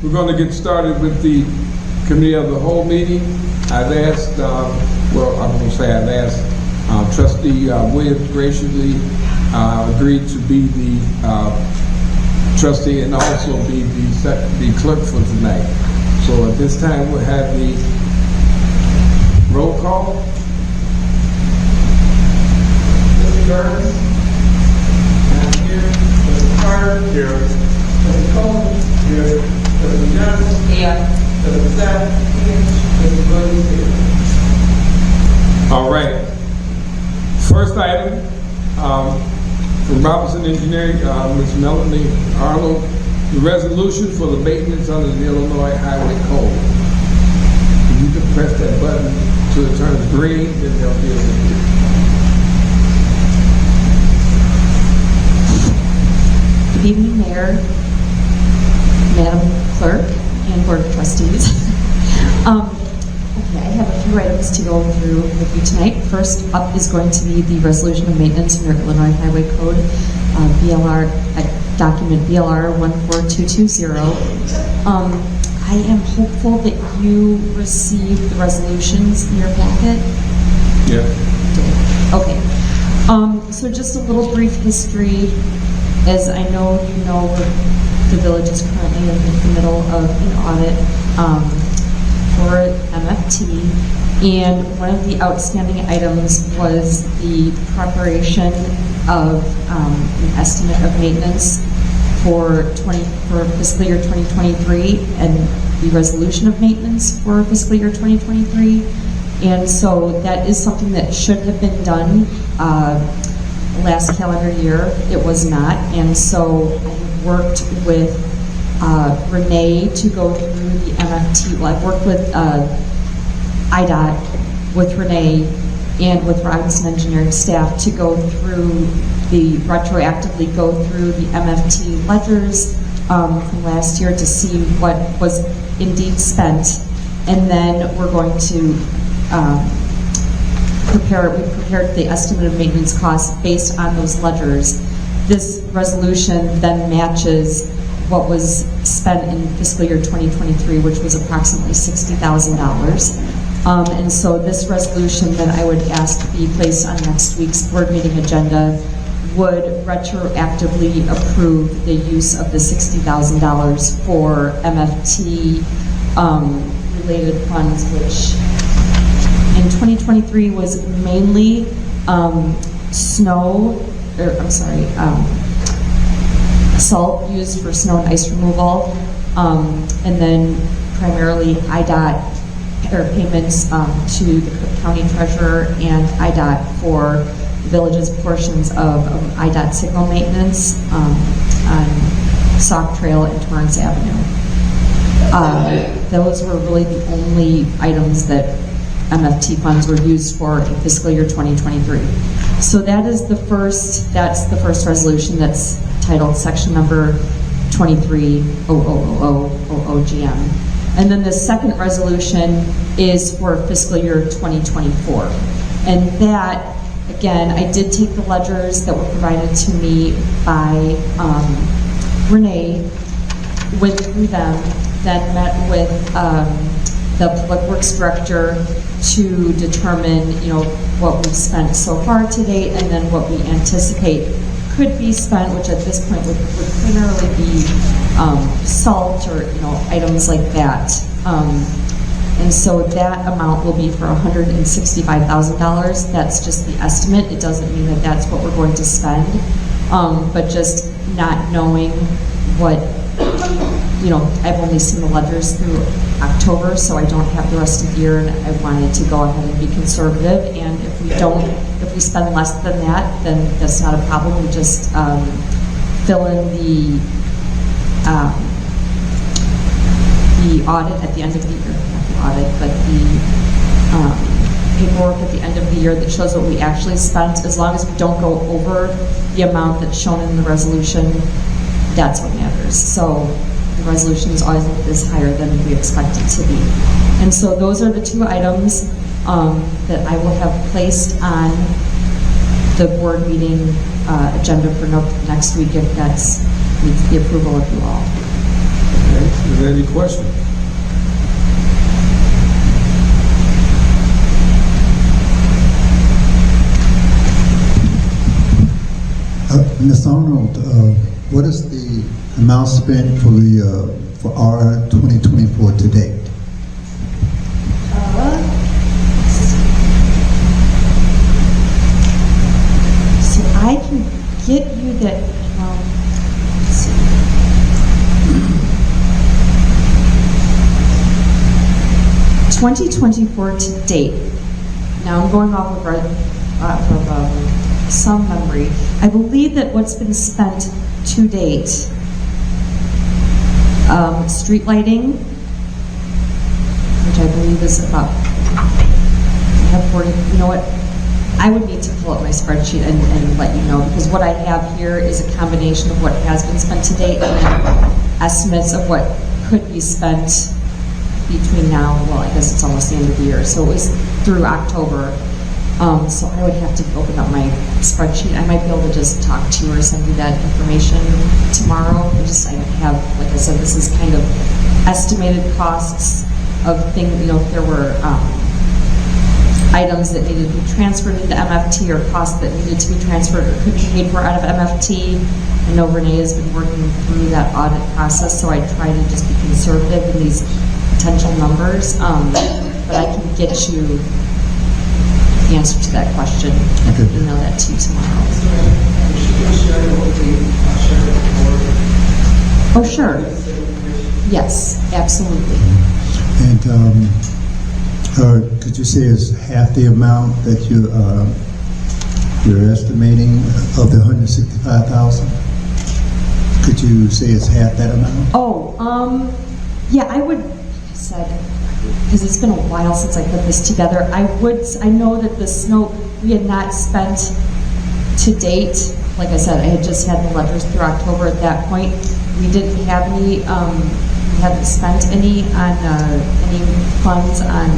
We're going to get started with the committee of the whole meeting. I've asked, I've asked Trustee Williams graciously agreed to be the trustee and also be the clerk for tonight. So at this time we'll have the roll call. Mr. Burns? I'm here. Mr. Carter? Here. Mr. Coleman? Here. Mr. Johnson? Here. Mr. Sapp? Here. Mr. Williams? Here. All right. First item from Robinson Engineering, Ms. Melanie Arnold, the resolution for the maintenance under the Illinois Highway Code. If you can press that button till it turns green, then they'll be able to hear. Good evening, Mayor, Madam Clerk, and Board of Trustees. Okay, I have a few items to go through with you tonight. First up is going to be the resolution of maintenance under Illinois Highway Code, document BLR 14220. I am hopeful that you received the resolutions in your packet. Yeah. Okay. So just a little brief history. As I know you know, the village is currently in the middle of an audit for MFT, and one of the outstanding items was the preparation of an estimate of maintenance for fiscal year 2023 and the resolution of maintenance for fiscal year 2023. And so that is something that should have been done last calendar year. It was not, and so I worked with Renee to go through the MFT. Well, I've worked with IDOT, with Renee, and with Robinson Engineering staff to go through retroactively go through the MFT ledgers from last year to see what was indeed spent, and then we're going to we prepared the estimate of maintenance costs based on those ledgers. This resolution then matches what was spent in fiscal year 2023, which was approximately $60,000. And so this resolution that I would ask to be placed on next week's board meeting agenda would retroactively approve the use of the $60,000 for MFT related funds, which in 2023 was mainly salt used for snow and ice removal, and then primarily IDOT payments to the county treasurer and IDOT for the village's portions of IDOT signal maintenance on Sauk Trail and Torrance Avenue. Those were really the only items that MFT funds were used for in fiscal year 2023. So that's the first resolution that's titled section number 23-0000-OOGM. And then the second resolution is for fiscal year 2024. And that, again, I did take the ledgers that were provided to me by Renee, went through them, then met with the Public Works Director to determine, what we've spent so far to date, and then what we anticipate could be spent, which at this point would primarily be salt or items like that. And so that amount will be for $165,000. That's just the estimate. It doesn't mean that that's what we're going to spend, but just not knowing what. I've only seen the ledgers through October, so I don't have the rest of the year, and I wanted to go ahead and be conservative. And if we spend less than that, then that's not a problem. We just fill in the audit at the end of the year, not the audit, but the paperwork at the end of the year that shows what we actually spent. As long as we don't go over the amount that's shown in the resolution, that's what matters. So the resolution is always higher than we expect it to be. And so those are the two items that I will have placed on the board meeting agenda for next week, if that's needs the approval of you all. Is there any questions? Ms. Arnold, what is the amount spent for R 2024 to date? So I can get you that, let's see. $2024 to date. Now I'm going off of some memory. I believe that what's been spent to date, street lighting, which I believe is about, I have 40, you know what? I would need to pull up my spreadsheet and let you know, because what I have here is a combination of what has been spent to date and then estimates of what could be spent between now, well, I guess it's almost the end of the year, so it was through October. So I would have to open up my spreadsheet. I might be able to just talk to you or send you that information tomorrow. I have, like I said, this is kind of estimated costs of things, you know, if there were items that needed to be transferred into MFT or costs that needed to be transferred or could be paid for out of MFT. I know Renee has been working through that audit process, so I try to just be conservative in these potential numbers, but I can get you the answer to that question. I can email that to you tomorrow. Oh, sure. Yes, absolutely. And could you say it's half the amount that you're estimating of the 165,000? Could you say it's half that amount? Oh, yeah, I would, like I said, because it's been a while since I put this together, I know that the snow, we had not spent to date. Like I said, I had just had the ledgers through October at that point. We didn't have any, we hadn't spent any on, any funds on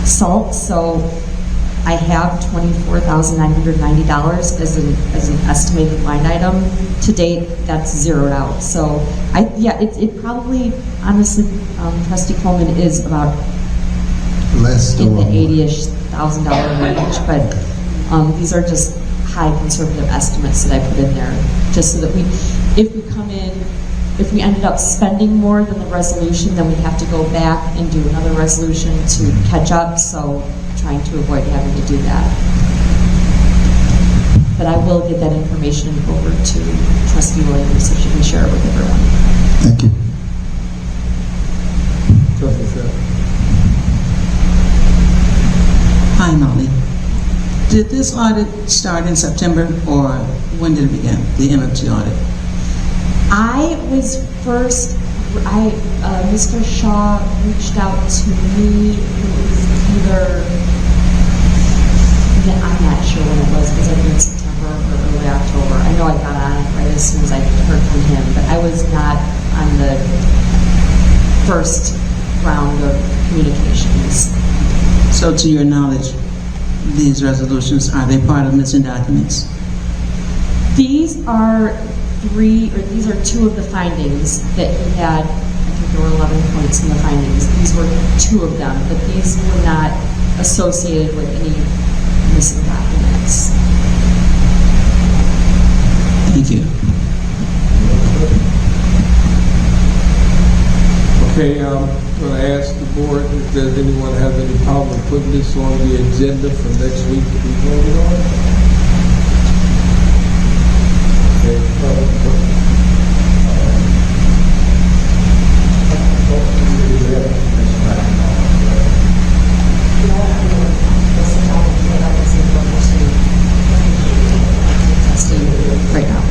salt, so I have $24,990 as an estimated line item. To date, that's zeroed out. So it probably, honestly, Trustee Coleman, is about Less in the $80,000-ish range, but these are just high conservative estimates that I put in there, just so that if we ended up spending more than the resolution, then we have to go back and do another resolution to catch up, so trying to avoid having to do that. But I will get that information over to Trustee Williams so she can share it with everyone. Thank you. Trustee Seth. Hi, Molly. Did this audit start in September, or when did it begin, the MFT audit? I was first, Mr. Shaw reached out to me, it was either, I'm not sure when it was, because I think September or early October. I know I got on it right as soon as I heard from him, but I was not on the first round of communications. So to your knowledge, these resolutions, are they part of missing documents? These are two of the findings that he had. I think there were 11 points in the findings. These were two of them, but these were not associated with any missing documents. Thank you. Okay, I'm going to ask the board if there's anyone has any problem with putting this on the agenda for next week to be voted on. Okay. Right now.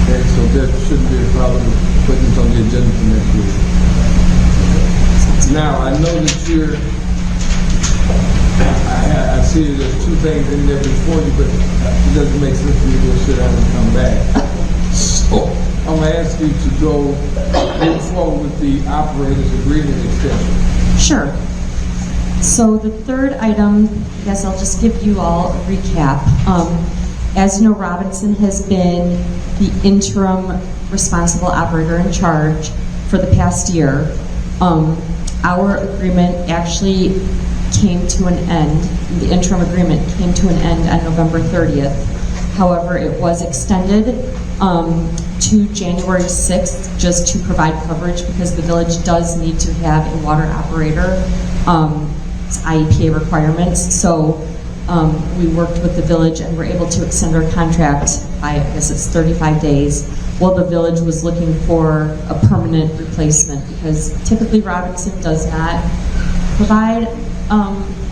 Okay, so there shouldn't be a problem with putting this on the agenda for next week. Now, I know that I see there's two things in there before you, but it doesn't make sense for you to go sit down and come back. So, I'm going to ask you to move forward with the operator's agreement extension. Sure. So the third item, I guess I'll just give you all a recap. As you know, Robinson has been the interim responsible operator in charge for the past year. Our agreement actually came to an end, the interim agreement came to an end on November 30th. However, it was extended to January 6th just to provide coverage because the village does need to have a water operator. It's IEPA requirements. So we worked with the village and were able to extend our contract by, I guess it's 35 days, while the village was looking for a permanent replacement because typically Robinson does not provide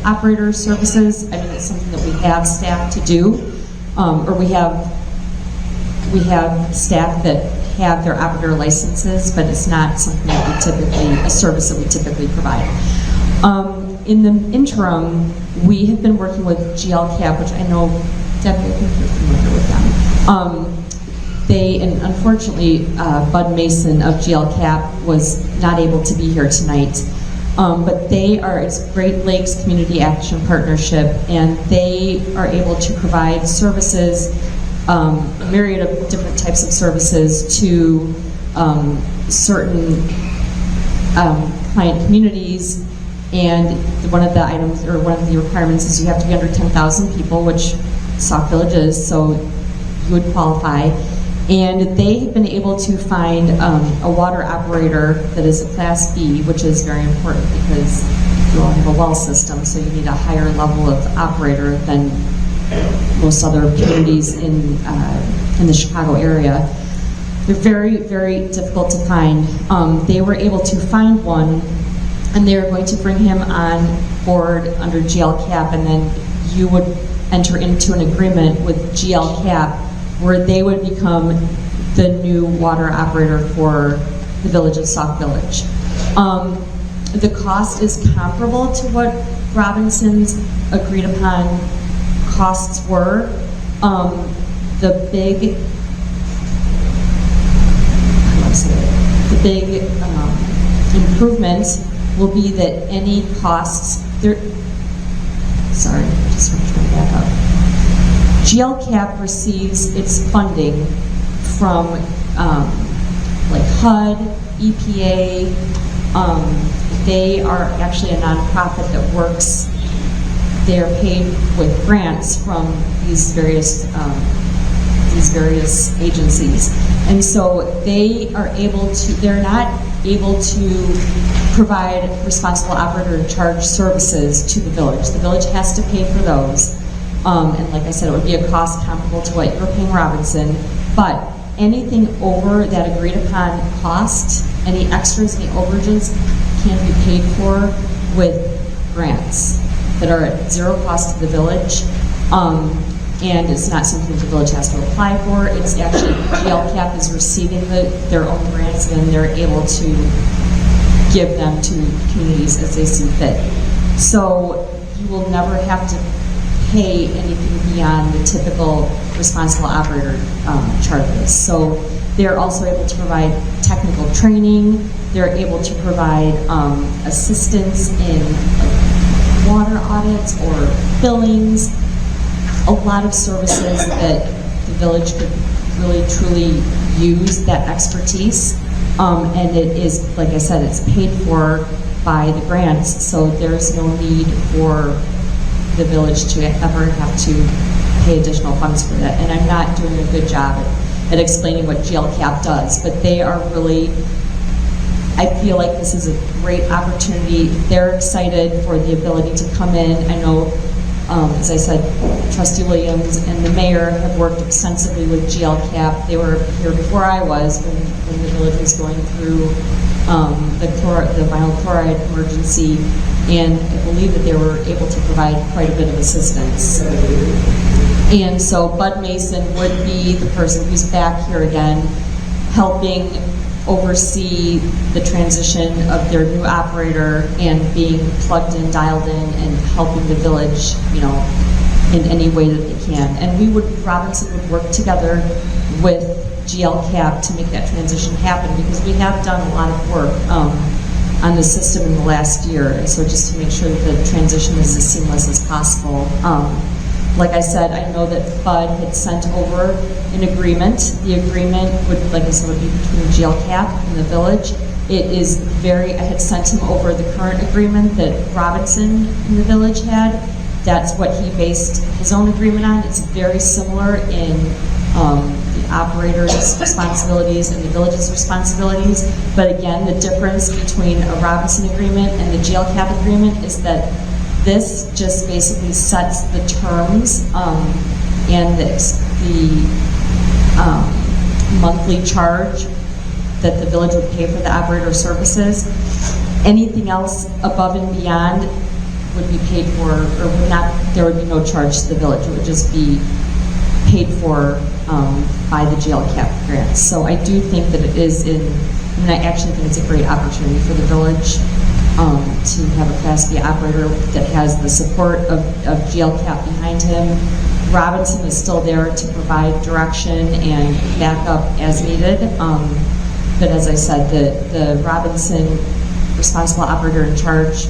operator services. I mean, it's something that we have staff to do, or we have staff that have their operator licenses, but it's not something that we typically, a service that we typically provide. In the interim, we have been working with GLCAP, which I know, Debbie, I think you're familiar with them. And unfortunately, Bud Mason of GLCAP was not able to be here tonight. But they are, it's Great Lakes Community Action Partnership, and they are able to provide services, a myriad of different types of services to certain client communities. And one of the items, or one of the requirements is you have to be under 10,000 people, which Sauk Village is, so you would qualify. And they have been able to find a water operator that is a Class B, which is very important because you all have a well system, so you need a higher level of operator than most other communities in the Chicago area. They're very, very difficult to find. They were able to find one, and they are going to bring him on board under GLCAP, and then you would enter into an agreement with GLCAP where they would become the new water operator for the village of Sauk Village. The cost is comparable to what Robinson's agreed upon costs were. The big improvement will be that any costs there. Sorry, just want to turn back up. GLCAP receives its funding from like HUD, EPA. They are actually a nonprofit that works. They are paid with grants from these various agencies, and so they are able to. They're not able to provide responsible operator in charge services to the village. The village has to pay for those. And like I said, it would be a cost comparable to what you're paying Robinson, but anything over that agreed upon cost, any extras, any overages, can be paid for with grants that are at zero cost to the village. And it's not something the village has to apply for. It's actually, GLCAP is receiving their own grants, and they're able to give them to communities as they see fit. So you will never have to pay anything beyond the typical responsible operator charges. So they're also able to provide technical training. They're able to provide assistance in like water audits or billings, a lot of services that the village could really truly use that expertise. And it is, like I said, it's paid for by the grants, so there's no need for the village to ever have to pay additional funds for that. And I'm not doing a good job at explaining what GLCAP does, but they are really, I feel like this is a great opportunity. They're excited for the ability to come in. I know, as I said, Trustee Williams and the mayor have worked extensively with GLCAP. They were here before I was when the village was going through the vinyl chloride emergency, and I believe that they were able to provide quite a bit of assistance. And so Bud Mason would be the person who's back here again, helping oversee the transition of their new operator and being plugged in, dialed in, and helping the village, you know, in any way that they can. And Robinson would work together with GLCAP to make that transition happen, because we have done a lot of work on the system in the last year, so just to make sure that the transition is as seamless as possible. Like I said, I know that Bud had sent over an agreement. The agreement would, like I said, would be between jail cap and the village. It is very, I had sent him over the current agreement that Robinson in the village had. That's what he based his own agreement on. It's very similar in the operator's responsibilities and the village's responsibilities. But again, the difference between a Robinson agreement and the jail cap agreement is that this just basically sets the terms and the monthly charge that the village would pay for the operator services. Anything else above and beyond would be paid for, or would not, there would be no charge to the village. It would just be paid for by the jail cap grants. So I do think that it is I actually think it's a great opportunity for the village to have a Class B operator that has the support of jail cap behind him. Robinson is still there to provide direction and backup as needed. But as I said, the Robinson responsible operator in charge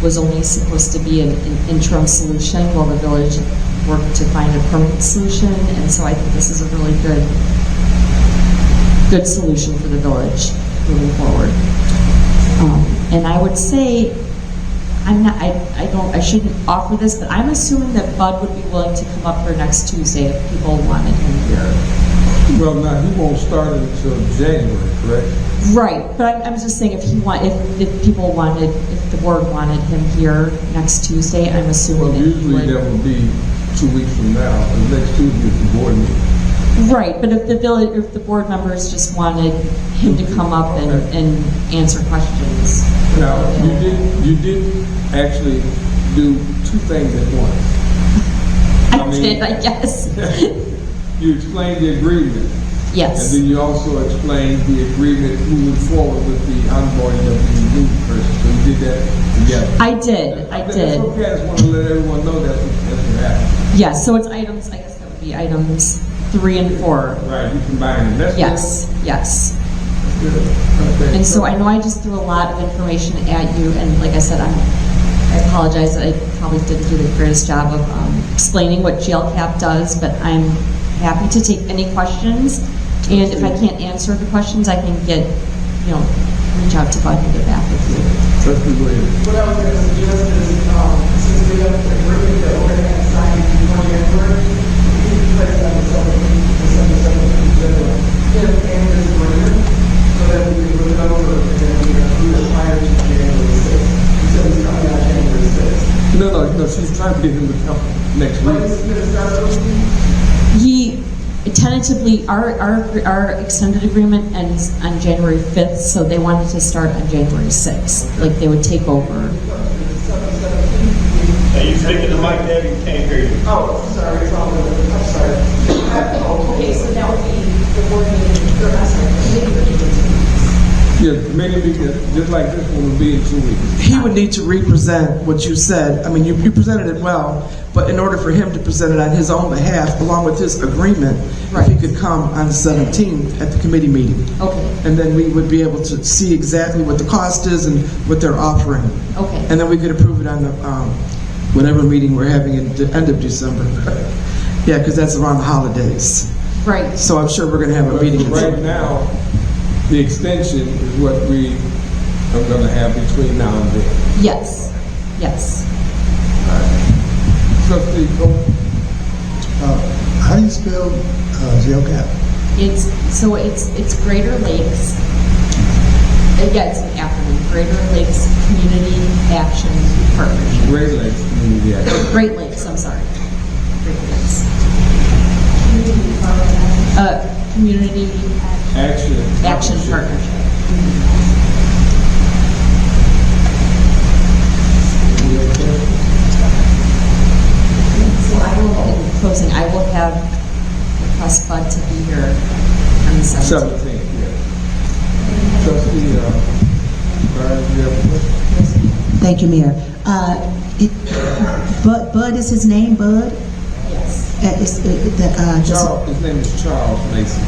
was only supposed to be an interim solution while the village worked to find a permanent solution. And so I think this is a really good solution for the village moving forward. And I would say, I shouldn't offer this, but I'm assuming that Bud would be willing to come up for next Tuesday if people wanted him here. Well, now, he won't start until January, correct? Right, but I'm just saying if the board wanted him here next Tuesday, I'm assuming Well, that he usually would. that would be 2 weeks from now, the next Tuesday is the board meeting. Right, but if the board members just wanted him to come up and answer questions. Now, you did actually do two things at once. I did, I guess. You explained the agreement. Yes. And then you also explained the agreement moving forward with the onboarding of the new person. So you did that together. I did. That's okay. I just want to let everyone know that's what happened. Yes, so it's items, I guess that would be items 3 and 4. Right, you combine them. That's Yes. good. Okay. And so I know I just threw a lot of information at you, and like I said, I apologize, I probably didn't do the greatest job of explaining what jail cap does, but I'm happy to take any questions, and if I can't answer the questions, I can reach out to Bud and get back with you. Trustee Williams. What I was going to suggest is, since we have an agreement that we're going to have signed before January, we can place that on December 7th, January. If and this agreement, so that we can look it over and then we can approve it prior to January 6th. Until it's coming out January 6th. No, she's trying to get him to come next When week. is it going to start with? He tentatively, our extended agreement ends on January 5th, so they wanted to start on January 6th, like they would take over. Hey, you speaking to Mike there, you can't hear you. Oh, I'm sorry, it's all over. I'm sorry. Okay, so that would be the board meeting, Yeah, the committee meeting, just like this one, will be in 2 weeks. He would need to represent what you said. I mean, you presented it well, but in order for him to present it on his own behalf, along with his agreement, if he could come on the 17th at the committee meeting. Okay. And then we would be able to see exactly what the cost is and what they're offering. Okay. And then we could approve it on the, whatever meeting we're having at the end of December. Yeah, because that's around the holidays. Right. So I'm sure we're going to have a But meeting. right now, the extension is what we are going to have between now and then. Yes. Trustee Cole? How do you spell jail cap? It's Greater Lakes. Yeah, it's an acronym. Greater Lakes Community Action Partnership. Great Lakes Community Action. Great Lakes, I'm sorry. Great Lakes. Community Action Partnership. Any other questions? So I will, in closing, I will have request Bud to be here on the 17th. 17th, yeah. Trustee, Byron, do you have a question? Thank you, Mayor. Bud is his name, Bud? Yes. Charles, his name is Charles Mason.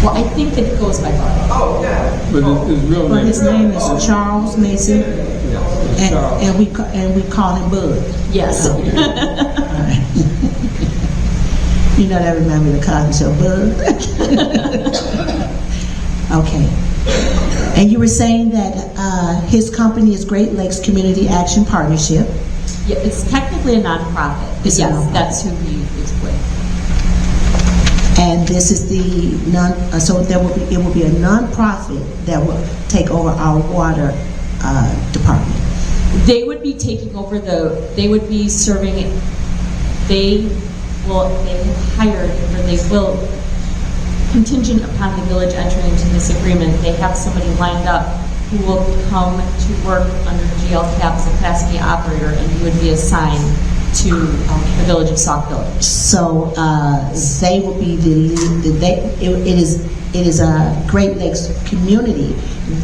Well, I think that it goes by Bud. Oh, yeah. But his real But name his name is Charles Mason. Yes. Charles. And we call him Bud. Yes. All right. You know that remind me of the Cosby Show, Bud. Okay. And you were saying that his company is Great Lakes Community Action Partnership. Yeah, it's technically a nonprofit, but It's a yes, nonprofit. that's who he is with. And this is the so it will be a nonprofit that will take over our water department. They would be taking over they would be serving, they have hired, or they will, contingent upon the village entering into this agreement, they have somebody lined up who will come to work under GLCAP as a Class B operator, and you would be assigned to the village of Sauk Village. So they will be it is a Great Lakes community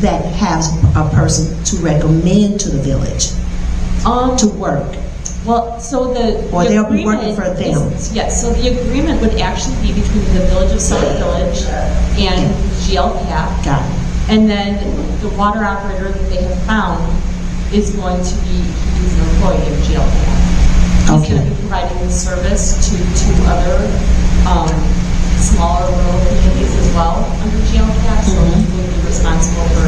that has a person to recommend to the village to work. Well, so Or the they'll be working agreement for them. Yes, so the agreement would actually be between the village of Sauk Village and GLCAP. Got it. And then the water operator that they have found is going to be, he's an employee of GLCAP. He's Okay. going to be providing the service to two other smaller rural communities as well under GLCAP. So he would be responsible for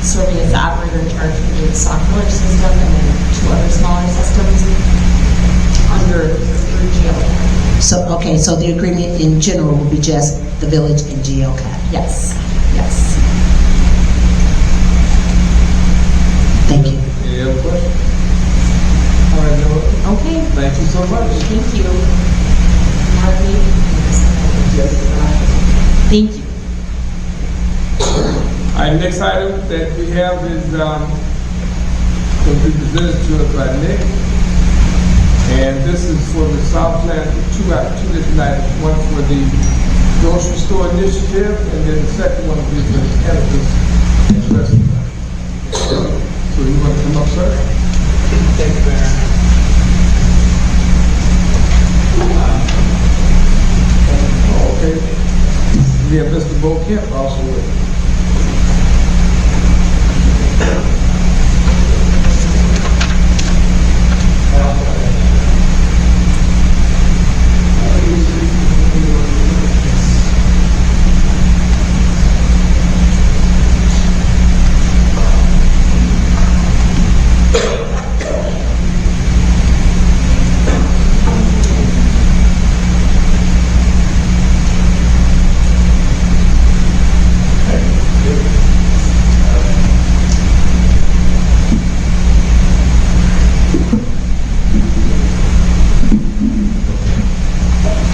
serving as the operator in charge of the Sauk Village system and then two other smaller systems under GLCAP. So the agreement in general will be just the village and GLCAP. Yes, yes. Thank you. Any other questions? All right, Noah. Okay, Thank you so much. thank you. Marley? Thank you. All right, next item that we have is going to be presented to us by Nick. And this is for the Southland, two different items. One for the grocery store initiative, and then the second one will be for the cannabis and restaurant. So you want to come up, sir? Thank you, Mayor. Okay. We have Mr. Bo Kemp also with us.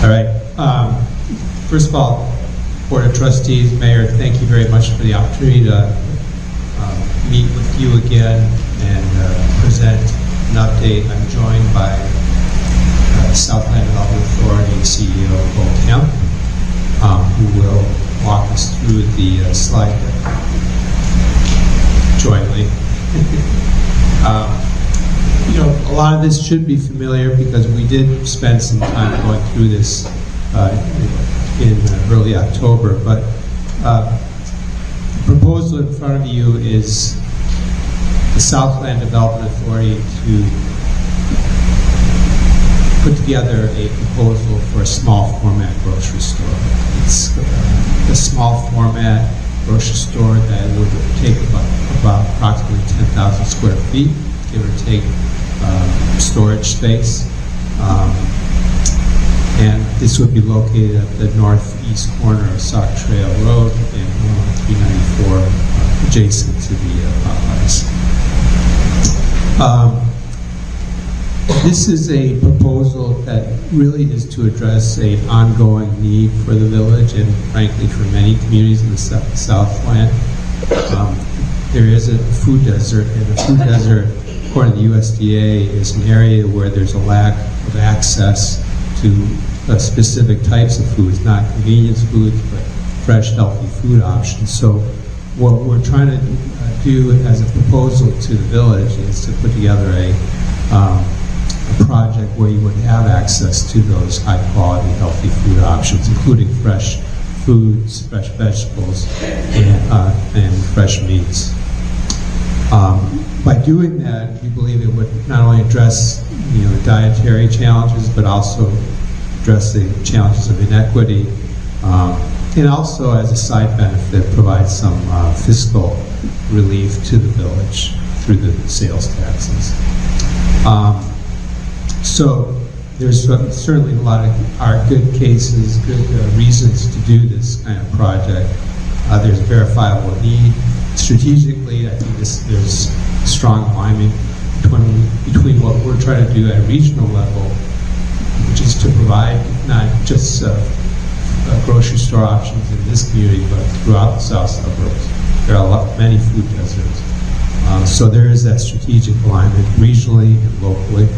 All right. First of all, Board of Trustees, Mayor, thank you very much for the opportunity to meet with you again and present an update. I'm joined by Southland Development Authority CEO Bo Kemp, who will walk us through the slide deck jointly. You know, a lot of this should be familiar because we did spend some time going through this in early October, but the proposal in front of you is the Southland Development Authority to put together a proposal for a small format grocery store. It's a small format grocery store that would take about approximately 10,000 square feet, give or take storage space. And this would be located at the northeast corner of Sauk Trail Road and 394, adjacent to the Popeyes. This is a proposal that really is to address an ongoing need for the village and frankly for many communities in the Southland. There is a food desert, and the food desert, according to the USDA, is an area where there's a lack of access to specific types of foods, not convenience foods, but fresh, healthy food options. So what we're trying to do as a proposal to the village is to put together a project where you would have access to those high-quality, healthy food options, including fresh foods, fresh vegetables, and fresh meats. By doing that, we believe it would not only address dietary challenges, but also address the challenges of inequity, and also as a side benefit provide some fiscal relief to the village through the sales taxes. So there's certainly a lot of good cases, good reasons to do this kind of project. There's a verifiable need. Strategically, I think there's strong alignment between what we're trying to do at a regional level, which is to provide not just grocery store options in this community, but throughout the south suburbs. There are many food deserts. So there is that strategic alignment regionally and locally.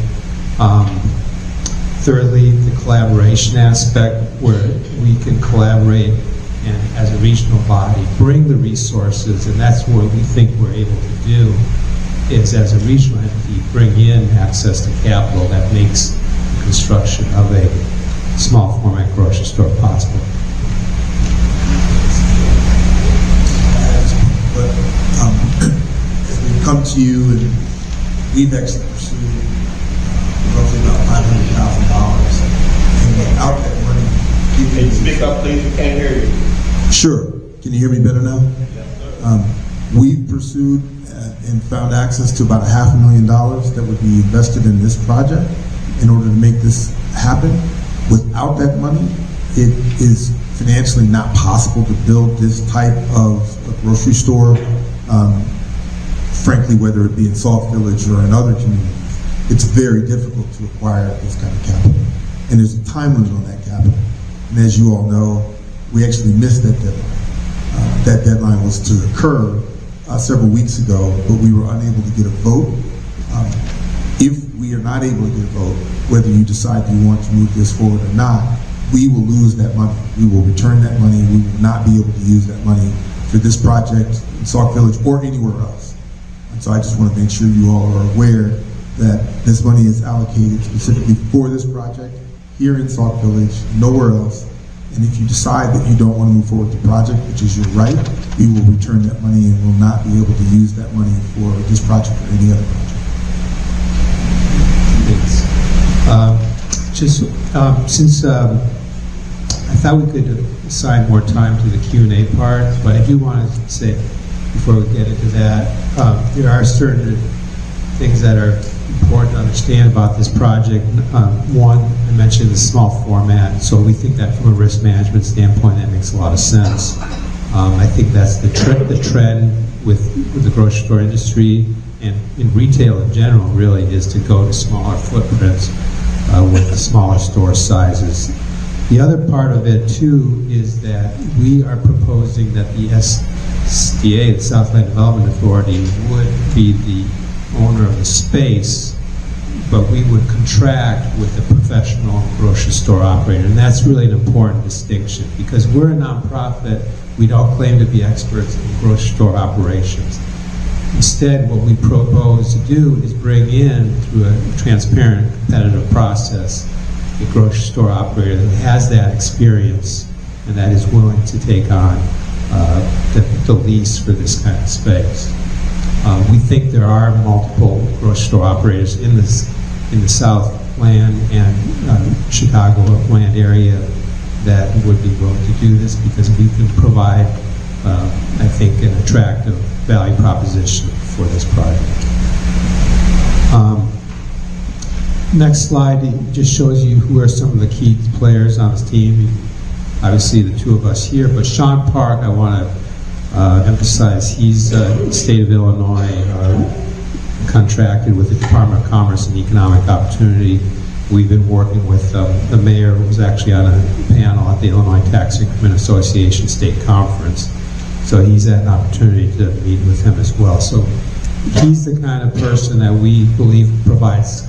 Thirdly, the collaboration aspect, where we can collaborate and as a regional body bring the resources, and that's what we think we're able to do, is as a regional entity bring in access to capital that makes the construction of a small format grocery store possible. But as we come to you, and we've actually pursued roughly about $500,000, and without that money, Can you speak up, please? We can't hear you. Sure. Can you hear me better now? We've pursued and found access to about $500,000 that would be invested in this project in order to make this happen. Without that money, it is financially not possible to build this type of a grocery store. Frankly, whether it be in Sauk Village or in other communities, it's very difficult to acquire this kind of capital. And there's a time limit on that capital. And as you all know, we actually missed that deadline. That deadline was to occur several weeks ago, but we were unable to get a vote. If we are not able to get a vote, whether you decide you want to move this forward or not, we will lose that money. We will return that money. We will not be able to use that money for this project in Sauk Village or anywhere else. And so I just want to make sure you all are aware that this money is allocated specifically for this project here in Sauk Village, nowhere else. And if you decide that you don't want to move forward with the project, which is your right, we will return that money and will not be able to use that money for this project or any other project. Thanks. Since I thought we could assign more time to the Q&A part, but I do want to say, before we get into that, there are certain things that are important to understand about this project. One, I mentioned the small format, so we think that from a risk management standpoint, that makes a lot of sense. I think that's the trend with the grocery store industry and in retail in general, really, is to go to smaller footprints with the smaller store sizes. The other part of it, too, is that we are proposing that the SDA, the Southland Development Authority, would be the owner of the space, but we would contract with a professional grocery store operator. And that's really an important distinction, because we're a nonprofit. We don't claim to be experts in grocery store operations. Instead, what we propose to do is bring in, through a transparent, competitive process, a grocery store operator that has that experience and that is willing to take on the lease for this kind of space. We think there are multiple grocery store operators in the Southland and Chicagoland area that would be willing to do this, because we can provide, I think, an attractive value proposition for this project. Next slide just shows you who are some of the key players on this team. Obviously, the two of us here, but Sean Park, I want to emphasize, he's the state of Illinois, contracted with the Department of Commerce and Economic Opportunity. We've been working with the mayor, who was actually on a panel at the Illinois Tax Increment Association State Conference. So he's had an opportunity to meet with him as well. So he's the kind of person that we believe provides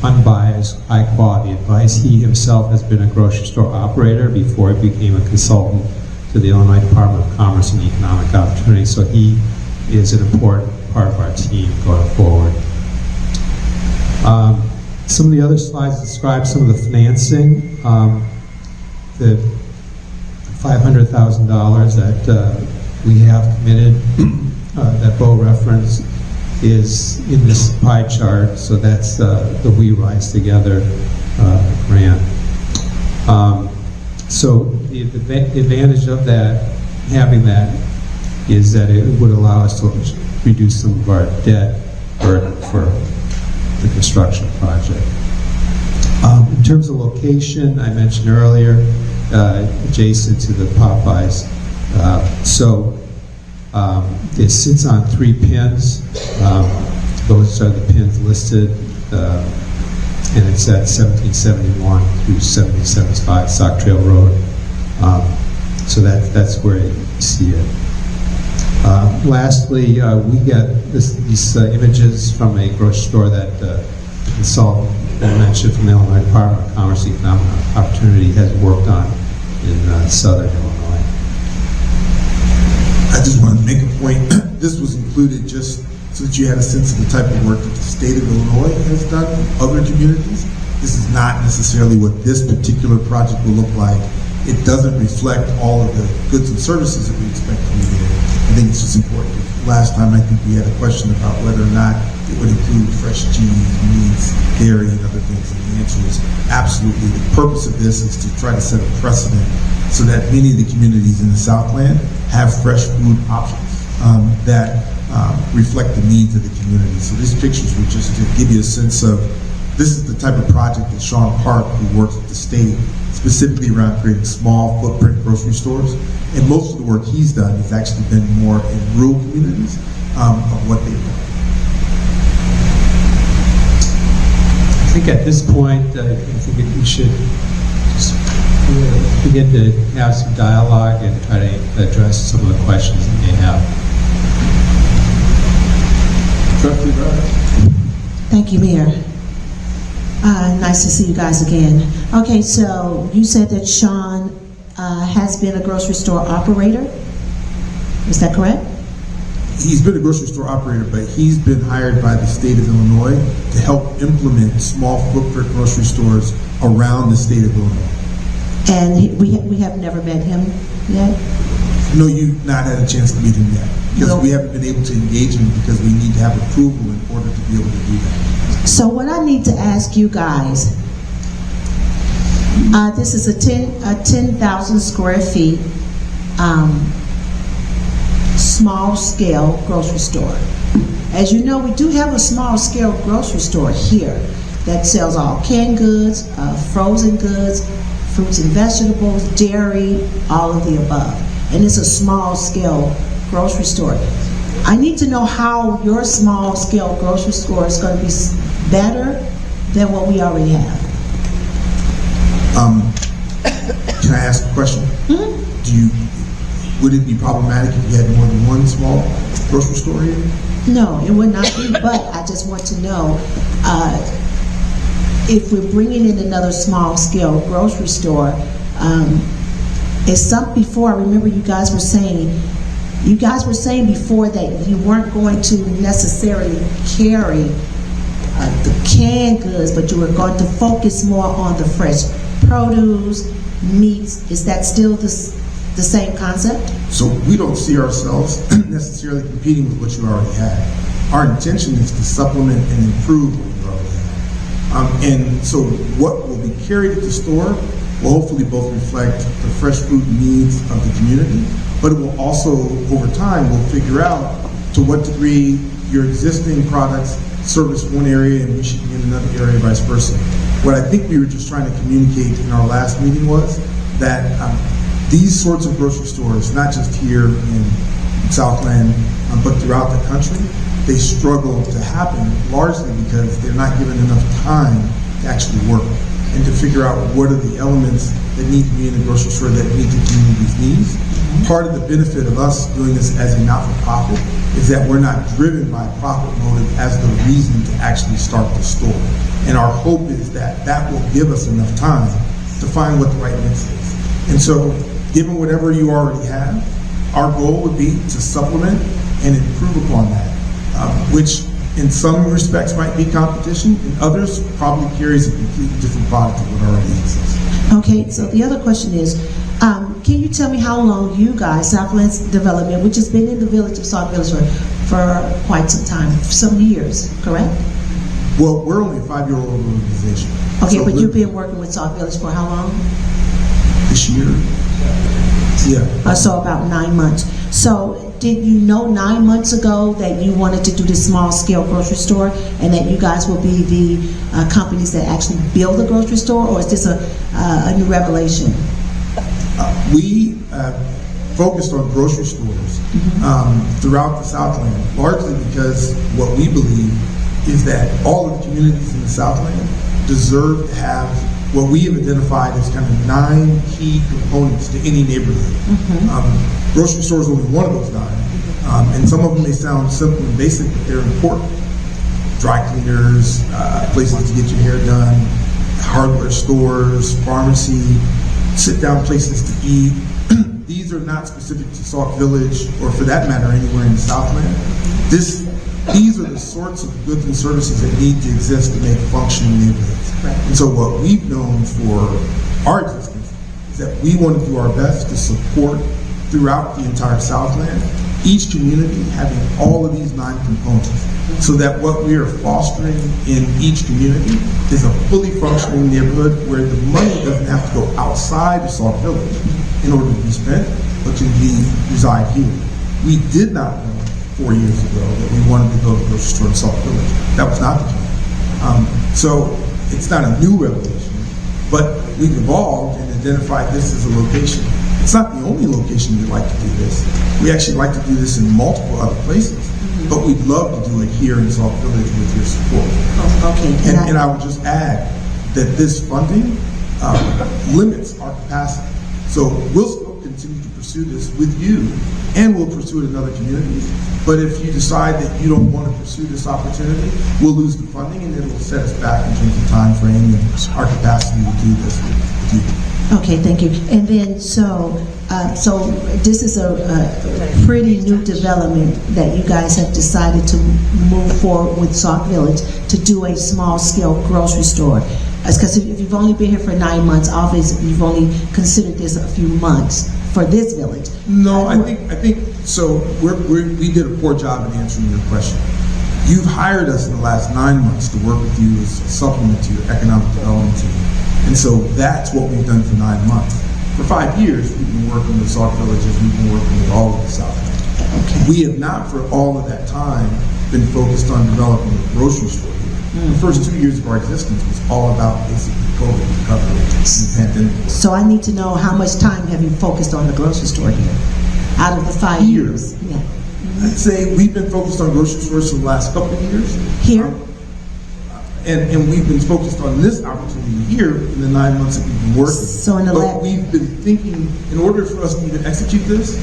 unbiased, high-quality advice. He himself has been a grocery store operator before he became a consultant to the Illinois Department of Commerce and Economic Opportunity. So he is an important part of our team going forward. Some of the other slides describe some of the financing. The $500,000 that we have committed that Bo referenced is in this pie chart, so that's the We Rise Together grant. So the advantage of that, having that, is that it would allow us to reduce some of our debt burden for the construction project. In terms of location, I mentioned earlier, adjacent to the Popeyes. It sits on 3 pins. Those are the pins listed, and it's at 1771 through 7765 Sauk Trail Road. So that's where you see it. Lastly, we get these images from a grocery store that the consultant mentioned from the Illinois Department of Commerce and Economic Opportunity has worked on in southern Illinois. I just want to make a point. This was included just so that you had a sense of the type of work that the state of Illinois has done in other communities. This is not necessarily what this particular project will look like. It doesn't reflect all of the goods and services that we expect to be there. I think it's just important. Last time I think we had a question about whether or not it would include fresh cheese, meats, dairy, and other things. And the answer is absolutely. The purpose of this is to try to set a precedent so that many of the communities in the Southland have fresh food options that reflect the needs of the community. So these pictures were just to give you a sense of this is the type of project that Sean Park, who works at the state, specifically around creating small footprint grocery stores. And most of the work he's done has actually been more in rural communities of what they've done. I think at this point, I think we should just begin to have some dialogue and try to address some of the questions that they have. Trustee Brown? Thank you, Mayor. Nice to see you guys again. Okay, so you said that Sean has been a grocery store operator. Is that correct? He's been a grocery store operator, but he's been hired by the state of Illinois to help implement small footprint grocery stores around the state of Illinois. And we have never met him yet? No, you've not had a chance to meet him yet. Because we haven't been able to engage him because we need to have approval in order to be able to do that. So what I need to ask you guys, this is a 10,000 square feet small scale grocery store. As you know, we do have a small scale grocery store here that sells all canned goods, frozen goods, fruits and vegetables, dairy, all of the above. And it's a small scale grocery store. I need to know how your small scale grocery store is going to be better than what we already have. Can I ask a question? Would it be problematic if you had more than one small grocery store here? No, it would not be, but I just want to know if we're bringing in another small scale grocery store, before, I remember you guys were saying before that you weren't going to necessarily carry the canned goods, but you were going to focus more on the fresh produce, meats. Is that still the same concept? So we don't see ourselves necessarily competing with what you already have. Our intention is to supplement and improve what you already have. And so what will be carried at the store will hopefully both reflect the fresh food needs of the community, but it will also, over time, we'll figure out to what degree your existing products service one area and we should be in another area, vice versa. What I think we were just trying to communicate in our last meeting was that these sorts of grocery stores, not just here in Southland, but throughout the country, they struggle to happen largely because they're not given enough time to actually work and to figure out what are the elements that need to be in a grocery store that meet the community's needs. Part of the benefit of us doing this as a not-for-profit is that we're not driven by profit motive as the reason to actually start the store. And our hope is that that will give us enough time to find what the right mix is. And so, given whatever you already have, our goal would be to supplement and improve upon that, which in some respects might be competition, in others probably carries a completely different product than what already exists. Okay, so the other question is, can you tell me how long you guys, Southlands Development, which has been in the village of Sauk Village for quite some time, some years, correct? Well, we're only a 5-year-old organization. Okay, So but we're- you've been working with Sauk Village for how long? This year? Yeah. So about 9 months. So did you know 9 months ago that you wanted to do this small scale grocery store and that you guys will be the companies that actually build the grocery store, or is this a new revelation? We focused on grocery stores throughout the Southland, largely because what we believe is that all of the communities in the Southland deserve to have what we have identified as kind of 9 key components to any neighborhood. Grocery store is only one of those 9. And some of them may sound simple and basic, but they're important. Dry cleaners, places to get your hair done, hardware stores, pharmacy, sit-down places to eat. These are not specific to Sauk Village, or for that matter, anywhere in the Southland. These are the sorts of goods and services that need to exist to make functioning neighborhoods. And so what we've known for our existence is that we want to do our best to support throughout the entire Southland, each community having all of these 9 components, so that what we are fostering in each community is a fully functioning neighborhood where the money doesn't have to go outside of Sauk Village in order to be spent, but can reside here. We did not know 4 years ago that we wanted to build a grocery store in Sauk Village. That was not the plan. So it's not a new revelation, but we've evolved and identified this as a location. It's not the only location we'd like to do this. We actually like to do this in multiple other places, but we'd love to do it here in Sauk Village with your support. Okay. And I would just add that this funding limits our capacity. So we'll still continue to pursue this with you, and we'll pursue it in other communities. But if you decide that you don't want to pursue this opportunity, we'll lose the funding, and it will set us back in terms of time frame and our capacity to do this with you. Okay, thank you. And then, so this is a pretty new development that you guys have decided to move forward with Sauk Village to do a small-scale grocery store. Because if you've only been here for 9 months, obviously you've only considered this a few months for this village. No, I think so. We did a poor job in answering your question. You've hired us in the last 9 months to work with you as a supplement to your economic development team. And so that's what we've done for 9 months. For 5 years, we've been working with Sauk Village as we've been working with all of the Southland. Okay. We have not, for all of that time, been focused on developing a grocery store here. The first 2 years of our existence was all about basically COVID recovery and the pandemic. So I need to know, how much time have you focused on the grocery store here? Out of the 5 years? Yeah. I'd say we've been focused on grocery stores for the last couple of years. Here? And we've been focused on this opportunity here in the 9 months that we've been working. So in the but we've been thinking, in order for us to even execute this,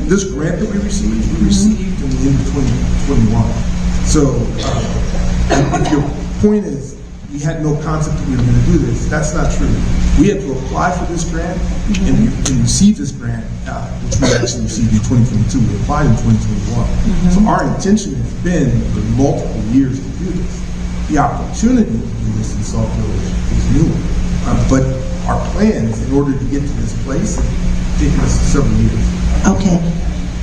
this grant that we received in the end of 2021. So if your point is we had no concept that we were going to do this, that's not true. We had to apply for this grant and receive this grant, which we actually received in 2022. We applied in 2021. So our intention has been for multiple years to do this. The opportunity to do this in Sauk Village is new, but our plans in order to get to this place have taken us several years. Okay.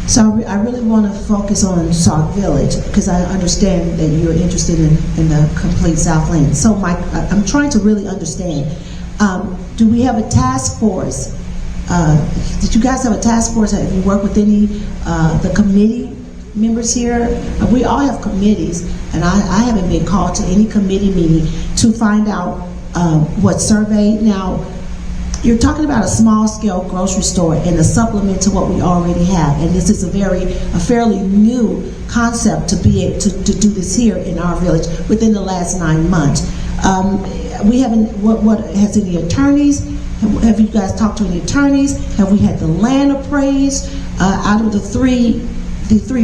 So I really want to focus on Sauk Village because I understand that you're interested in the complete Southland. So Mike, I'm trying to really understand. Do we have a task force? Did you guys have a task force? Have you worked with any the committee members here? We all have committees, and I haven't been called to any committee meeting to find out what survey. Now, you're talking about a small-scale grocery store and a supplement to what we already have, and this is a fairly new concept to be able to do this here in our village within the last 9 months. We haven't. What has any attorneys? Have you guys talked to any attorneys? Have we had the land appraised out of the three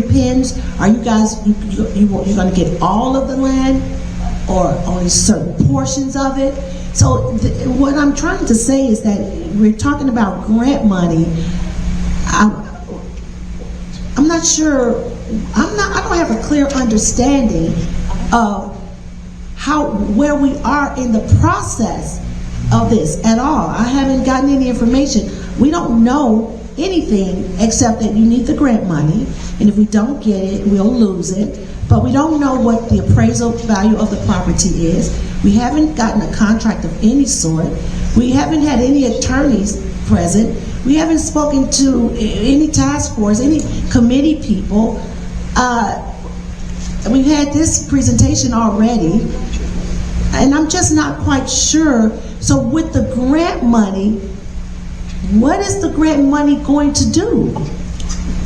pins? Are you guys you're going to get all of the land, or only certain portions of it? So what I'm trying to say is that we're talking about grant money. I'm not sure. I don't have a clear understanding of where we are in the process of this at all. I haven't gotten any information We don't know anything except that you need the grant money, and if we don't get it, we'll lose it. But we don't know what the appraisal value of the property is. We haven't gotten a contract of any sort. We haven't had any attorneys present. We haven't spoken to any task force, any committee people. We've had this presentation already, and I'm just not quite sure. So with the grant money, what is the grant money going to do?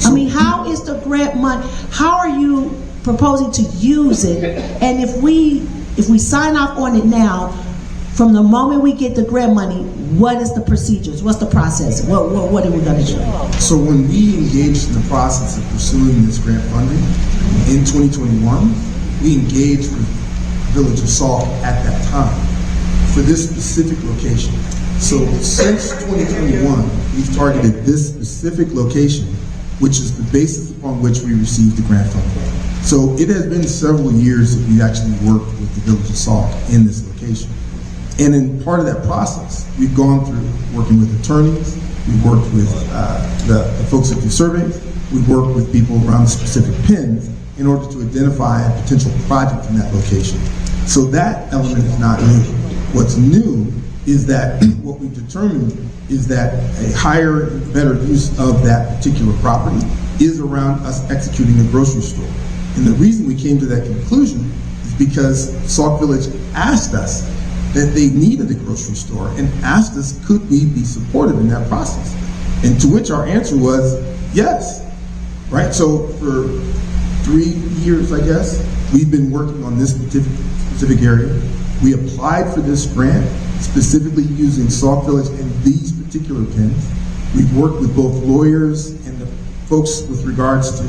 I mean, how is the grant money, how are you proposing to use it? And if we sign off on it now, from the moment we get the grant money, what is the procedures? What's the process? What are we going to do? So when we engaged in the process of pursuing this grant funding in 2021, we engaged with Village of Sauk at that time for this specific location. So since 2021, we've targeted this specific location, which is the basis upon which we received the grant funding. So it has been several years that we've actually worked with the Village of Sauk in this location. And in part of that process, we've gone through working with attorneys, we've worked with the folks that do surveys, we've worked with people around the specific pins in order to identify a potential project in that location. So that element is not new. What's new is that what we've determined is that a higher, better use of that particular property is around us executing a grocery store. And the reason we came to that conclusion is because Sauk Village asked us that they needed a grocery store and asked us, could we be supported in that process? And to which our answer was yes, right? So for 3 years, I guess, we've been working on this specific area. We applied for this grant specifically using Sauk Village and these particular pins. We've worked with both lawyers and the folks with regards to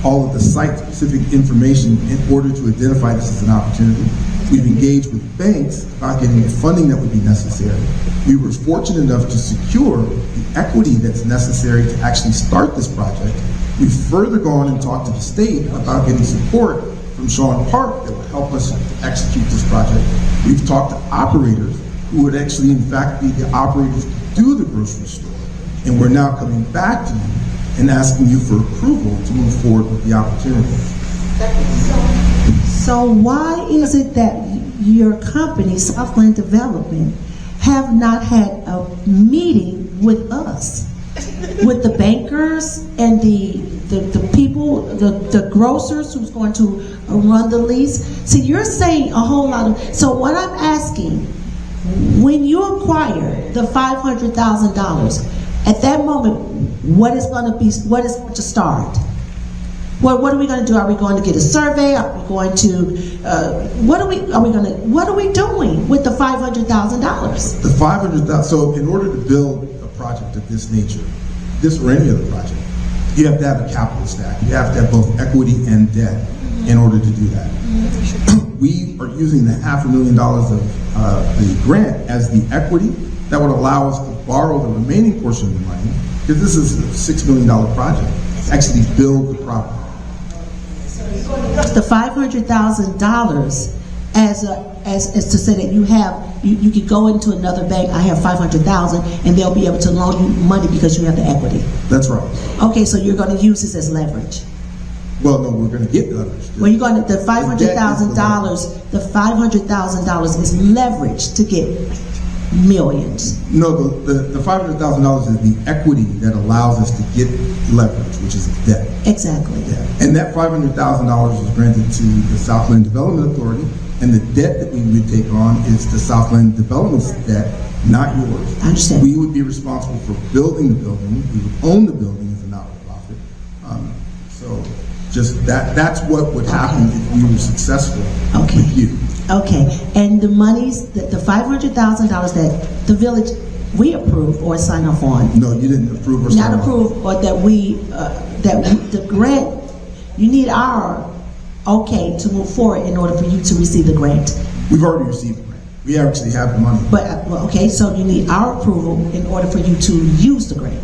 all of the site-specific information in order to identify this as an opportunity. We've engaged with banks about getting the funding that would be necessary. We were fortunate enough to secure the equity that's necessary to actually start this project. We've further gone and talked to the state about getting support from Sean Park that would help us execute this project. We've talked to operators who would actually, in fact, be the operators to do the grocery store. And we're now coming back to you and asking you for approval to move forward with the opportunity. So why is it that your company, Southland Development, have not had a meeting with us? With the bankers and the people, the grocers who's going to run the lease? See, you're saying a whole lot of, so what I'm asking, when you acquire the $500,000, at that moment, what is going to start? What are we going to do? Are we going to get a survey? Are we going to, what are we doing with the $500,000? The $500,000, so in order to build a project of this nature, this or any other project, you have to have a capital stack. You have to have both equity and debt in order to do that. We are using the $500,000 of the grant as the equity that would allow us to borrow the remaining portion of the money, because this is a $6 million project, to actually build the property. The $500,000 as to say that you could go into another bank, I have $500,000, and they'll be able to loan you money because you have the equity. That's right. Okay, so you're going to use this as leverage. Well, no, we're going to get leverage. Well, you're going to, the $500,000, the $500,000 is leverage to get millions. No, the $500,000 is the equity that allows us to get leverage, which is debt. Exactly. Yeah. And that $500,000 was granted to the Southland Development Authority, and the debt that we would take on is the Southland Development's debt, not yours. I understand. We would be responsible for building the building. We would own the building as a not-for-profit. So just that's what would happen if we were successful with you. Okay, and the monies, the $500,000 that the village, we approve or sign off on? No, you didn't approve or sign off. Not approve, or the grant, you need our okay to move forward in order for you to receive the grant. We've already received the grant. We actually have the money. But, okay, so you need our approval in order for you to use the grant.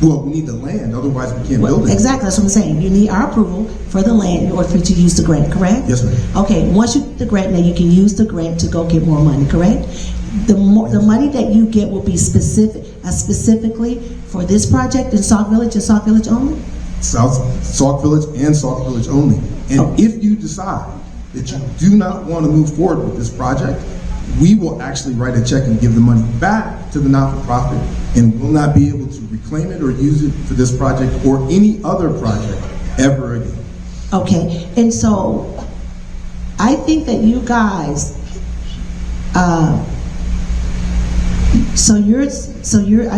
Well, we need the land, otherwise we can't build it. Exactly, that's what I'm saying. You need our approval for the land in order for you to use the grant, correct? Yes, ma'am. Okay, once you get the grant, now you can use the grant to go get more money, correct? the money that you get will be specifically for this project in Sauk Village and Sauk Village only? Sauk Village and Sauk Village only. And if you decide that you do not want to move forward with this project, we will actually write a check and give the money back to the not-for-profit, and will not be able to reclaim it or use it for this project or any other project ever again. Okay, and so I think that you guys, I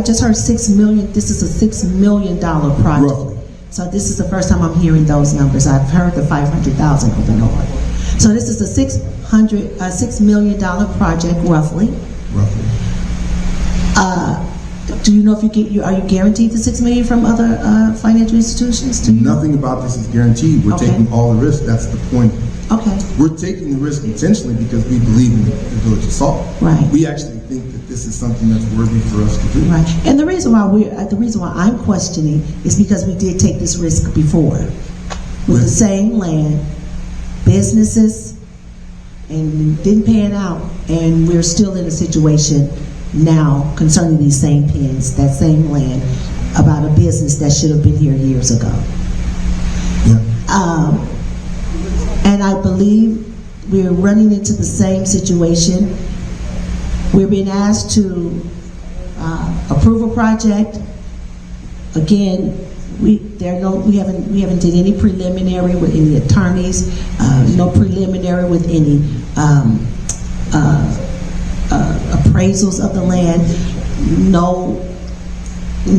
just heard 6 million, this is a $6 million project. Roughly. So this is the first time I'm hearing those numbers. I've heard the 500,000 over and over. So this is a $6 million project, roughly. Roughly. Do you know if are you guaranteed the $6 million from other financial institutions? Do you know? Nothing about this is guaranteed. We're Okay. taking all the risk. That's the point. Okay. We're taking the risk intentionally because we believe in the Village of Sauk. Right. We actually think that this is something that's worthy for us to do. Right. And the reason why I'm questioning is because we did take this risk before with the same land, businesses, and didn't pan out, and we're still in a situation now concerning these same pins, that same land, about a business that should have been here years ago. Yeah. And I believe we're running into the same situation. We're being asked to approve a project. Again, we haven't did any preliminary with any attorneys, no preliminary with any appraisals of the land,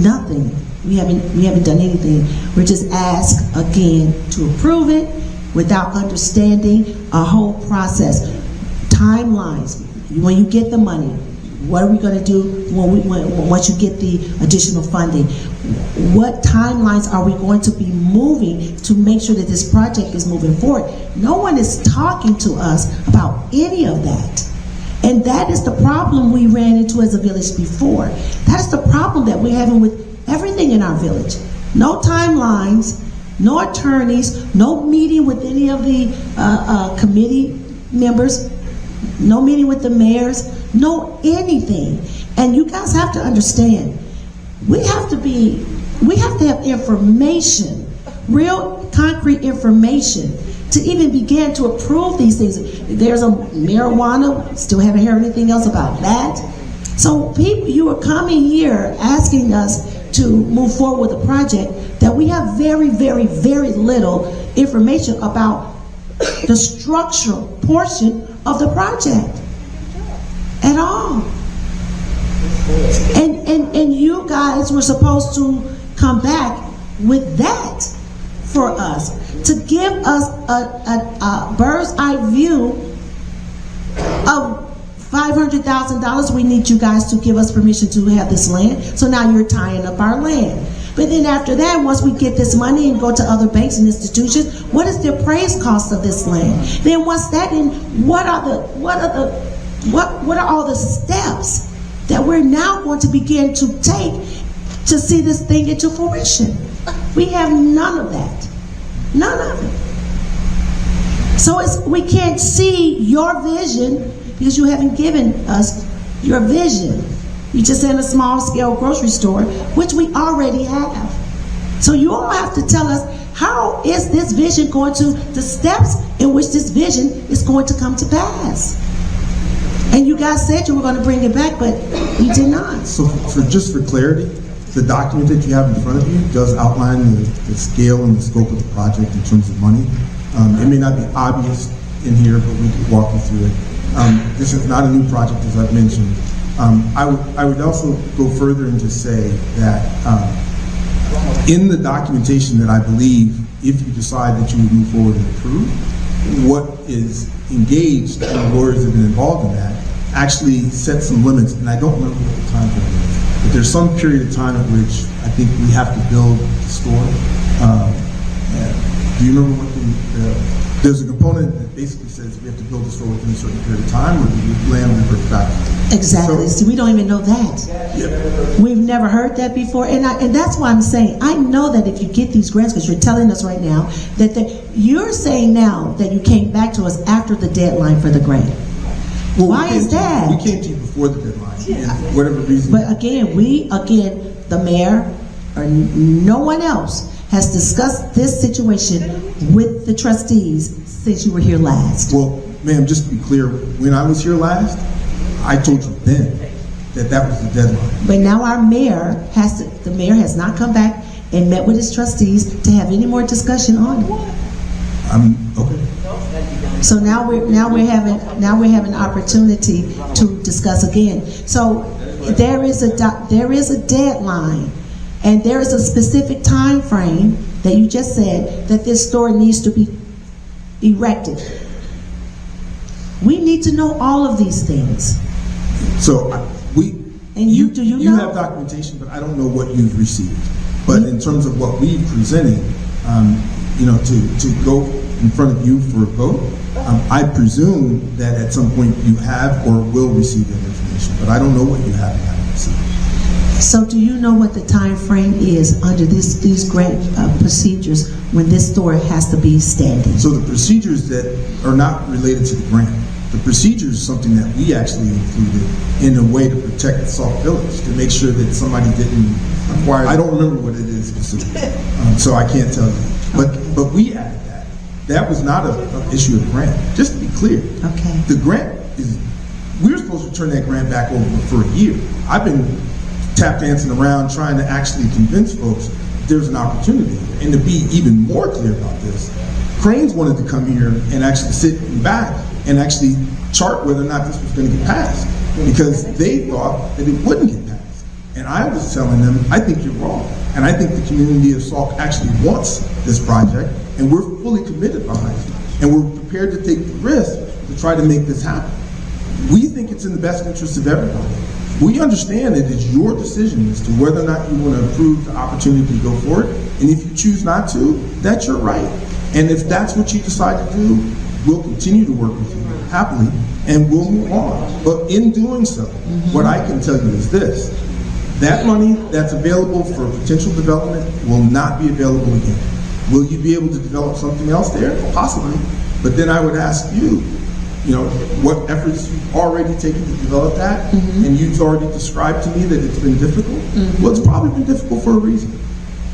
nothing. We haven't done anything. We're just asked again to approve it without understanding a whole process, timelines. When you get the money, what are we going to do once you get the additional funding? What timelines are we going to be moving to make sure that this project is moving forward? No one is talking to us about any of that. And that is the problem we ran into as a village before. That's the problem that we're having with everything in our village. No timelines, no attorneys, no meeting with any of the committee members, no meeting with the mayors, no anything. And you guys have to understand, we have to have information, real concrete information, to even begin to approve these things. There's a marijuana, still haven't heard anything else about that. So people, you are coming here asking us to move forward with a project that we have very, very, very little information about the structural portion of the project at all. And you guys were supposed to come back with that for us, to give us a bird's eye view of $500,000. We need you guys to give us permission to have this land. So now you're tying up our land. But then after that, once we get this money and go to other banks and institutions, what is the appraised cost of this land? Then once that, then what are all the steps that we're now going to begin to take to see this thing into fruition? We have none of that. None of it. So we can't see your vision because you haven't given us your vision. You just in a small scale grocery store, which we already have. So you all have to tell us, how is this vision going to, the steps in which this vision is going to come to pass? And you guys said you were going to bring it back, but you did not. So just for clarity, the document that you have in front of you does outline the scale and the scope of the project in terms of money. It may not be obvious in here, but we could walk you through it. This is not a new project, as I've mentioned. I would also go further and just say that in the documentation that I believe, if you decide that you would move forward and approve, what is engaged and the lawyers that have been involved in that actually set some limits, and I don't remember what the time frame is, but there's some period of time at which I think we have to build the store. Do you remember what there's a component that basically says we have to build the store within a certain period of time, or do we land revert back? Exactly. So, See, we don't even know that. Yeah. We've never heard that before, and that's why I'm saying, I know that if you get these grants, because you're telling us right now that you're saying now that you came back to us after the deadline for the grant. Well, Why is that? We came to you before the deadline, and for whatever reason. But again, the mayor or no one else has discussed this situation with the trustees since you were here last. Well, ma'am, just to be clear, when I was here last, I told you then that that was the deadline. But now our mayor the mayor has not come back and met with his trustees to have any more discussion on it. Okay. So now we're having opportunity to discuss again. So there is a deadline, and there is a specific time frame that you just said that this store needs to be erected. We need to know all of these things. So You know? have documentation, but I don't know what you've received. But in terms of what we presented, to go in front of you for a vote, I presume that at some point you have or will receive that information, but I don't know what you have and haven't received. So do you know what the time frame is under these grant procedures when this store has to be standing? So the procedures that are not related to the grant, the procedure is something that we actually included in a way to protect Sauk Village, to make sure that somebody didn't acquire. I don't remember what it is specifically, so I can't tell you. But we added that. That was not an issue of the grant. Just to be clear, Okay. the grant we're supposed to turn that grant back over for a year. I've been tap dancing around trying to actually convince folks there's an opportunity. And to be even more clear about this, Cranes wanted to come here and actually sit in back and actually chart whether or not this was going to get passed, because they thought that it wouldn't get passed. And I was telling them, I think you're wrong. And I think the community of Sauk actually wants this project, and we're fully committed behind it. And we're prepared to take the risk to try to make this happen. We think it's in the best interest of everybody. We understand that it's your decision as to whether or not you want to approve the opportunity to go for it. And if you choose not to, that's your right. And if that's what you decide to do, we'll continue to work with you happily, and we'll move on. But in doing so, what I can tell you is this: that money that's available for potential development will not be available again. Will you be able to develop something else there? Possibly. But then I would ask you, what efforts you've already taken to develop that, and you've already described to me that it's been difficult. Well, it's probably been difficult for a reason.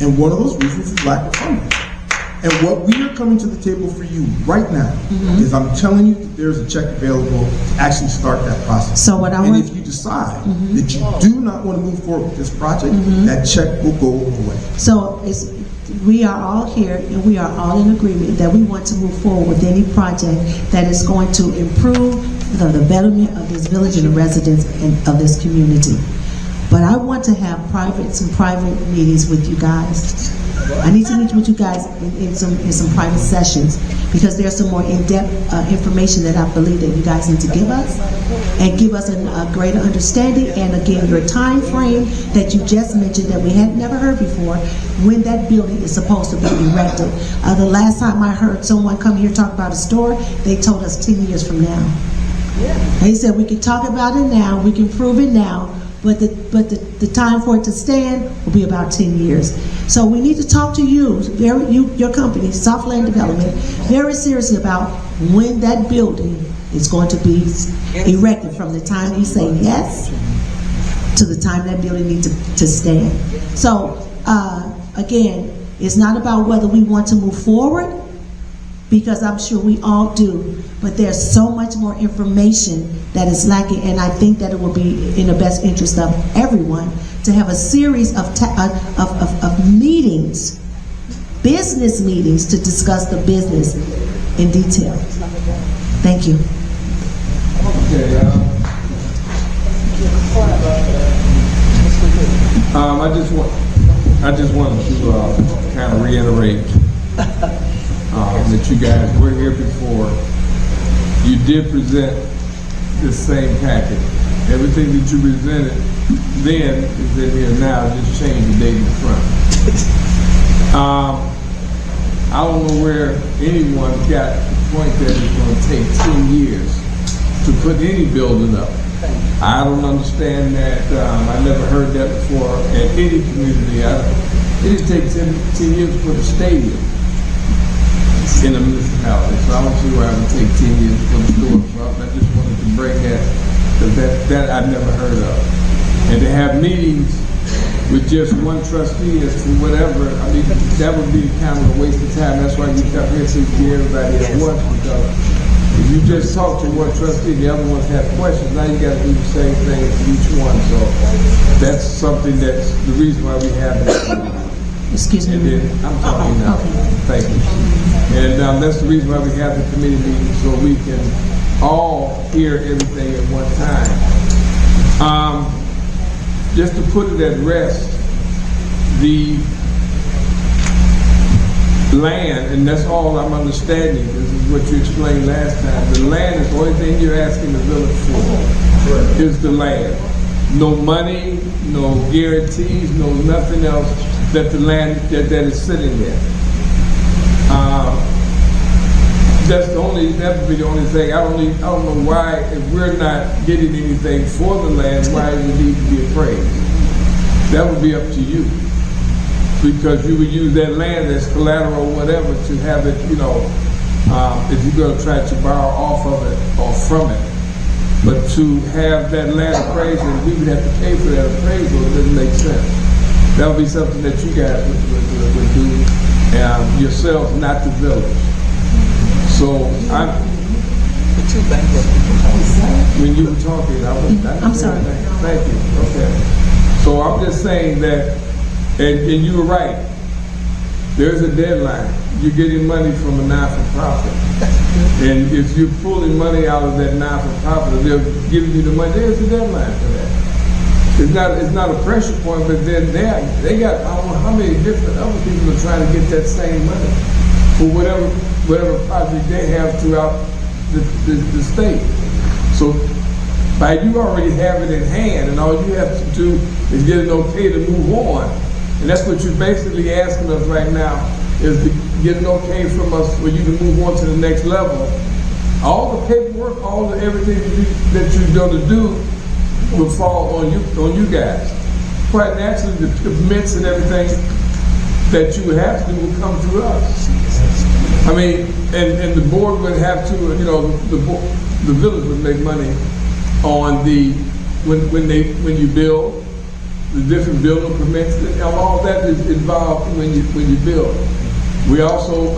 And one of those reasons is lack of funding. And what we are coming to the table for you right now is I'm telling you that there's a check available to actually start that process. So and if you decide that you do not want to move forward with this project, that check will go away. So we are all here and we are all in agreement that we want to move forward with any project that is going to improve the development of this village and the residents of this community. But I want to have some private meetings with you guys. I need to meet with you guys in some private sessions, because there's some more in-depth information that I believe that you guys need to give us, and give us a greater understanding. And again, your time frame that you just mentioned that we had never heard before, when that building is supposed to be erected. The last time I heard someone come here talk about a store, they told us 10 years from now. They said we can talk about it now, we can prove it now, but the time for it to stand will be about 10 years. So we need to talk to your company, Southland Development, very seriously about when that building is going to be erected, from the time you say yes to the time that building needs to stand. So again, it's not about whether we want to move forward, because I'm sure we all do, but there's so much more information that is lacking, and I think that it will be in the best interest of everyone to have a series of meetings, business meetings, to discuss the business in detail. Thank you. Okay, I just wanted to kind of reiterate that you guys were here before. You did present the same package. Everything that you presented then is in here now, just change the date in front. I don't know where anyone got the point that it's going to take 10 years to put any building up. I don't understand that. I never heard that before at any community. It didn't take 10 years to put a stadium in a municipality, so I don't see why it would take 10 years for the store. So I just wanted to and bring that, 'cause that I've never heard of. And to have meetings with just one trustee as to whatever, I mean, that would be kind of a waste of time. That's why you come here to everybody at once, because if you just talk to one trustee, the other ones have questions, now you gotta do the same thing to each one. So that's something that's the reason why we have this. Excuse And me. then, I'm talking now. Thank you. And that's the reason why we have the committee meeting, so we can all hear everything at one time. Just to put it at rest, the land, and that's all I'm understanding, this is what you explained last time, the land is the only thing you're asking the village for, is the land. No money, no guarantees, no nothing else that the land, that is sitting there. That would be the only thing. I don't know why, if we're not getting anything for the land, why it would need to be appraised. That would be up to you. Because you would use that land as collateral or whatever to have it, if you're gonna try to borrow off of it or from it. But to have that land appraised, and we would have to pay for that appraisal, it doesn't make sense. That would be something that you guys would do yourselves, not the village. So when you were talking, I'm sorry. Thank you. Okay. So I'm just saying that, and you were right. There's a deadline. You're getting money from a not-for-profit, and if you're pulling money out of that not-for-profit, they're giving you the money. There's a deadline for that. It's not a pressure point, but then they got I don't know how many different other people are trying to get that same money for whatever project they have throughout the state. So by you already have it in hand, and all you have to do is get an okay to move on. And that's what you're basically asking us right now, is to get an okay from us for you to move on to the next level. All the paperwork, everything that you're going to do will fall on you guys. Quite naturally, the permits and everything that you would have to do will come through us. I mean, and the board would have to, the village would make money on when you build, the different building permits, and all that is involved when you build. We also,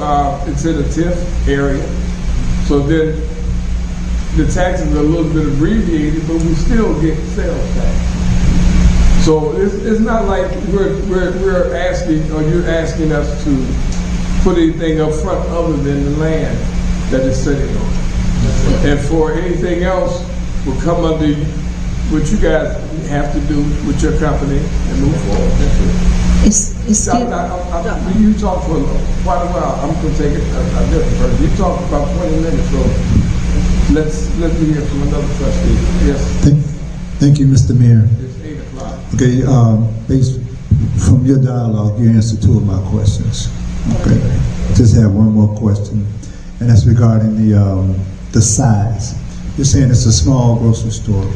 it's in a TIF area, so then the taxes are a little bit abbreviated, but we still get sales tax. So it's not like we're asking, or you're asking us to put anything up front other than the land that is sitting on. And for anything else will come under what you guys have to do with your company and move forward. That's it. You talked for quite a while. I'm going to take it a different person. You talked about 20 minutes, so let me hear from another trustee. Yes. Thank you, Mr. Mayor. It's 8 o'clock. Okay, based from your dialogue, you answered 2 of my questions. Okay, just have one more question, and that's regarding the size. You're saying it's a small grocery store.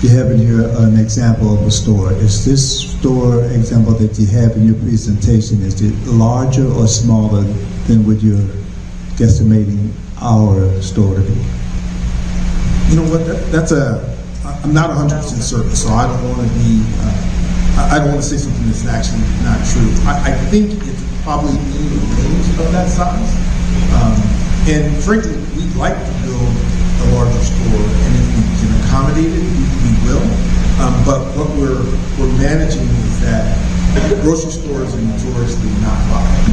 You have in here an example of a store. Is this store example that you have in your presentation, is it larger or smaller than what you're guesstimating our store to be? You know what, I'm not 100% certain, so I don't want to be, I don't want to say something that's actually not true. I think it's probably in the range of that size. And frankly, we'd like to build a larger store, and if we can accommodate it, we will. But what we're managing is that grocery stores are notoriously not large.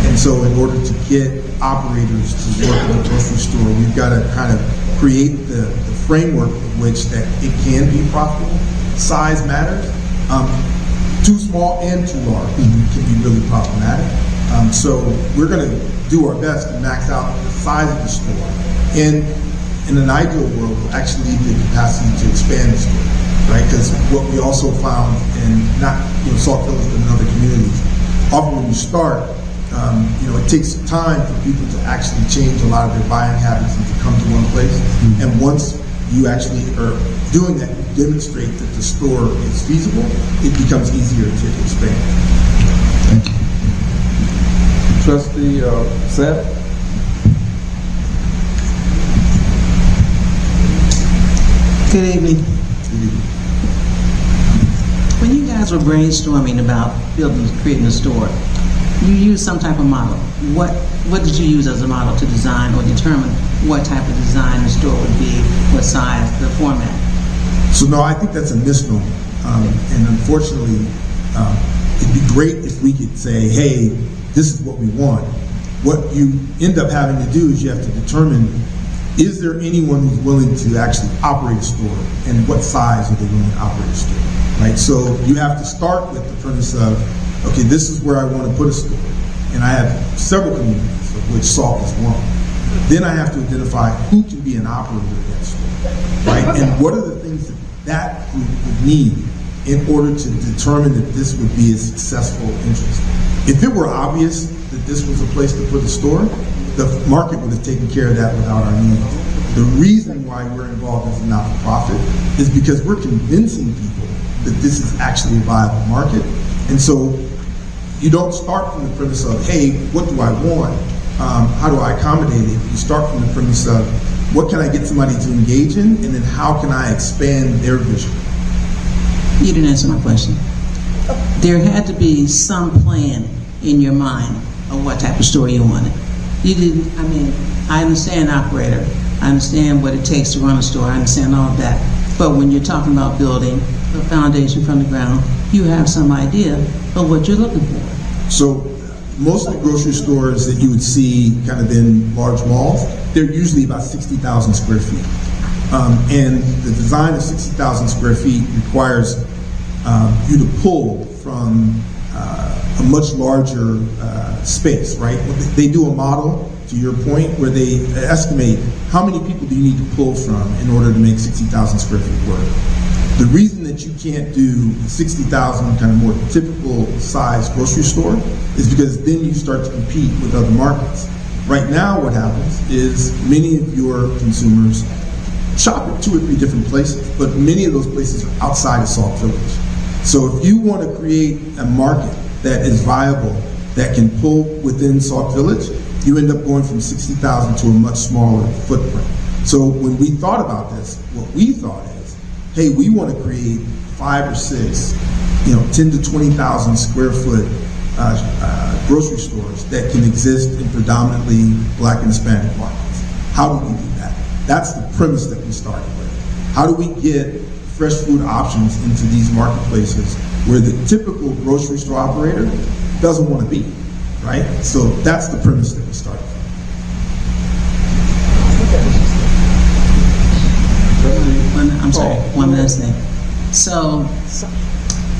And so in order to get operators to work in the grocery store, we've got to kind of create the framework of which that it can be profitable. Size matters. Too small and too large can be really problematic. So we're going to do our best to max out the size of the store. And in an ideal world, we'll actually need the capacity to expand the store, right? Because what we also found in Sauk Village but in other communities, often when you start, it takes time for people to actually change a lot of their buying habits and to come to one place. And once you actually are doing that, you demonstrate that the store is feasible, it becomes easier to expand. Thank you. Trustee Seth? Good evening. When you guys were brainstorming about creating a store, you used some type of model. What did you use as a model to design or determine what type of design the store would be, what size, the format? So no, I think that's a misnomer. And unfortunately, it'd be great if we could say, hey, this is what we want. What you end up having to do is you have to determine, is there anyone who's willing to actually operate a store, and what size are they willing to operate a store, right? So you have to start with the premise of, okay, this is where I want to put a store. And I have several communities, of which Sauk is one. Then I have to identify who can be an operator of that store, right? And what are the things that group would need in order to determine that this would be a successful interest. If it were obvious that this was a place to put a store, the market would have taken care of that without our need. The reason why we're involved as a not-for-profit is because we're convincing people that this is actually a viable market. And so you don't start from the premise of, hey, what do I want? How do I accommodate it? You start from the premise of, what can I get somebody to engage in? And then how can I expand their vision? You didn't answer my question. There had to be some plan in your mind of what type of store you wanted. You didn't, I mean, I understand operator. I understand what it takes to run a store. I understand all of that. But when you're talking about building a foundation from the ground, you have some idea of what you're looking for. So most of the grocery stores that you would see kind of in large malls, they're usually about 60,000 square feet. And the design of 60,000 square feet requires you to pull from a much larger space, right? They do a model, to your point, where they estimate how many people do you need to pull from in order to make 60,000 square feet work. The reason that you can't do 60,000 kind of more typical size grocery store is because then you start to compete with other markets. Right now what happens is many of your consumers shop at 2 or 3 different places, but many of those places are outside of Sauk Village. So if you want to create a market that is viable, that can pull within Sauk Village, you end up going from 60,000 to a much smaller footprint. So when we thought about this, what we thought is, hey, we want to create 5 or 6, 10 to 20,000 square foot grocery stores that can exist in predominantly Black and Hispanic markets. How do we do that? That's the premise that we started with. How do we get fresh food options into these marketplaces where the typical grocery store operator doesn't want to be, right? So that's the premise that we started from. I'm sorry, one last thing. So,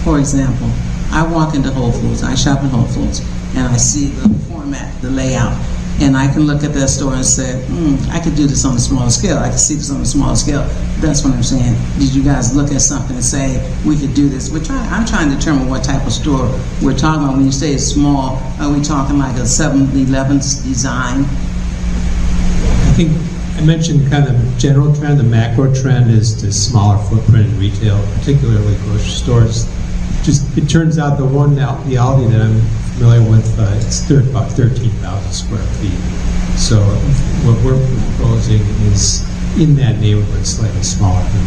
for example, I walk into Whole Foods, I shop at Whole Foods, and I see the format, the layout, and I can look at that store and say, I could do this on a smaller scale. I could see this on a smaller scale. That's what I'm saying. Did you guys look at something and say, we could do this? I'm trying to determine what type of store we're talking about. When you say it's small, are we talking like a 7-Eleven design? I think I mentioned kind of general trend. The macro trend is to smaller footprint in retail, particularly grocery stores. It turns out the Aldi that I'm familiar with, it's about 13,000 square feet. So what we're proposing is in that neighborhood, slightly smaller than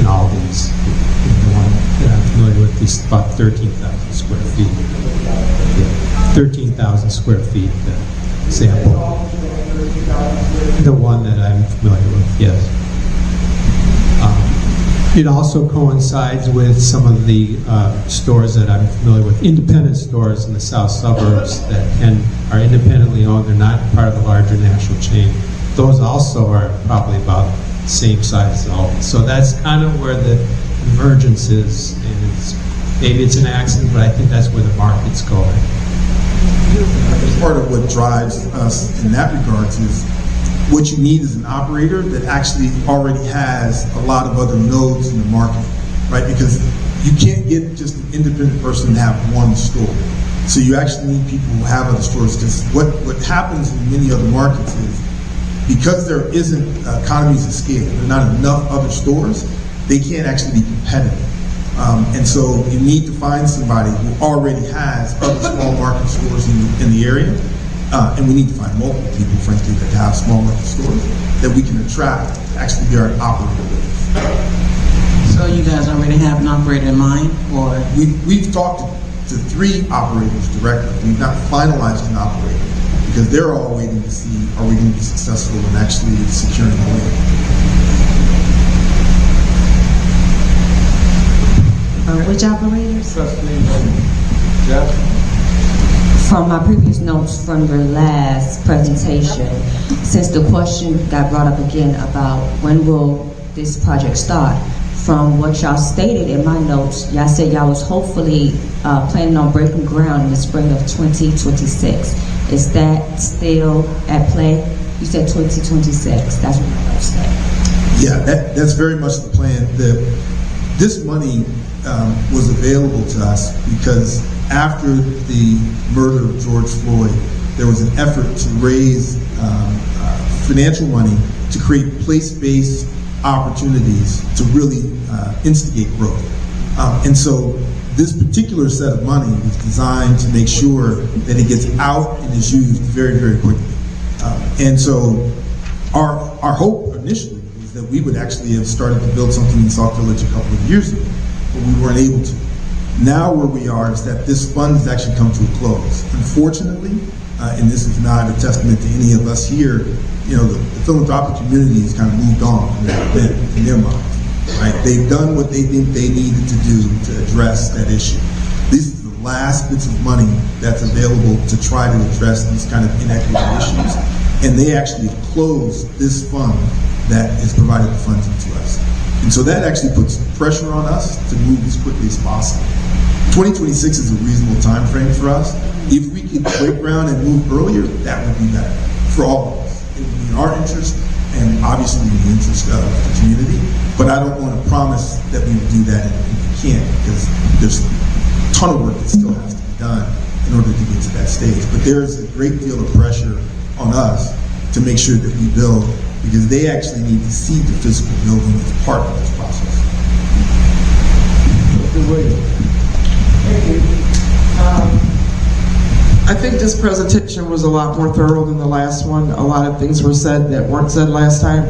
in Aldi's. The one that I'm familiar with is about 13,000 square feet. Yeah, 13,000 square feet, the example. The one that I'm familiar with, yes. It also coincides with some of the stores that I'm familiar with, independent stores in the south suburbs that are independently owned. They're not part of the larger national chain. Those also are probably about the same size as Aldi. So that's kind of where the convergence is, and maybe it's an accident, but I think that's where the market's going. Part of what drives us in that regards is what you need is an operator that actually already has a lot of other nodes in the market, right? Because you can't get just an independent person to have one store. So you actually need people who have other stores. Because what happens in many other markets is because there isn't economies of scale, there are not enough other stores, they can't actually be competitive. And so you need to find somebody who already has other small market stores in the area. And we need to find multiple people, frankly, that have small market stores that we can attract to actually be our operator with. So you guys already have an operator in mind, or? We've talked to 3 operators directly. We've not finalized an operator because they're all waiting to see, are we going to be successful in actually securing the land? Which operators? Trustee, Jeff? From my previous notes from your last presentation, since the question got brought up again about when will this project start, from what y'all stated in my notes, y'all said y'all was hopefully planning on breaking ground in the spring of 2026. Is that still at play? You said 2026, that's what my notes said. Yeah, that's very much the plan. This money was available to us because after the murder of George Floyd, there was an effort to raise financial money to create place-based opportunities to really instigate growth. And so this particular set of money is designed to make sure that it gets out and is used very, very quickly. And so our hope initially was that we would actually have started to build something in Sauk Village a couple of years ago, but we weren't able to. Now where we are is that this fund has actually come to a close. Unfortunately, and this is not a testament to any of us here, you know, the philanthropic community has kind of moved on from that event in their minds, right? They've done what they think they needed to do to address that issue. These are the last bits of money that's available to try to address these kind of inequity issues, and they actually closed this fund that has provided the funding to us. And so that actually puts pressure on us to move as quickly as possible. 2026 is a reasonable time frame for us. If we could break ground and move earlier, that would be better for all of us. It would be in our interest and obviously in the interest of the community. But I don't want to promise that we would do that if we can't, because there's a ton of work that still has to be done in order to get to that stage. But there is a great deal of pressure on us to make sure that we build, because they actually need to see the physical building as part of this process. I think this presentation was a lot more thorough than the last one. A lot of things were said that weren't said last time.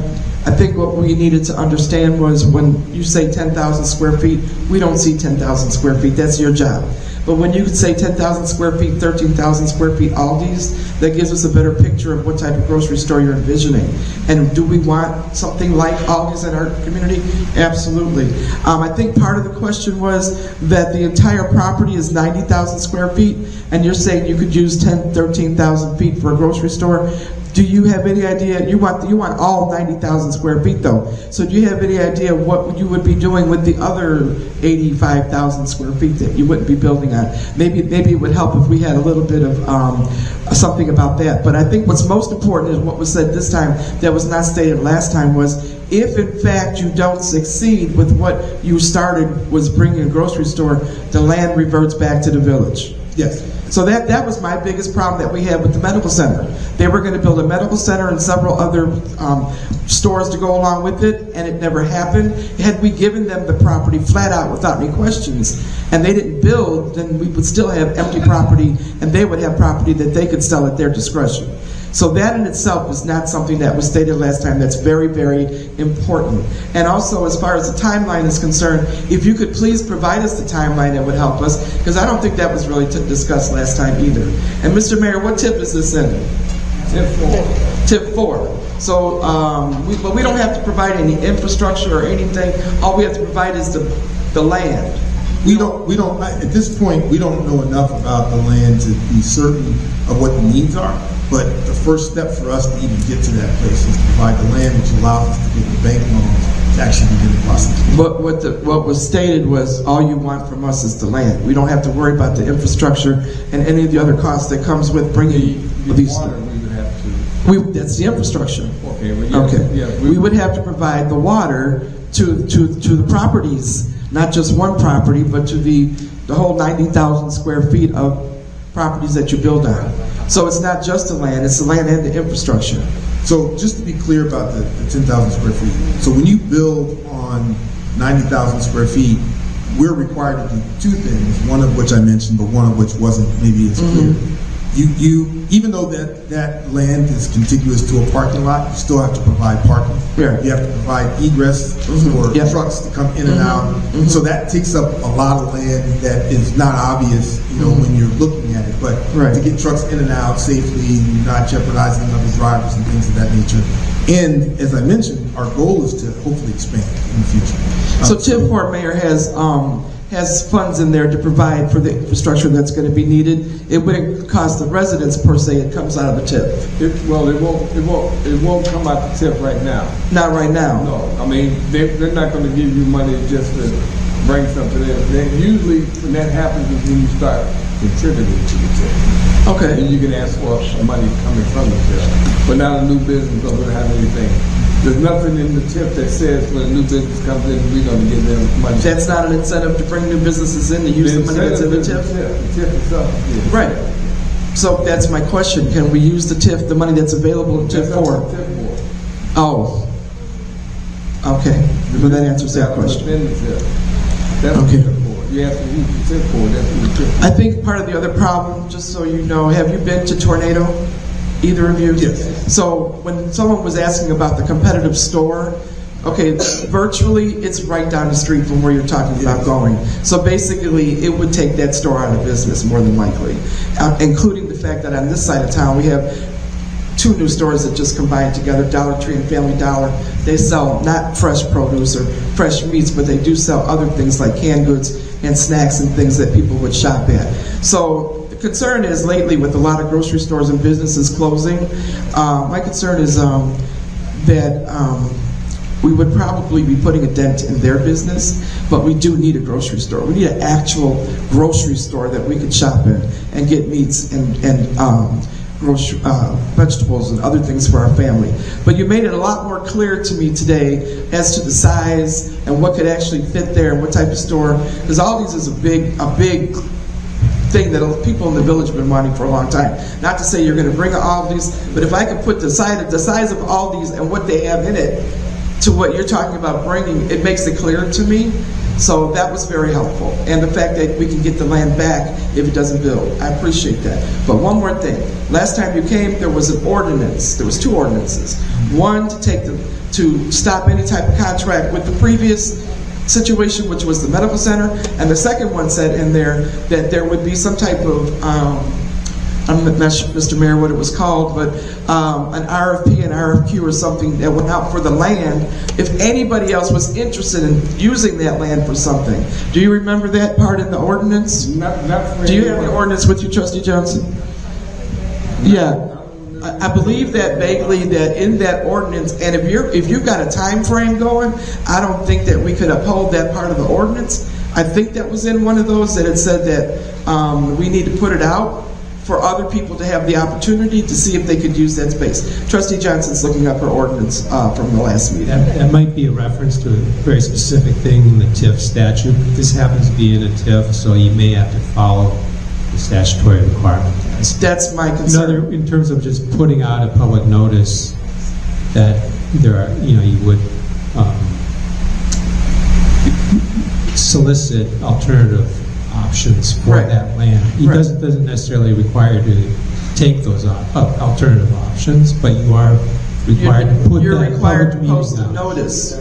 I think what we needed to understand was when you say 10,000 square feet, we don't see 10,000 square feet. That's your job. But when you could say 10,000 square feet, 13,000 square feet, Aldi's, that gives us a better picture of what type of grocery store you're envisioning. And do we want something like Aldi's in our community? Absolutely. I think part of the question was that the entire property is 90,000 square feet, and you're saying you could use 10, 13,000 feet for a grocery store. Do you have any idea, you want all 90,000 square feet though, so do you have any idea what you would be doing with the other 85,000 square feet that you wouldn't be building on? Maybe it would help if we had a little bit of something about that. But I think what's most important is what was said this time that was not stated last time was, if in fact you don't succeed with what you started was bringing a grocery store, the land reverts back to the village. Yes. So that was my biggest problem that we had with the medical center. They were going to build a medical center and several other stores to go along with it, and it never happened. Had we given them the property flat out without any questions, and they didn't build, then we would still have empty property, and they would have property that they could sell at their discretion. So that in itself is not something that was stated last time. That's very, very important. And also, as far as the timeline is concerned, if you could please provide us the timeline, that would help us, because I don't think that was really discussed last time either. And Mr. Mayor, what tip is this in? Tip 4. Tip 4. So, but we don't have to provide any infrastructure or anything. All we have to provide is the land. We don't, at this point, we don't know enough about the land to be certain of what the needs are, but the first step for us to even get to that place is to provide the land, which allows us to get the bank loans to actually begin the process. But what was stated was, all you want from us is the land. We don't have to worry about the infrastructure and any of the other costs that comes with bringing these. Water, we would have to. That's the infrastructure. Okay, well, yes, Okay. Yeah, We would have to provide the water to the properties, not just one property, but to the whole 90,000 square feet of properties that you build on. So it's not just the land, it's the land and the infrastructure. So just to be clear about the 10,000 square feet, so when you build on 90,000 square feet, we're required to do two things, one of which I mentioned, but one of which wasn't maybe as clear. even though that land is contiguous to a parking lot, you still have to provide parking. Yeah. You have to provide egress for Yeah. trucks to come in and out. So that takes up a lot of land that is not obvious, when you're looking at it. But Right. to get trucks in and out safely, not jeopardizing other drivers and things of that nature. And as I mentioned, our goal is to hopefully expand in the future. So TIF for Mayor has funds in there to provide for the infrastructure that's going to be needed. It wouldn't cost the residents per se. It comes out of the TIF. It won't come out the tip right now. Not right now. No, I mean, they're not gonna give you money just to bring something in. Then usually when that happens is when you start contributing to the tip. Okay. And you can ask for money coming from the tip. But not a new business doesn't have anything. There's nothing in the tip that says when a new business comes in, we're gonna give them money. That's not an incentive to bring new businesses in to use the money that's in the TIF? The tip itself is. Right. So that's my question. Can we use the TIF, the money that's available in TIF That's up to for? the tip board. Oh. Okay. Well, that answers that question. Within the tip. That's the Okay. tip board. You have to use the tip board, that's the tip board. I think part of the other problem, just so you know, have you been to Tornado? Either of you? Yes. So when someone was asking about the competitive store, okay, virtually it's right down the street from where you're talking about Yes. going. So basically, it would take that store out of business more than likely, including the fact that on this side of town, we have two new stores that just combined together, Dollar Tree and Family Dollar. They sell not fresh produce or fresh meats, but they do sell other things like canned goods and snacks and things that people would shop at. So the concern is lately with a lot of grocery stores and businesses closing, my concern is that we would probably be putting a dent in their business, but we do need a grocery store. We need an actual grocery store that we could shop in and get meats and vegetables and other things for our family. But you made it a lot more clear to me today as to the size and what could actually fit there and what type of store, because Aldi's is a big thing that people in the village have been wanting for a long time. Not to say you're going to bring Aldi's, but if I could put the size of Aldi's and what they have in it to what you're talking about bringing, it makes it clear to me. So that was very helpful. And the fact that we can get the land back if it doesn't build. I appreciate that. But one more thing. Last time you came, there was an ordinance. There was two ordinances. One to stop any type of contract with the previous situation, which was the medical center. And the second one said in there that there would be some type of, I'm not sure, Mr. Mayor, what it was called, but an RFP, an RFQ or something that went out for the land if anybody else was interested in using that land for something. Do you remember that part in the ordinance? Not for Do you have anyone. the ordinance with you, Trustee Johnson? Yeah. I believe that vaguely that in that ordinance, and if you've got a time frame going, I don't think that we could uphold that part of the ordinance. I think that was in one of those that it said that we need to put it out for other people to have the opportunity to see if they could use that space. Trustee Johnson's looking up her ordinance from the last meeting. That might be a reference to a very specific thing in the TIF statute. This happens to be in a TIF, so you may have to follow the statutory requirement. That's my concern. In terms of just putting out a public notice that there are, you would solicit alternative options for Right. that land. It Right. doesn't necessarily require you to take those alternative options, but you are required to put You're that required to public post meeting a out. notice.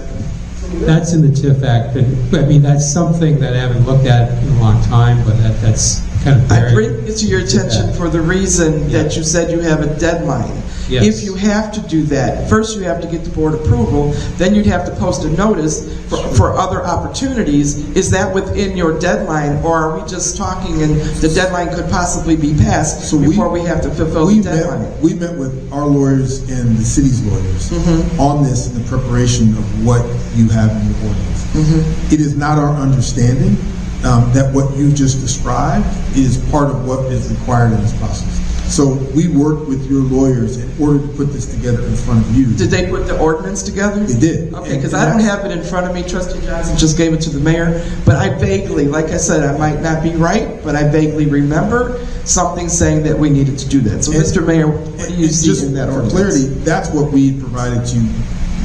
That's in the TIF Act, but I mean, that's something that I haven't looked at in a long time, but that's kind of I buried. bring it to your attention for the reason that you said you have a deadline. Yes. If you have to do that, first you have to get the board approval, then you'd have to post a notice for other opportunities. Is that within your deadline, or are we just talking and the deadline could possibly be passed before we have to fulfill the deadline? We met with our lawyers and the city's lawyers on this in the preparation of what you have in your ordinance. It is not our understanding that what you just described is part of what is required in this process. So we worked with your lawyers in order to put this together in front of you. Did they put the ordinance together? They did. Okay, because I don't have it in front of me. Trustee Johnson just gave it to the mayor. But I vaguely, like I said, I might not be right, but I vaguely remember something saying that we needed to do that. So, Mr. Mayor, what do you see Just in that for ordinance? clarity, that's what we provided to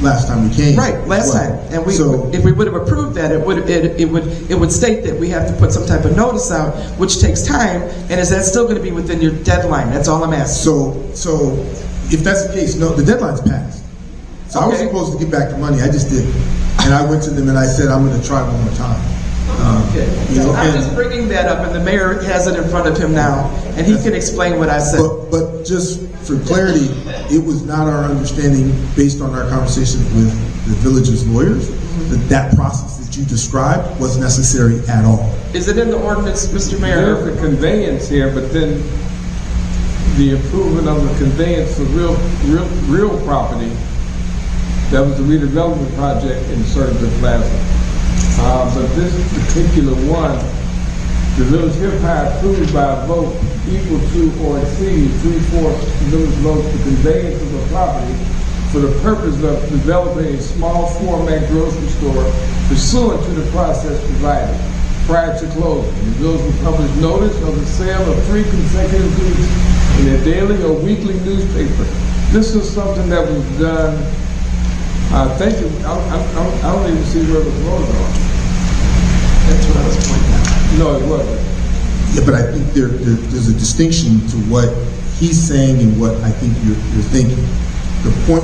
last time we came. Right, last Well, time. And so- if we would have approved that, it would state that we have to put some type of notice out, which takes time, and is that still going to be within your deadline? That's all I'm asking. So if that's the case, no, the deadline's passed. So I was Okay. supposed to get back the money, I just didn't. And I went to them and I said, I'm gonna try one more time. Okay. You know, I'm and- just bringing that up, and the mayor has it in front of him now, and he can explain what I said. But just for clarity, it was not our understanding, based on our conversations with the village's lawyers, that process that you described was necessary at all. Is it in the ordinance, Mr. Mayor? There's a conveyance here, but then the approval of the conveyance for real property, that was the redevelopment project in Surgeon Plaza. But this particular one, the village hereby approved by a vote equal to or exceeding 3/4 village votes the conveyance of the property for the purpose of developing a small format grocery store pursuant to the process provided prior to closing. The village will publish notice of the sale of 3 consecutive weeks in a daily or weekly newspaper. This is something that was done, I don't even see where it was voted on. That's what I was pointing out. No, it wasn't. Yeah, but I think there's a distinction to what he's saying and what I think you're thinking. The point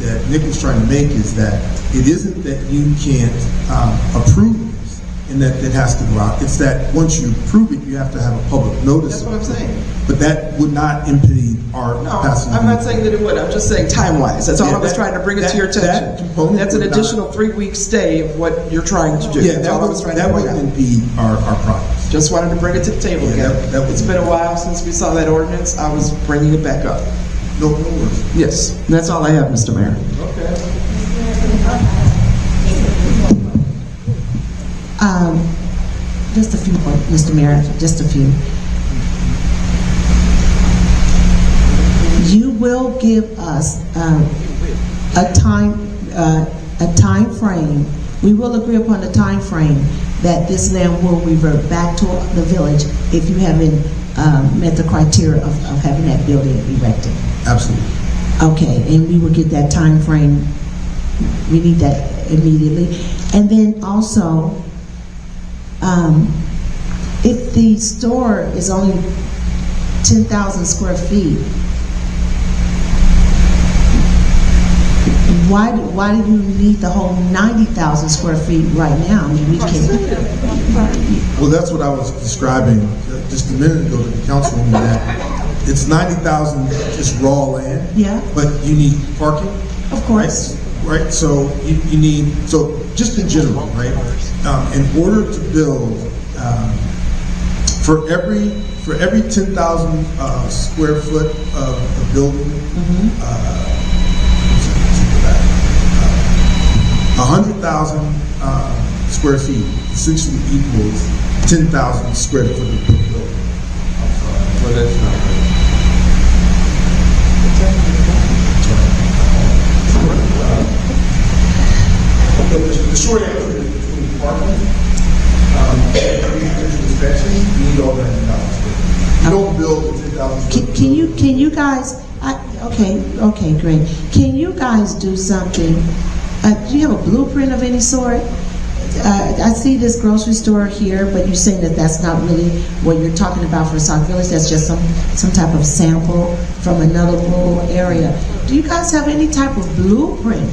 that Nick was trying to make is that it isn't that you can't approve this and that it has to go out. It's that once you approve it, you have to have a public notice. That's what I'm saying. But that would not impede our No, capacity. I'm not saying that it would, I'm just saying time-wise, that's all Yeah, I was that- trying to bring it to that- your that attention. component That's an would not- additional 3-week stay of what you're trying to do. Yeah, That's all I was trying to that point wouldn't out. impede our progress. Just wanted to bring it to the table Yeah, again. that would- It's been a while since we saw that ordinance, I was bringing it back up. No worries. Yes, that's all I have, Mr. Mayor. Okay. Just a few more, Mr. Mayor, just a few. You will give us a time frame. We will agree upon a time frame that this land will revert back to the village if you haven't met the criteria of having that building erected. Absolutely. Okay, and we will get that time frame. We need that immediately. And then also, if the store is only 10,000 square feet, why do you need the whole 90,000 square feet right now? I mean, we can. Well, that's what I was describing just a minute ago to the councilwoman, that it's 90,000 just raw land. Yeah. But you need parking. Of course. Right, so you need, so just in general, right? In order to build, for every 10,000 square foot of a building, 100,000 square feet essentially equals 10,000 square foot of a building. Well, that's not right. The short answer is between parking, every individual inspection, you need all that $10,000. You don't build a 10,000. Can you guys, okay, great. Can you guys do something? Do you have a blueprint of any sort? I see this grocery store here, but you're saying that that's not really what you're talking about for Sauk Village. That's just some type of sample from another rural area. Do you guys have any type of blueprint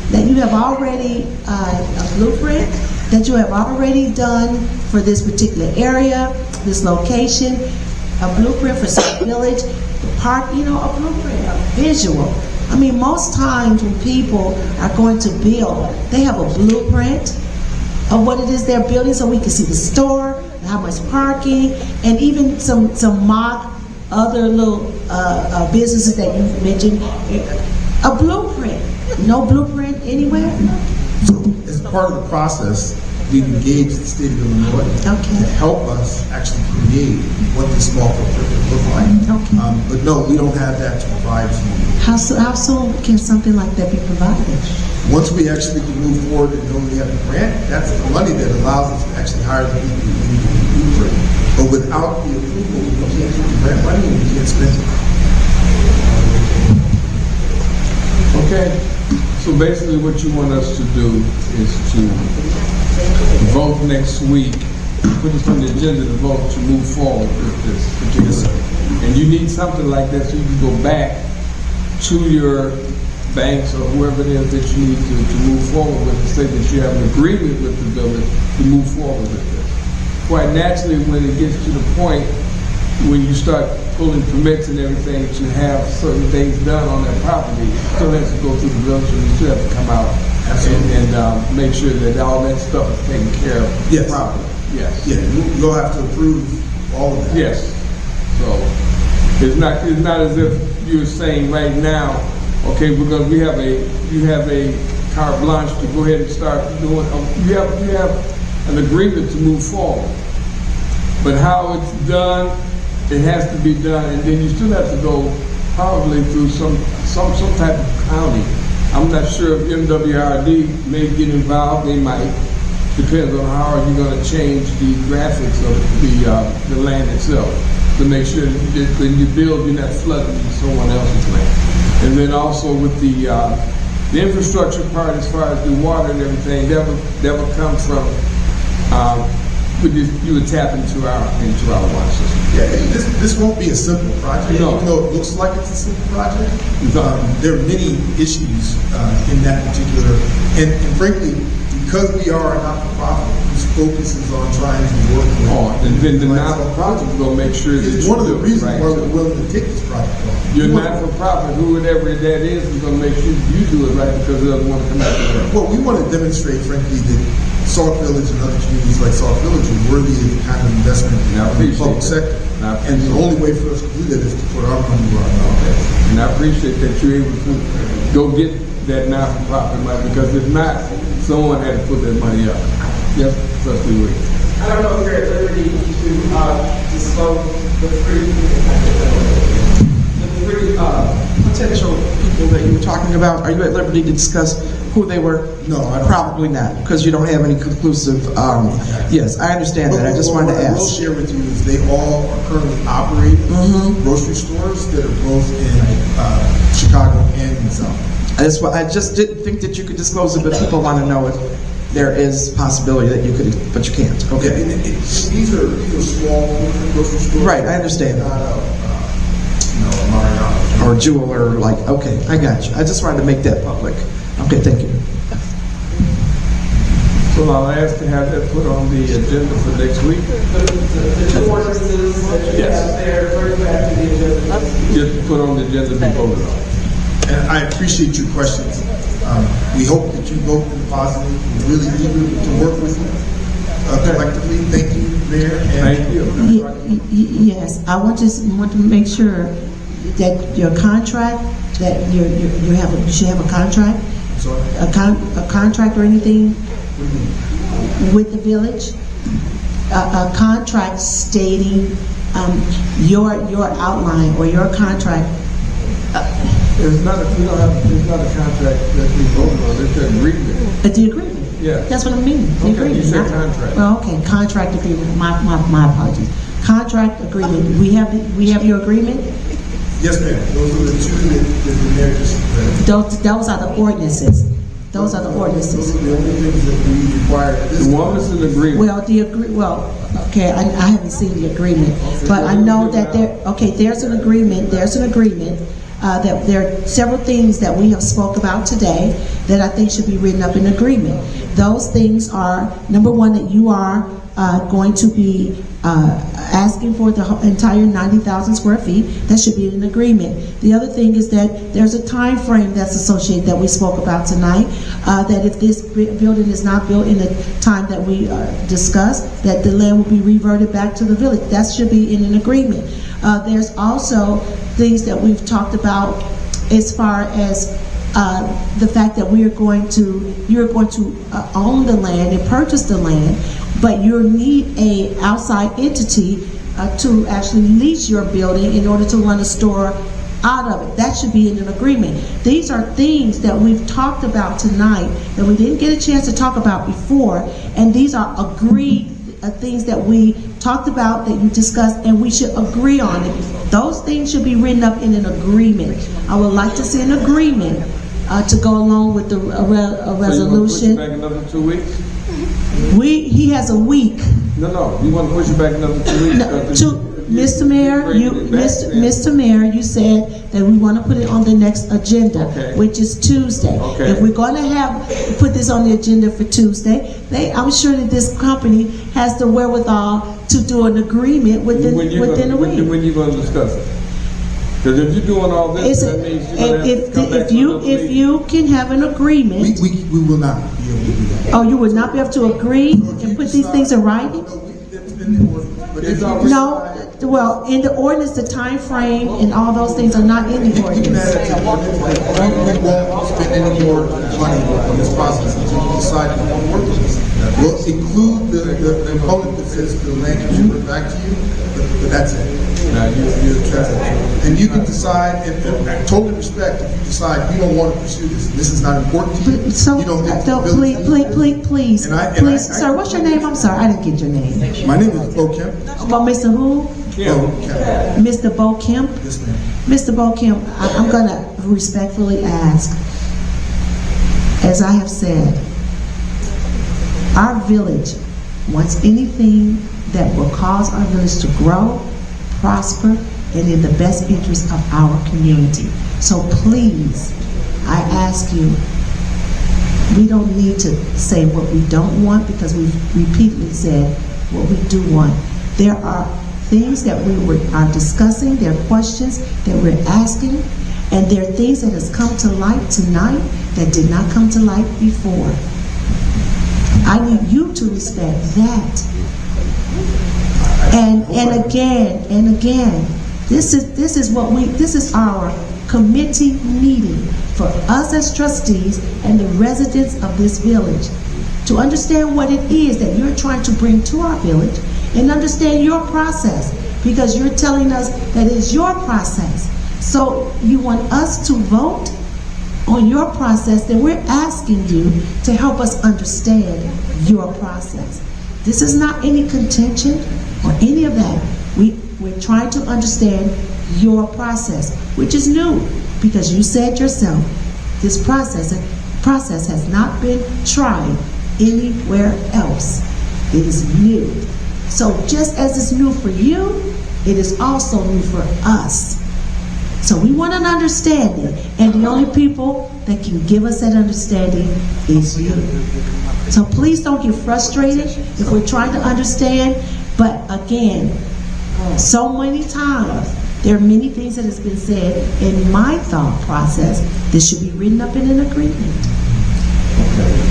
that you have already, a blueprint that you have already done for this particular area, this location, a blueprint for Sauk Village, the park, a blueprint, a visual? I mean, most times when people are going to build, they have a blueprint of what it is they're building, so we can see the store, how much parking, and even some mock other little businesses that you mentioned. A blueprint. No blueprint anywhere? So as part of the process, we've engaged the state of Illinois to help us actually create what this small footprint would look like. Okay. But no, we don't have that to provide to you. How soon can something like that be provided? Once we actually can move forward and know we have the grant, that's the money that allows us to actually hire the people we need to do it. But without the approval, we can't get the grant money and we can't spend it. Okay, Okay, so basically what you want us to do is to vote next week, put this on the agenda to vote to move forward with this particular. And you need something like that so you can go back to your banks or whoever it is that you need to move forward with and say that you have an agreement with the village to move forward with this. Quite naturally, when it gets to the point when you start pulling permits and everything to have certain things done on that property, it still has to go through the village, and you still have to come out and make sure that all that stuff is taken care of Yes. properly. Yes. Yeah, you'll have to approve all of that. Yes. So it's not as if you're saying right now, okay, you have a carte blanche to go ahead and start doing. You have an agreement to move forward, but how it's done, it has to be done, and then you still have to go probably through some type of county. I'm not sure if MWRD may get involved. They might. Depends on how are you going to change the graphics of the land itself to make sure that when you build, you're not flooding someone else's land. And then also with the infrastructure part, as far as the water and everything, that will come from. You would tap into our water system. Yeah, this won't be a simple project. No. Even though it looks like it's a simple project, there are many issues in that particular, and frankly, because we are a not-for-profit, whose focus is on trying to work with. And then the not-for-profit is going to make sure that It's one of the reasons why we're willing to take this project on. Your not-for-profit, whoever that is going to make sure you do it right because it doesn't want to come out of Well, we want to demonstrate, frankly, that Sauk Village and other communities like Sauk Village are worthy of the kind of investment in the public sector. And the only way for us to do that is to put our money where our mouth is. And I appreciate that you're able to go get that not-for-profit money, because if not, someone had to put that money up. Yes, Trustee Williams. I don't know if you're at liberty to disclose the three Potential people that you were talking about, are you at liberty to discuss who they were? No, I don't. Probably not, because you don't have any conclusive, yes, I understand that, I just wanted to What I will ask. share with you is they all are currently operating grocery stores that are both in Chicago and in South. That's why, I just didn't think that you could disclose it, but people want to know if there is possibility that you could, but you can't, Yeah, okay? and these are small grocery stores. Right, I understand. Not a Mariano. Or jeweler, like, okay, I got you, I just wanted to make that public. Okay, thank you. So I'll ask to have that put on the agenda for next week. the two ordinances that you have there, bring back to the agenda. Just put on the agenda to be voted on. And I appreciate your questions. We hope that you vote in the positive. We're really eager to work with you collectively. Thank you, Mayor. Thank you. Yes, I want to make sure that your contract, that you should have a contract, Sorry. a contract or anything with the village, a contract stating your outline or your contract. There's not a contract that we voted on. It's an agreement. The agreement. Yeah. That's what I mean. The Okay, agreement. you said not- contract. Well, okay, contract agreement. My apologies. Contract agreement. We have your agreement. Yes, ma'am. Those are the two that the mayor just read. Those are the ordinances. Those are the ordinances. Those are the only things that we require at this The one is an agreement. Okay, I haven't seen the agreement, but I know that there's an agreement, that there are several things that we have spoke about today that I think should be written up in agreement. Those things are, number one, that you are going to be asking for the entire 90,000 square feet. That should be an agreement. The other thing is that there's a time frame that's associated that we spoke about tonight, that if this building is not built in the time that we discussed, that the land will be reverted back to the village. That should be in an agreement. There's also things that we've talked about as far as the fact that you're going to own the land and purchase the land, but you need a outside entity to actually lease your building in order to run a store out of it. That should be in an agreement. These are things that we've talked about tonight that we didn't get a chance to talk about before, and these are agreed things that we talked about, that you discussed, and we should agree on it. Those things should be written up in an agreement. I would like to see an agreement to go along with the a resolution. So you want to push it back another 2 weeks? He has a week. No, you want to push it back another 2 weeks? No, Mr. Mayor, Mr. Mayor, you said that we want to put it on the next agenda, Okay. which is Tuesday. Okay. If we're going to put this on the agenda for Tuesday, I'm sure that this company has the wherewithal to do an agreement within a week. When you going to discuss it? Because if you're doing all this, that means you're going to have to come back to another if meeting. you can have an agreement, We will not be able to do that. oh, you would not be able to agree and put these things in writing? No, it's been in order. But if you No, well, in the ordinance, the time frame and all those things are not in the You can ordinance. add it to the ordinance, we won't spend any more money on this process until we decide we want to work with this. We'll include the component that says the land use report back to you, but that's it. Now, That's it. And you can decide, and I totally respect if you decide you don't want to pursue this is not important to you. So, You don't get the don't, ability. please, And I- sir, what's your name? I'm sorry, I didn't get your name. My name is Bo Kemp. Well, Mr. Who? Bo Kemp. Mr. Bo Kemp? Yes, ma'am. Mr. Bo Kemp, I'm gonna respectfully ask, as I have said, our village wants anything that will cause our village to grow, prosper, and in the best interest of our community. So please, I ask you, we don't need to say what we don't want because we've repeatedly said what we do want. There are things that are discussing, there are questions that we're asking, and there are things that has come to light tonight that did not come to light before. I need you to respect that. And again, this is our committee meeting for us as trustees and the residents of this village to understand what it is that you're trying to bring to our village and understand your process, because you're telling us that it's your process. So you want us to vote on your process, then we're asking you to help us understand your process. This is not any contention or any of that. We're trying to understand your process, which is new, because you said yourself, this process has not been tried anywhere else. It is new. So just as it's new for you, it is also new for us. So we want an understanding, and the only people that can give us that understanding is you. So please don't get frustrated if we're trying to understand, but again, so many times, there are many things that has been said in my thought process that should be written up in an agreement.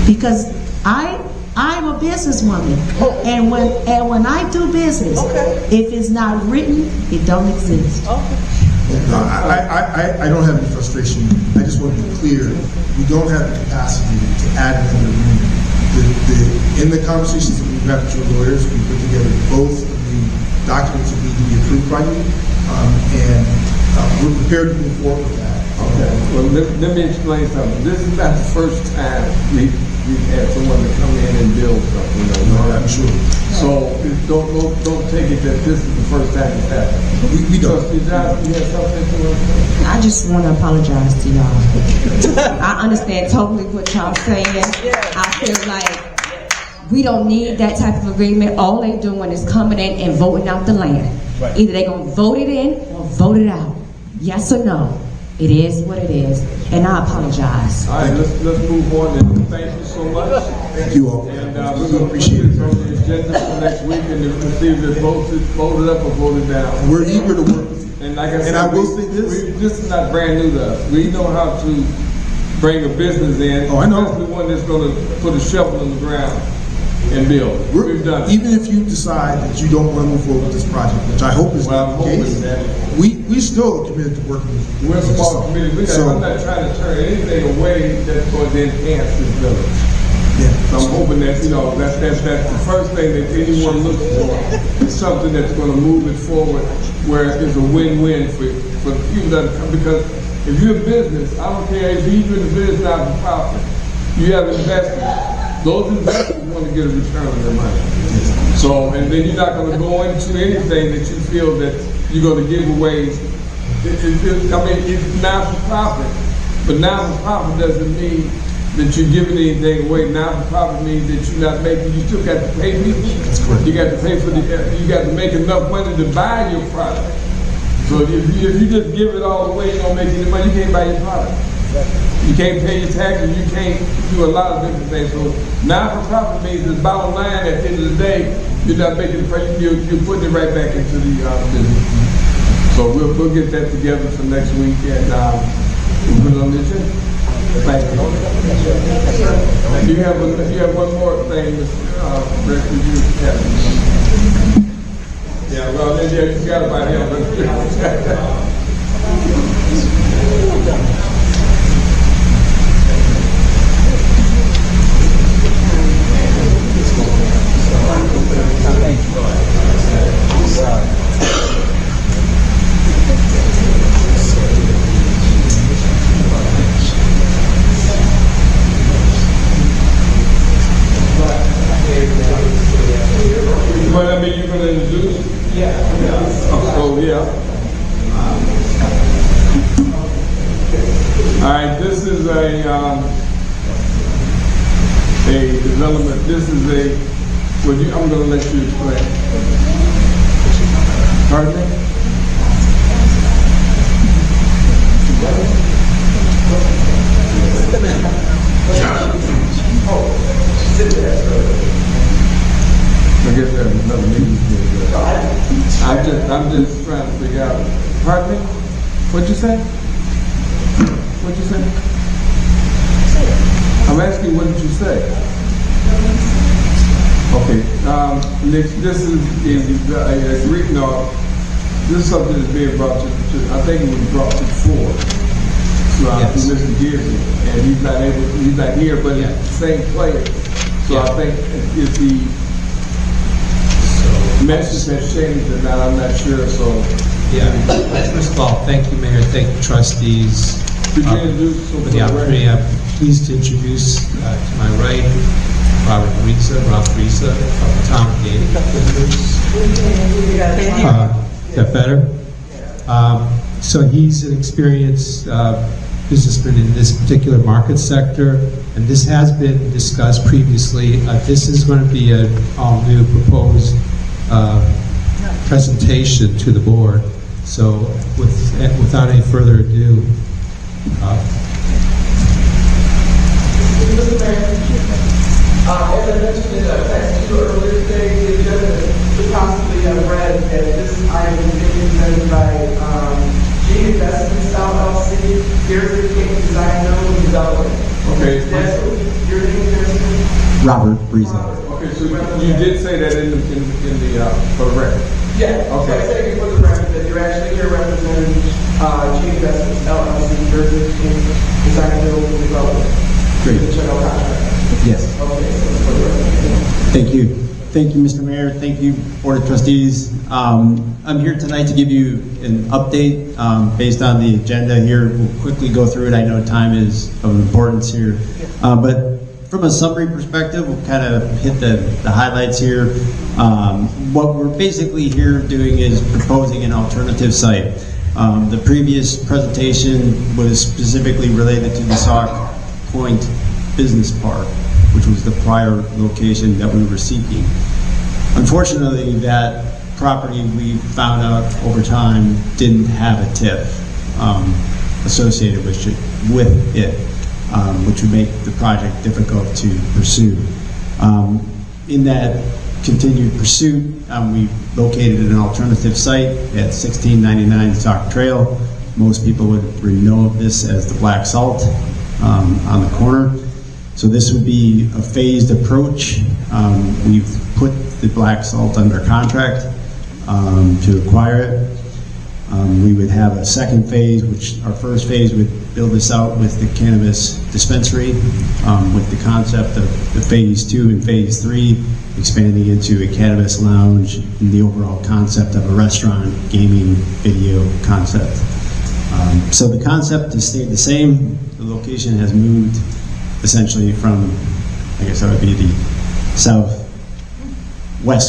Because I'm a businesswoman, and when I do business, if it's not written, it don't exist. No, I don't have any frustration. I just want to be clear. We don't have the capacity to add another agreement. In the conversations that we've had with your lawyers, we put together both of the documents that need to be approved by you, and we're prepared to move forward with that. Okay, well, let me explain something. This is not the first time we've had someone to come in and build something, I'm sure. So don't take it that this is the first time it's happened. We don't. Trustee Johnson, you have something to say? I just want to apologize to y'all. I understand totally what y'all saying. I feel like we don't need that type of agreement. All they doing is coming in and voting out the land. Either they gonna vote it in or vote it out. Yes or no. It is what it is, and I apologize. All right, let's move on, and thank you so much. Thank you all. And we're going to appreciate it on the agenda for next week, and if see if it's voted up or voted down. We're eager to work with you. And like I said, And I will say this. this is not brand new to us. We know how to bring a business in. Oh, I know. Especially one that's going to put a shovel in the ground and build. We've done it. Even if you decide that you don't want to move forward with this project, which I hope is Well, not I'm the hoping case, that. we still are committed to working with you. We're a small community. I'm not trying to turn anything away that's going to enhance this village. Yeah. So I'm hoping that, that's the first thing that anyone looks for, is something that's going to move it forward, where it's a win-win for the people that come. Because if you're a business, I don't care if you're in the business not for profit, you have investors. Those investors want to get a return on their money. So, and then you're not going to go into anything that you feel that you're going to give away. It's not for profit. But non-for-profit doesn't mean that you're giving anything away. Non-for-profit means that you're not making, you still got to pay people. That's correct. You got to pay for you got to make enough money to buy your product. So if you just give it all away, you don't make any money, you can't buy your product. You can't pay your taxes, you can't do a lot of different things. So non-for-profit means the bottom line at the end of the day, you're not making it, you're putting it right back into the business. So we'll get that together for next week and we'll put it on the agenda. Thank you. You have one more thing, Mr. Director, you have. Yeah, well, then you forgot about him. Well, I mean, you're going to introduce? Yeah. Oh, yeah. All right, this is a development. This is I'm going to let you explain. Pardon me? I guess there's another meeting here. I'm just trying to figure out. Pardon me? What'd you say? What'd you say? I'm asking, what did you say? Okay. This is something that's being brought to. I think it was brought to the floor. To Mr. Gibson, and he's not here, but it's the same player. So I think if the message has changed or not, I'm not sure. So First of all, thank you, Mayor. Thank you, trustees, could you introduce for the opportunity. I'm pleased to introduce to my right Ralph Risa from the town of Gate. Is that better? So he's an experienced businessman in this particular market sector, and this has been discussed previously. This is going to be an all-new proposed presentation to the board. So without any further ado, as I mentioned in a text to you earlier today, the agenda could possibly have read that this item is being presented by G Investments LLC. Here's the King Design Building Development. okay. That's what your name is? Robert Breeza. Okay, so you did say that in the for the record. Yeah. Okay. So I'm saying for the record that you're actually here representing G Investments LLC. Here's the King Design Building Development. Great. The general contractor. Yes. Thank you. Thank you, Mr. Mayor. Thank you, Board of Trustees. I'm here tonight to give you an update based on the agenda here. We'll quickly go through it. I know time is of importance here. But from a summary perspective, we'll kind of hit the highlights here. What we're basically here doing is proposing an alternative site. The previous presentation was specifically related to the Sauk Point Business Park, which was the prior location that we were seeking. Unfortunately, that property we found out over time didn't have a TIF associated with it, which would make the project difficult to pursue. In that continued pursuit, we located an alternative site at 1699 Sauk Trail. Most people would know of this as the Black Salt on the corner. So this would be a phased approach. We've put the Black Salt under contract to acquire it. We would have a second phase, which our first phase would build this out with the cannabis dispensary, with the concept of the phase 2 and phase 3 expanding into a cannabis lounge and the overall concept of a restaurant, gaming, video concept. So the concept has stayed the same. The location has moved essentially from, I guess that would be the southwest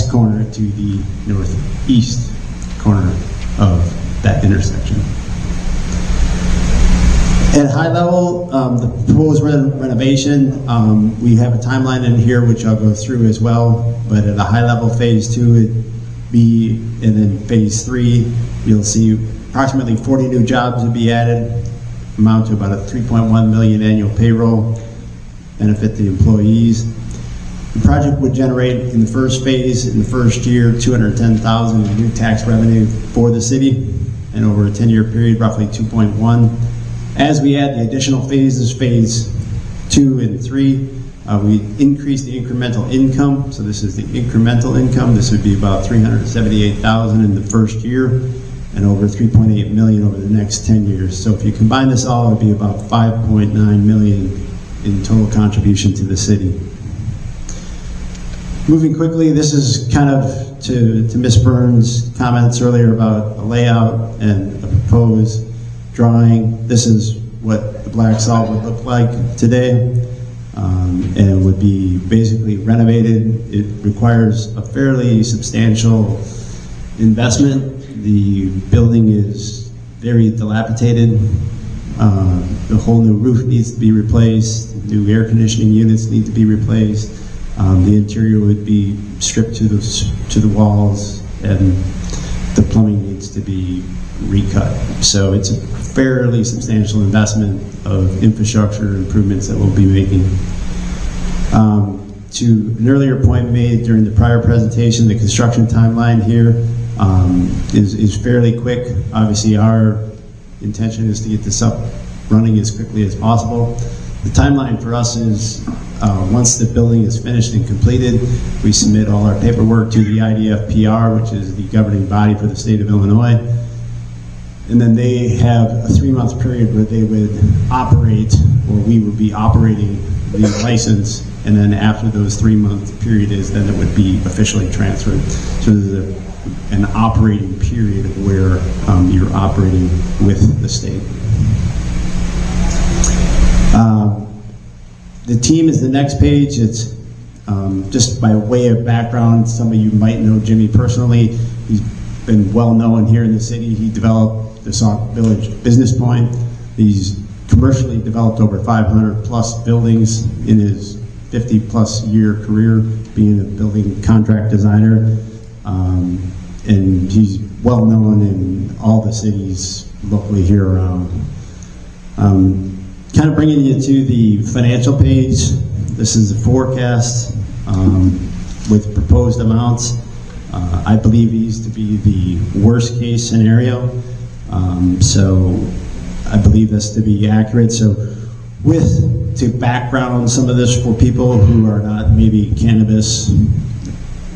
corner to the northeast corner of that intersection. At high level, the proposed renovation, we have a timeline in here which I'll go through as well, but at a high level, phase 2 would be, and then phase 3, you'll see approximately 40 new jobs would be added, amount to about a 3.1 million annual payroll, benefit the employees. The project would generate in the first phase, in the first year, $210,000 in new tax revenue for the city, and over a 10-year period, roughly 2.1. As we add the additional phases, phase 2 and 3, we increase the incremental income. So this is the incremental income. This would be about $378,000 in the first year and over $3.8 million over the next 10 years. So if you combine this all, it would be about $5.9 million in total contribution to the city. Moving quickly, this is kind of to Ms. Burns' comments earlier about a layout and a proposed drawing. This is what the black salt would look like today, and would be basically renovated. It requires a fairly substantial investment. The building is very dilapidated. The whole new roof needs to be replaced. New air conditioning units need to be replaced. The interior would be stripped to the walls, and the plumbing needs to be recut. So it's a fairly substantial investment of infrastructure improvements that we'll be making. To an earlier point made during the prior presentation, the construction timeline here is fairly quick. Obviously, our intention is to get this up running as quickly as possible. The timeline for us is once the building is finished and completed, we submit all our paperwork to the IDFPR, which is the governing body for the state of Illinois. And then they have a 3-month period where they would operate, or we would be operating the license. And then after those 3-month period is, then it would be officially transferred. So there's an operating period where you're operating with the state. The team is the next page. It's just by way of background, some of you might know Jimmy personally. He's been well known here in the city. He developed the Sauk Village business point. He's commercially developed over 500 plus buildings in his 50+ year career being a building contract designer. And he's well known in all the cities locally here around. Kind of bringing you to the financial page. This is the forecast with proposed amounts. I believe these to be the worst case scenario. So I believe this to be accurate. So to background some of this for people who are not maybe cannabis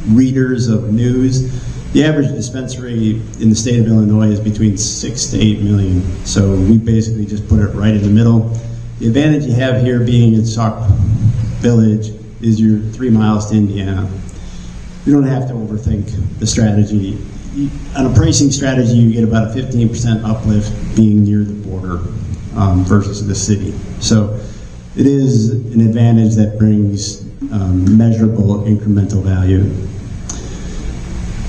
readers of news, the average dispensary in the state of Illinois is between 6 to 8 million. So we basically just put it right in the middle. The advantage you have here being in Sauk Village is you're 3 miles to Indiana. You don't have to overthink the strategy. On a pricing strategy, you get about a 15% uplift being near the border versus the city. So it is an advantage that brings measurable incremental value.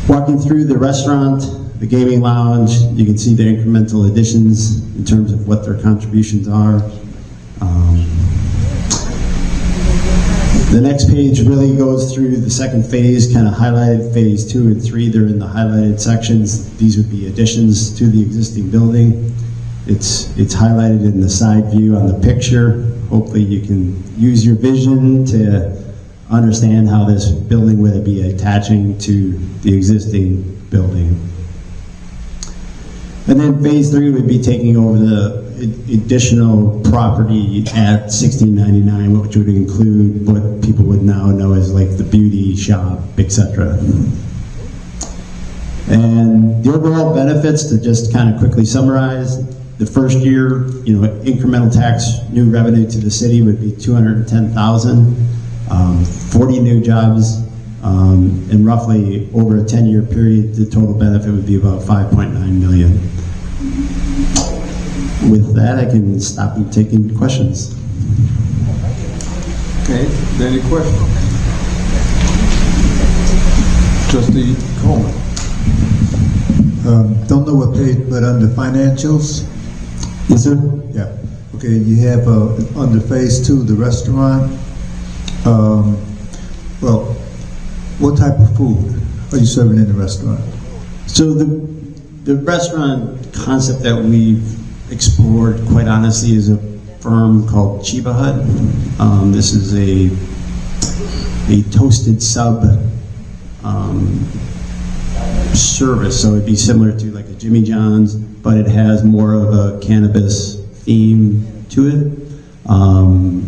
Walking through the restaurant, the gaming lounge, you can see the incremental additions in terms of what their contributions are. The next page really goes through the second phase, kind of highlighted phase 2 and 3. They're in the highlighted sections. These would be additions to the existing building. It's highlighted in the side view on the picture. Hopefully you can use your vision to understand how this building would be attaching to the existing building. And then phase 3 would be taking over the additional property at 1699, which would include what people would now know as like the beauty shop, etc. And the overall benefits, to just kind of quickly summarize, the first year, incremental tax new revenue to the city would be $210,000, 40 new jobs, and roughly over a 10-year period, the total benefit would be about $5.9 million. With that, I can stop and take any questions. Okay, any questions? Trustee Coleman. Don't know what page, but under financials, Yes, sir. yeah. Okay, you have under phase 2, the restaurant. Well, what type of food are you serving in the restaurant? So the restaurant concept that we've explored, quite honestly, is a firm called Chiba Hut. This is a toasted sub service, so it'd be similar to like a Jimmy John's, but it has more of a cannabis theme to it.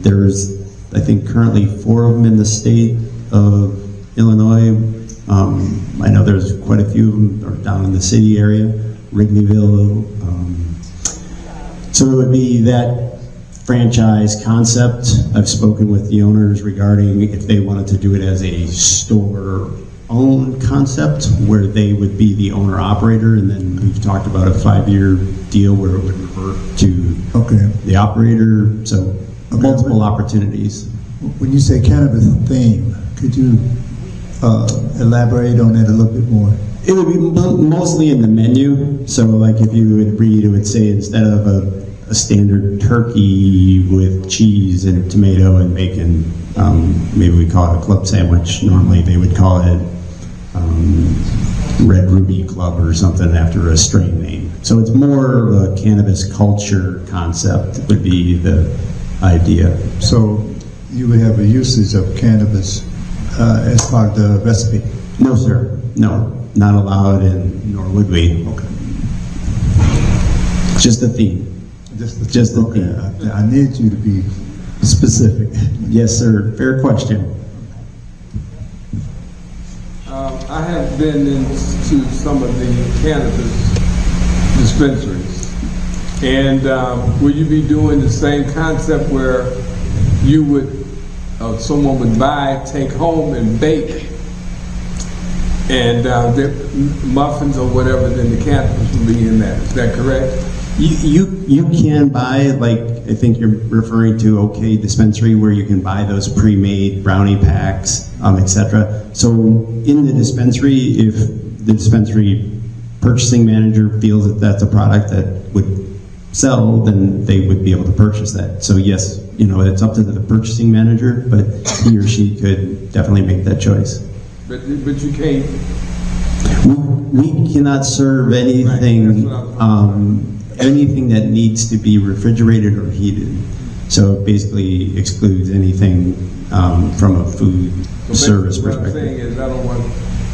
There's, I think, currently 4 of them in the state of Illinois. I know there's quite a few of them are down in the city area, Ringleader. So it would be that franchise concept. I've spoken with the owners regarding if they wanted to do it as a store-owned concept where they would be the owner-operator, and then we've talked about a 5-year deal where it would revert to the operator, so multiple opportunities. When you say cannabis theme, could you elaborate on that a little bit more? It would be mostly in the menu. So like if you would read, it would say instead of a standard turkey with cheese and tomato and bacon, maybe we call it a club sandwich. Normally they would call it Red Ruby Club or something after a strain name. So it's more of a cannabis culture concept would be the idea. So you would have a usage of cannabis as part of the recipe? No, sir. No, not allowed, and nor would we. Okay. Just the theme. Just the theme. I need you to be specific. Yes, sir. Fair question. I have been into some of the cannabis dispensaries. And will you be doing the same concept where you would, someone would buy, take home and bake, and muffins or whatever, then the cannabis will be in that. Is that correct? You can buy, like, I think you're referring to OK Dispensary, where you can buy those pre-made brownie packs, etc. So in the dispensary, if the dispensary purchasing manager feels that that's a product that would sell, then they would be able to purchase that. So yes, you know, it's up to the purchasing manager, but he or she could definitely make that choice. But you can't. We cannot serve anything, anything that needs to be refrigerated or heated. So it basically excludes anything from a food service perspective. What I'm saying is, I don't want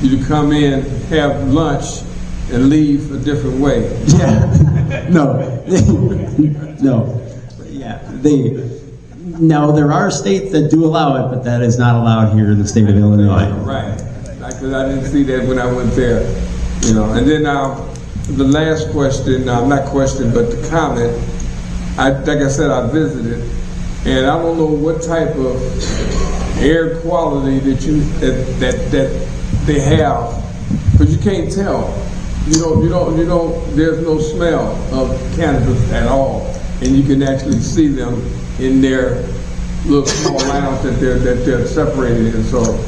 you to come in, have lunch, and leave a different way. Yeah. No. No. Yeah. No, there are states that do allow it, but that is not allowed here in the state of Illinois. Right. Because I didn't see that when I went there. You know. And then the last question, not question, but the comment. Like I said, I visited, and I don't know what type of air quality that they have, but you can't tell. You don't. There's no smell of cannabis at all, and you can actually see them in their little small lounge that they're separated in. So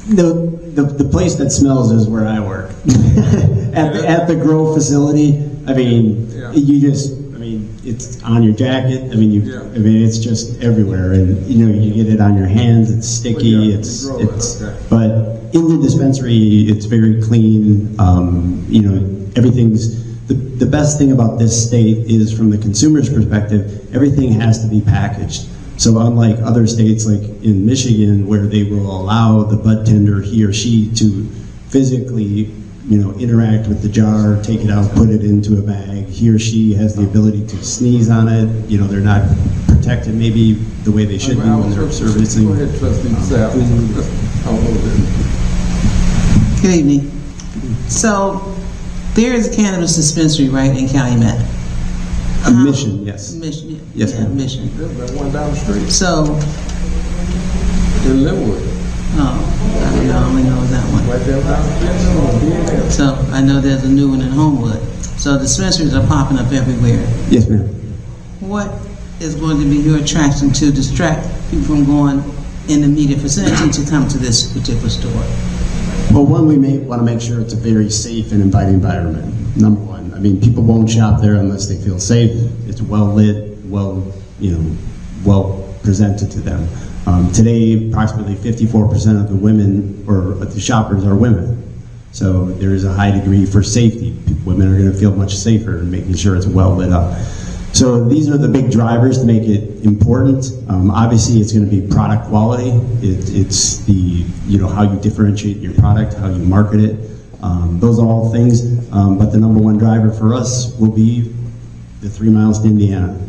The place that smells is where I work. at the grow facility. I mean, it's on your jacket. I mean, it's just everywhere, and you get it on your hands. It's sticky. But in the dispensary, it's very clean. Everything's the best thing about this state is, from the consumer's perspective, everything has to be packaged. So unlike other states, like in Michigan, where they will allow the bud tender, he or she, to physically, interact with the jar, take it out, put it into a bag. He or she has the ability to sneeze on it. They're not protected maybe the way they should be when they're servicing. Go ahead, Trustee Sauk. Good evening. So there is a cannabis dispensary, right, in Calumet? Mission, yes. Mission, yes, yeah, Mission. There's that one down the street. So, in Linwood. I only know that one. Right there down the street. So I know there's a new one in Homewood. So dispensaries are popping up everywhere. Yes, ma'am. What is going to be your attraction to distract people from going in the immediate vicinity to come to this particular store? Well, one, we may want to make sure it's a very safe and inviting environment, number one. I mean, people won't shop there unless they feel safe. It's well lit, well presented to them. Today, approximately 54% of the women or the shoppers are women. So there is a high degree for safety. Women are going to feel much safer in making sure it's well lit up. So these are the big drivers to make it important. Obviously, it's going to be product quality. It's the, how you differentiate your product, how you market it. Those are all things. But the number one driver for us will be the 3 miles to Indiana,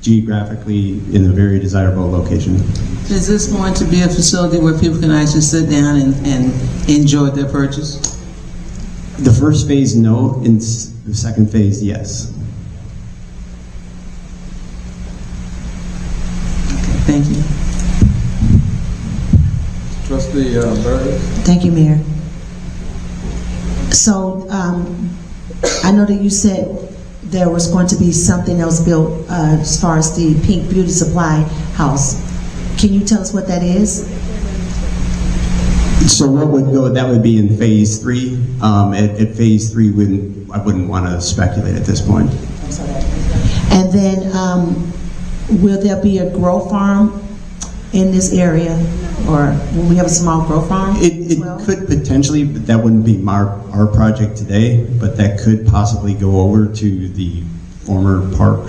geographically in a very desirable location. Is this going to be a facility where people can actually sit down and enjoy their purchase? The first phase, no. In the second phase, yes. Thank you. Trustee Burris? Thank you, Mayor. So, I know that you said there was going to be something else built as far as the Pink Beauty Supply House. Can you tell us what that is? So what would go? That would be in phase 3. At phase 3, I wouldn't want to speculate at this point. And then, will there be a grow farm in this area, or will we have a small grow farm? It could potentially, but that wouldn't be our project today. But that could possibly go over to the former park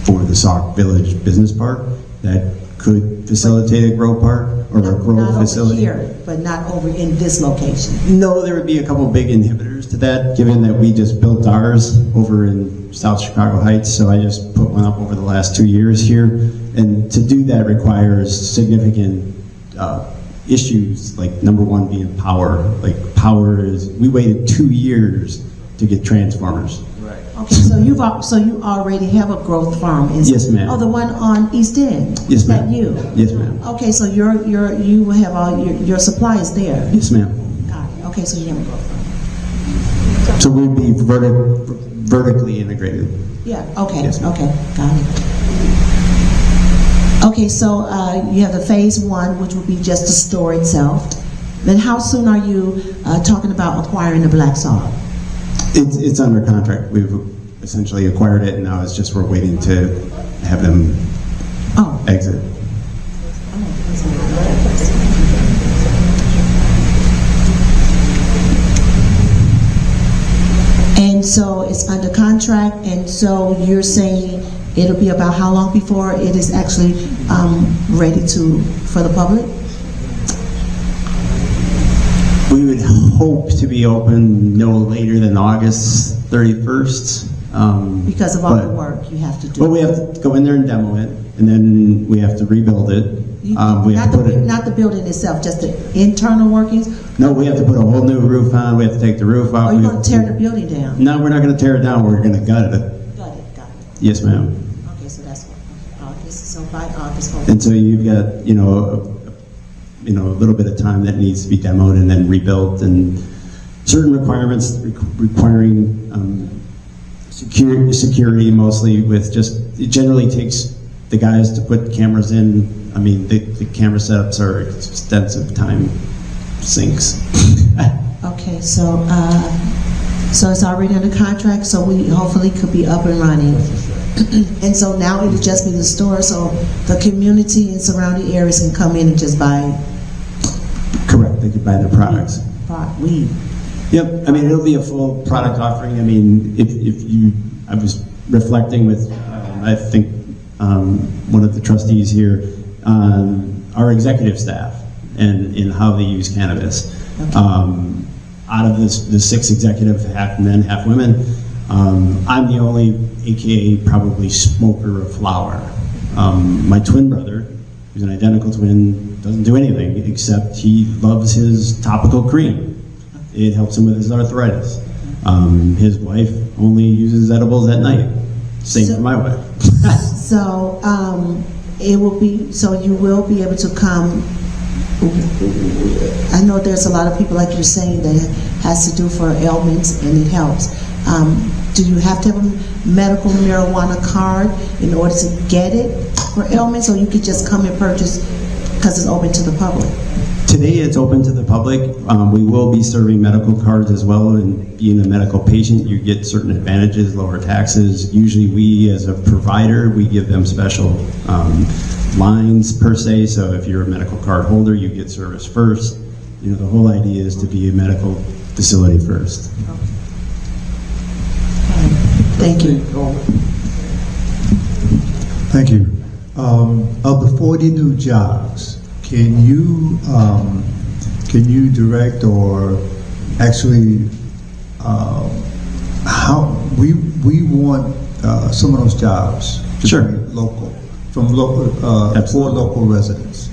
for the Sauk Village Business Park. That could facilitate a grow park or a grow not facility. Over here, but not over in this location. No, there would be a couple big inhibitors to that, given that we just built ours over in South Chicago Heights, so I just put one up over the last 2 years here. And to do that requires significant issues, like number one being power. Like power is, we waited 2 years to get transformers. Okay, so you already have a growth farm. Yes, ma'am. Oh, the one on East End. Yes, Is that ma'am. you? Yes, ma'am. Okay, so you will have all your supplies there. Yes, ma'am. Got it. Okay, so you have a growth farm. So we'd be vertically integrated. Yeah. Okay. Yes, ma'am. Okay. Got it. Okay, so you have the phase 1, which would be just the store itself. Then how soon are you talking about acquiring the Black Sauk? It's under contract. We've essentially acquired it, and now it's just we're waiting to have them exit. And so it's under contract, and so you're saying it'll be about how long before it is actually ready for the public? We would hope to be open no later than August 31st. Because of all the work you have to do. Well, we have to go in there and demo it, and then we have to rebuild it. Not the building itself, just the internal workings? No, we have to put a whole new roof on. We have to take the roof off. Are you going to tear the building down? No, we're not going to tear it down. We're going to gut it. Got it. Yes, ma'am. Okay, so that's what, August, so by August. And so you've got, a little bit of time that needs to be demoed and then rebuilt, and certain requirements requiring security mostly with it generally takes the guys to put cameras in. I mean, the camera setups are extensive time sinks. Okay, so it's already under contract, so we hopefully could be up and running. And so now it'll just be the store, so the community and surrounding areas can come in and just buy. Correct, they could buy their products. Weed. Yep, I mean, it'll be a full product offering. I mean, I was reflecting with, I think, one of the trustees here, our executive staff and in how they use cannabis. Okay. Out of the 6 executive, half men, half women, I'm the only, AKA, probably smoker of flower. My twin brother, who's an identical twin, doesn't do anything except he loves his topical cream. It helps him with his arthritis. His wife only uses edibles at night. Same for my wife. So it will be. So you will be able to come. I know there's a lot of people, like you're saying, that it has to do for ailments, and it helps. Do you have to have a medical marijuana card in order to get it for ailments, or you could just come and purchase because it's open to the public? Today it's open to the public. We will be serving medical cards as well, and being a medical patient, you get certain advantages, lower taxes. Usually we, as a provider, we give them special lines per se, so if you're a medical card holder, you get service first. You know, the whole idea is to be a medical facility first. Thank you. Thank you. Of the 40 new jobs, can you direct or actually how we want some of those jobs to Sure. be local, from local for Absolutely. local residents,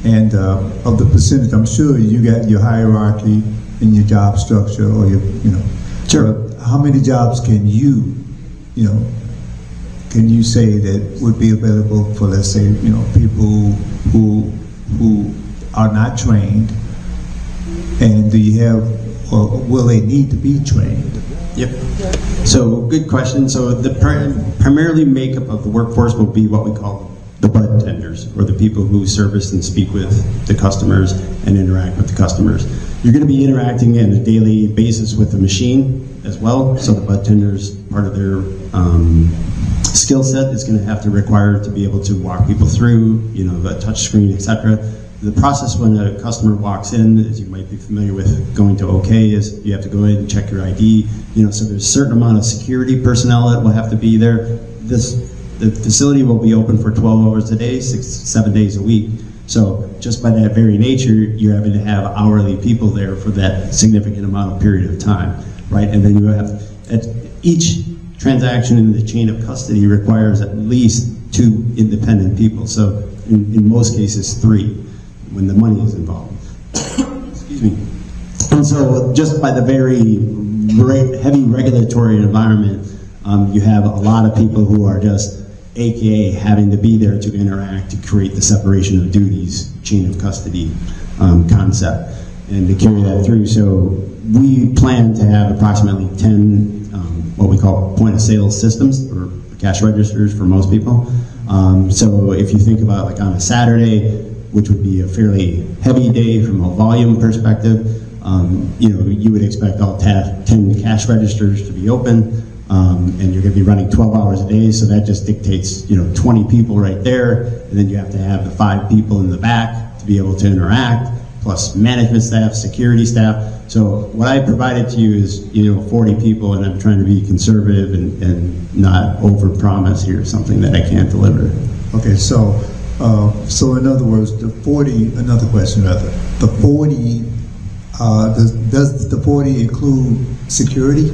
and of the percentage, I'm sure you got your hierarchy in your job structure or your Sure. how many jobs can you can you say that would be available for, let's say, people who are not trained, and do you have, or will they need to be trained? Yep. So, good question. So the primarily makeup of the workforce will be what we call the bud tenders, or the people who service and speak with the customers and interact with the customers. You're going to be interacting on a daily basis with the machine as well. So the bud tenders, part of their skill set is going to have to require to be able to walk people through, the touch screen, etc. The process when a customer walks in, as you might be familiar with going to OK, is you have to go in and check your ID. So there's a certain amount of security personnel that will have to be there. The facility will be open for 12 hours a day, 7 days a week. So just by that very nature, you're having to have hourly people there for that significant amount of period of time, right? And then you have, at each transaction in the chain of custody requires at least 2 independent people. So in most cases, 3 when the money is involved. Excuse me. And so just by the very heavy regulatory environment, you have a lot of people who are just AKA having to be there to interact, to create the separation of duties, chain of custody concept, and to carry that through. So we plan to have approximately 10 what we call point of sale systems, or cash registers for most people. So if you think about like on a Saturday, which would be a fairly heavy day from a volume perspective, you would expect all 10 cash registers to be open. And you're going to be running 12 hours a day, so that just dictates 20 people right there, and then you have to have the 5 people in the back to be able to interact, plus management staff, security staff. So what I provided to you is 40 people, and I'm trying to be conservative and not over-promise here something that I can't deliver. Okay, so in other words, the 40. Another question, rather. The 40. Does the 40 include security?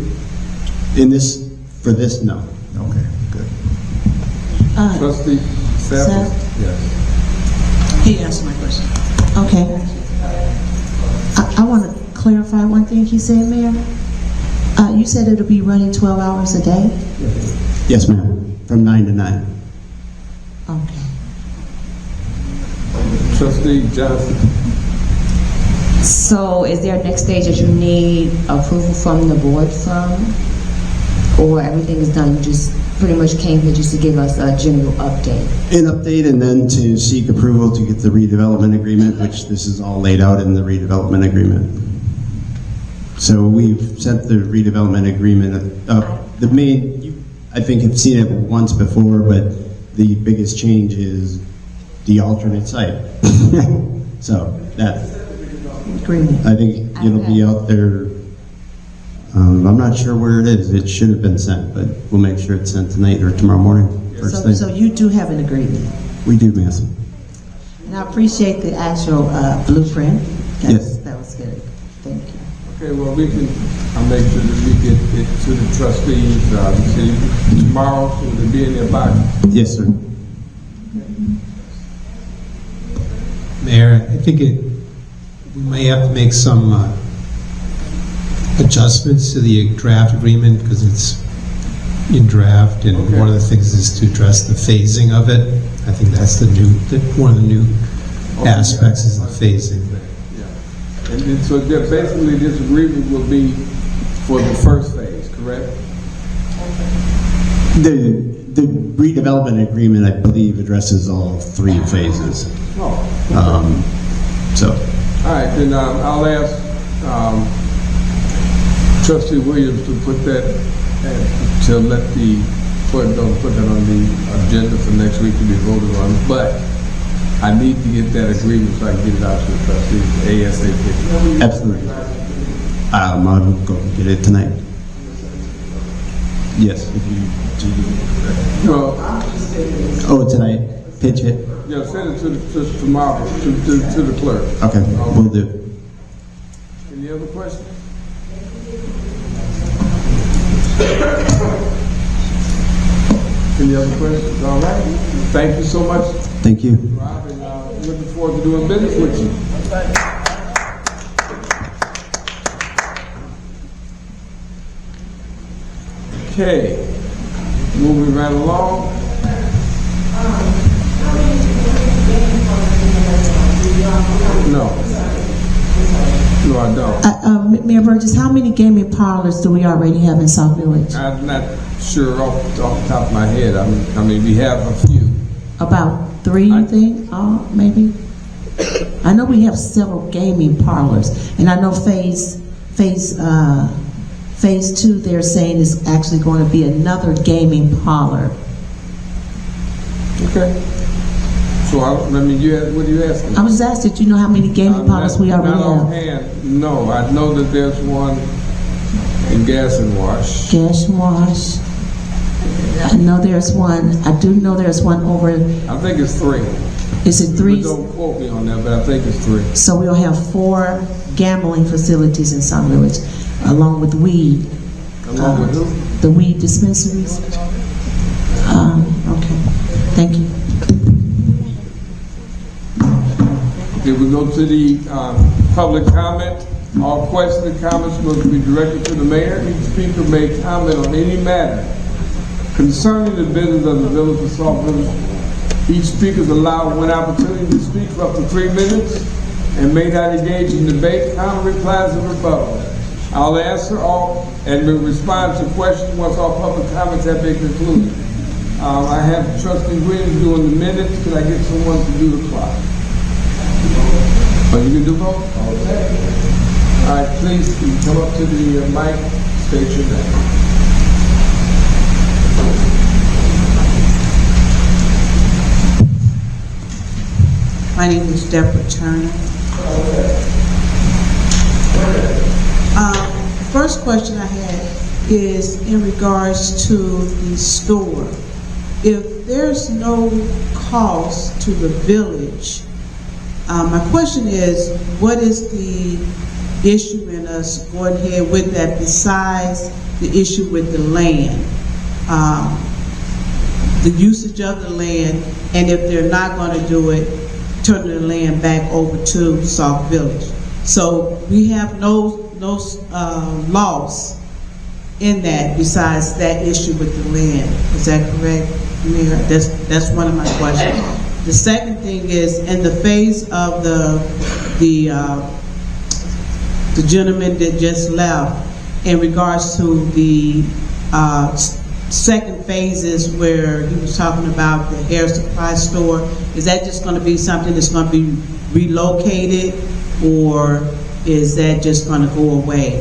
For this, no. Okay, good. Trustee Sapp? Yes. He answered my question. Okay. I want to clarify one thing he said, Mayor. You said it'll be running 12 hours a day? Yes, ma'am. From 9 to 9. Okay. Trustee Johnson? So is there a next stage that you need approval from the board from? Or everything is done, you just pretty much came here just to give us a general update? An update, and then to seek approval to get the redevelopment agreement, which this is all laid out in the redevelopment agreement. So we've sent the redevelopment agreement up. The main, I think have seen it once before, but the biggest change is the alternate site. So that, Agreement. I think it'll be out there. I'm not sure where it is. It should have been sent, but we'll make sure it's sent tonight or tomorrow morning. First thing. So you do have an agreement? We do, Mass. And I appreciate the actual blueprint. Yes. That was good. Thank you. Okay, well, I'll make sure that we get it to the trustees, see, tomorrow, so they'll be in their box. Yes, sir. Mayor, I think we may have to make some adjustments to the draft agreement because it's in draft, and Okay. one of the things is to address the phasing of it. I think that's one of the new aspects is the phasing. Yeah. And then, so basically this agreement will be for the first phase, correct? The redevelopment agreement, I believe, addresses all 3 phases. Oh. So, I All right, then I'll ask Trustee Williams to put that, to let the clerk know, put that on the agenda for next week to be voted on. But I need to get that agreement so I can get it out to the trustees ASAP. Absolutely. I'll go get it tonight. Yes, if you do. Well, Oh, tonight, pitch it. yeah, send it to tomorrow, to the clerk. Okay, will do. Any other questions? Any other questions? All right. Thank you so much, Thank you. Rob, and looking forward to doing business with you. Okay, moving right along. No. No, I don't. Mayor Burgess, how many gaming parlors do we already have in Sauk Village? I'm not sure off the top of my head. I mean, we have a few. About 3, you think? Maybe? I know we have several gaming parlors, and I know phase 2, they're saying is actually going to be another gaming parlor. Okay. So, what are you asking? I was asked, did you know how many gaming parlors we already Not have? offhand, no. I know that there's one in Gas and Wash. Gas wash. I know there's one. I do know there's one over. I think it's 3. Is it 3? But don't quote me on that, but I think it's 3. So we'll have 4 gambling facilities in Sauk Village, along with weed. Along with who? The weed dispensaries. Okay. Thank you. Okay, we go to the public comment. All questions and comments must be directed to the mayor. Each speaker may comment on any matter concerning the business of the village of Sauk Village. Each speaker is allowed 1 opportunity to speak for up to 3 minutes and may not engage in debate, comment, replies, and rebuttal. I'll answer all and will respond to questions once all public comments have been concluded. I have Trustee Williams doing the minutes. Can I get someone to do the clock? Oh, you can do both? Okay. All right, please come up to the mic, state your name. My name is Deborah Turner. First question I had is in regards to the store. If there's no cost to the village, my question is, what is the issue in us going ahead with that besides the issue with the land? The usage of the land, and if they're not going to do it, turn the land back over to Sauk Village. So we have no loss in that besides that issue with the land. Is that correct, Mayor? That's one of my questions. The second thing is in the phase of the gentleman that just left in regards to the second phases where he was talking about the hair supply store. Is that just going to be something that's going to be relocated, or is that just going to go away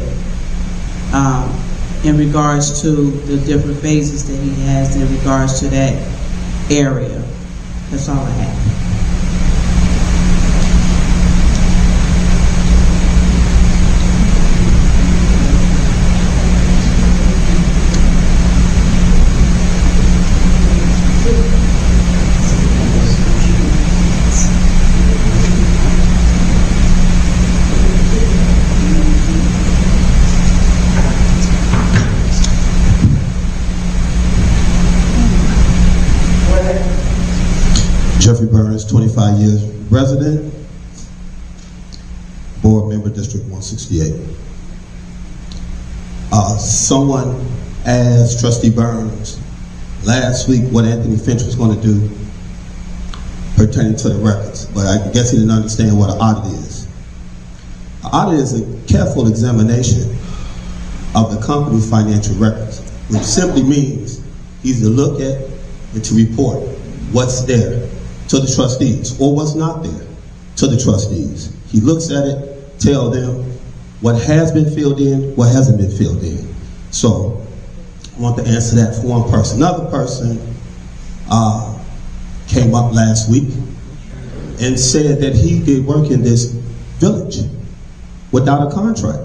in regards to the different phases that he has in regards to that area? That's all I have. Jeffrey Burns, 25 years resident, board member, District 168. Someone asked Trustee Burns last week what Anthony Finch was going to do pertaining to the records, but I guess he didn't understand what an audit is. An audit is a careful examination of the company's financial records, which simply means he's to look at and to report what's there to the trustees or what's not there to the trustees. He looks at it, tell them what has been filled in, what hasn't been filled in. So I want to answer that for one person. Another person came up last week and said that he did work in this village without a contract.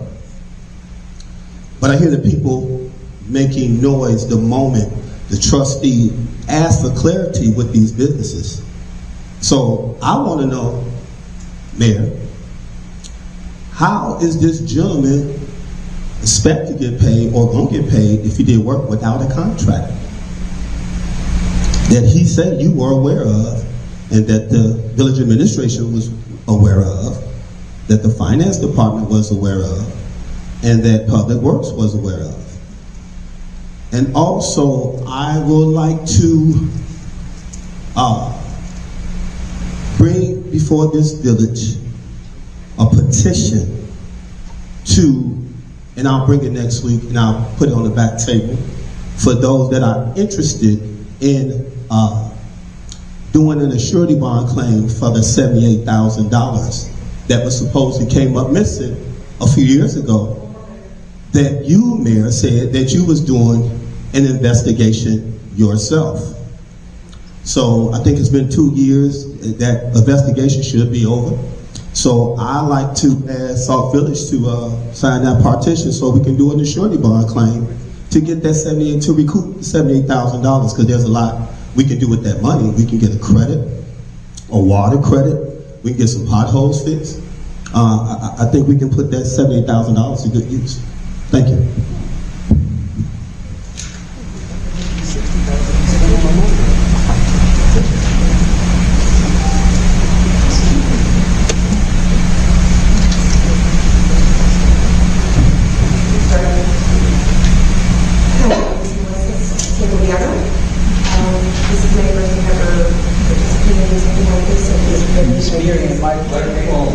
But I hear the people making noise the moment the trustee asked for clarity with these businesses. So I want to know, Mayor, how is this gentleman expect to get paid or gonna get paid if he did work without a contract that he said you were aware of, and that the village administration was aware of, that the finance department was aware of, and that Public Works was aware of? And also, I would like to bring before this village a petition to, and I'll bring it next week and I'll put it on the back table for those that are interested in doing an surety bond claim for the $78,000 that was supposedly came up missing a few years ago, that you, Mayor, said that you was doing an investigation yourself. So I think it's been 2 years, that investigation should be over. So I like to ask Sauk Village to sign that partition so we can do an surety bond claim to get that to recoup $78,000, because there's a lot we can do with that money. We can get a credit, a water credit, we can get some potholes fixed. I think we can put that $78,000 to good use. Thank you.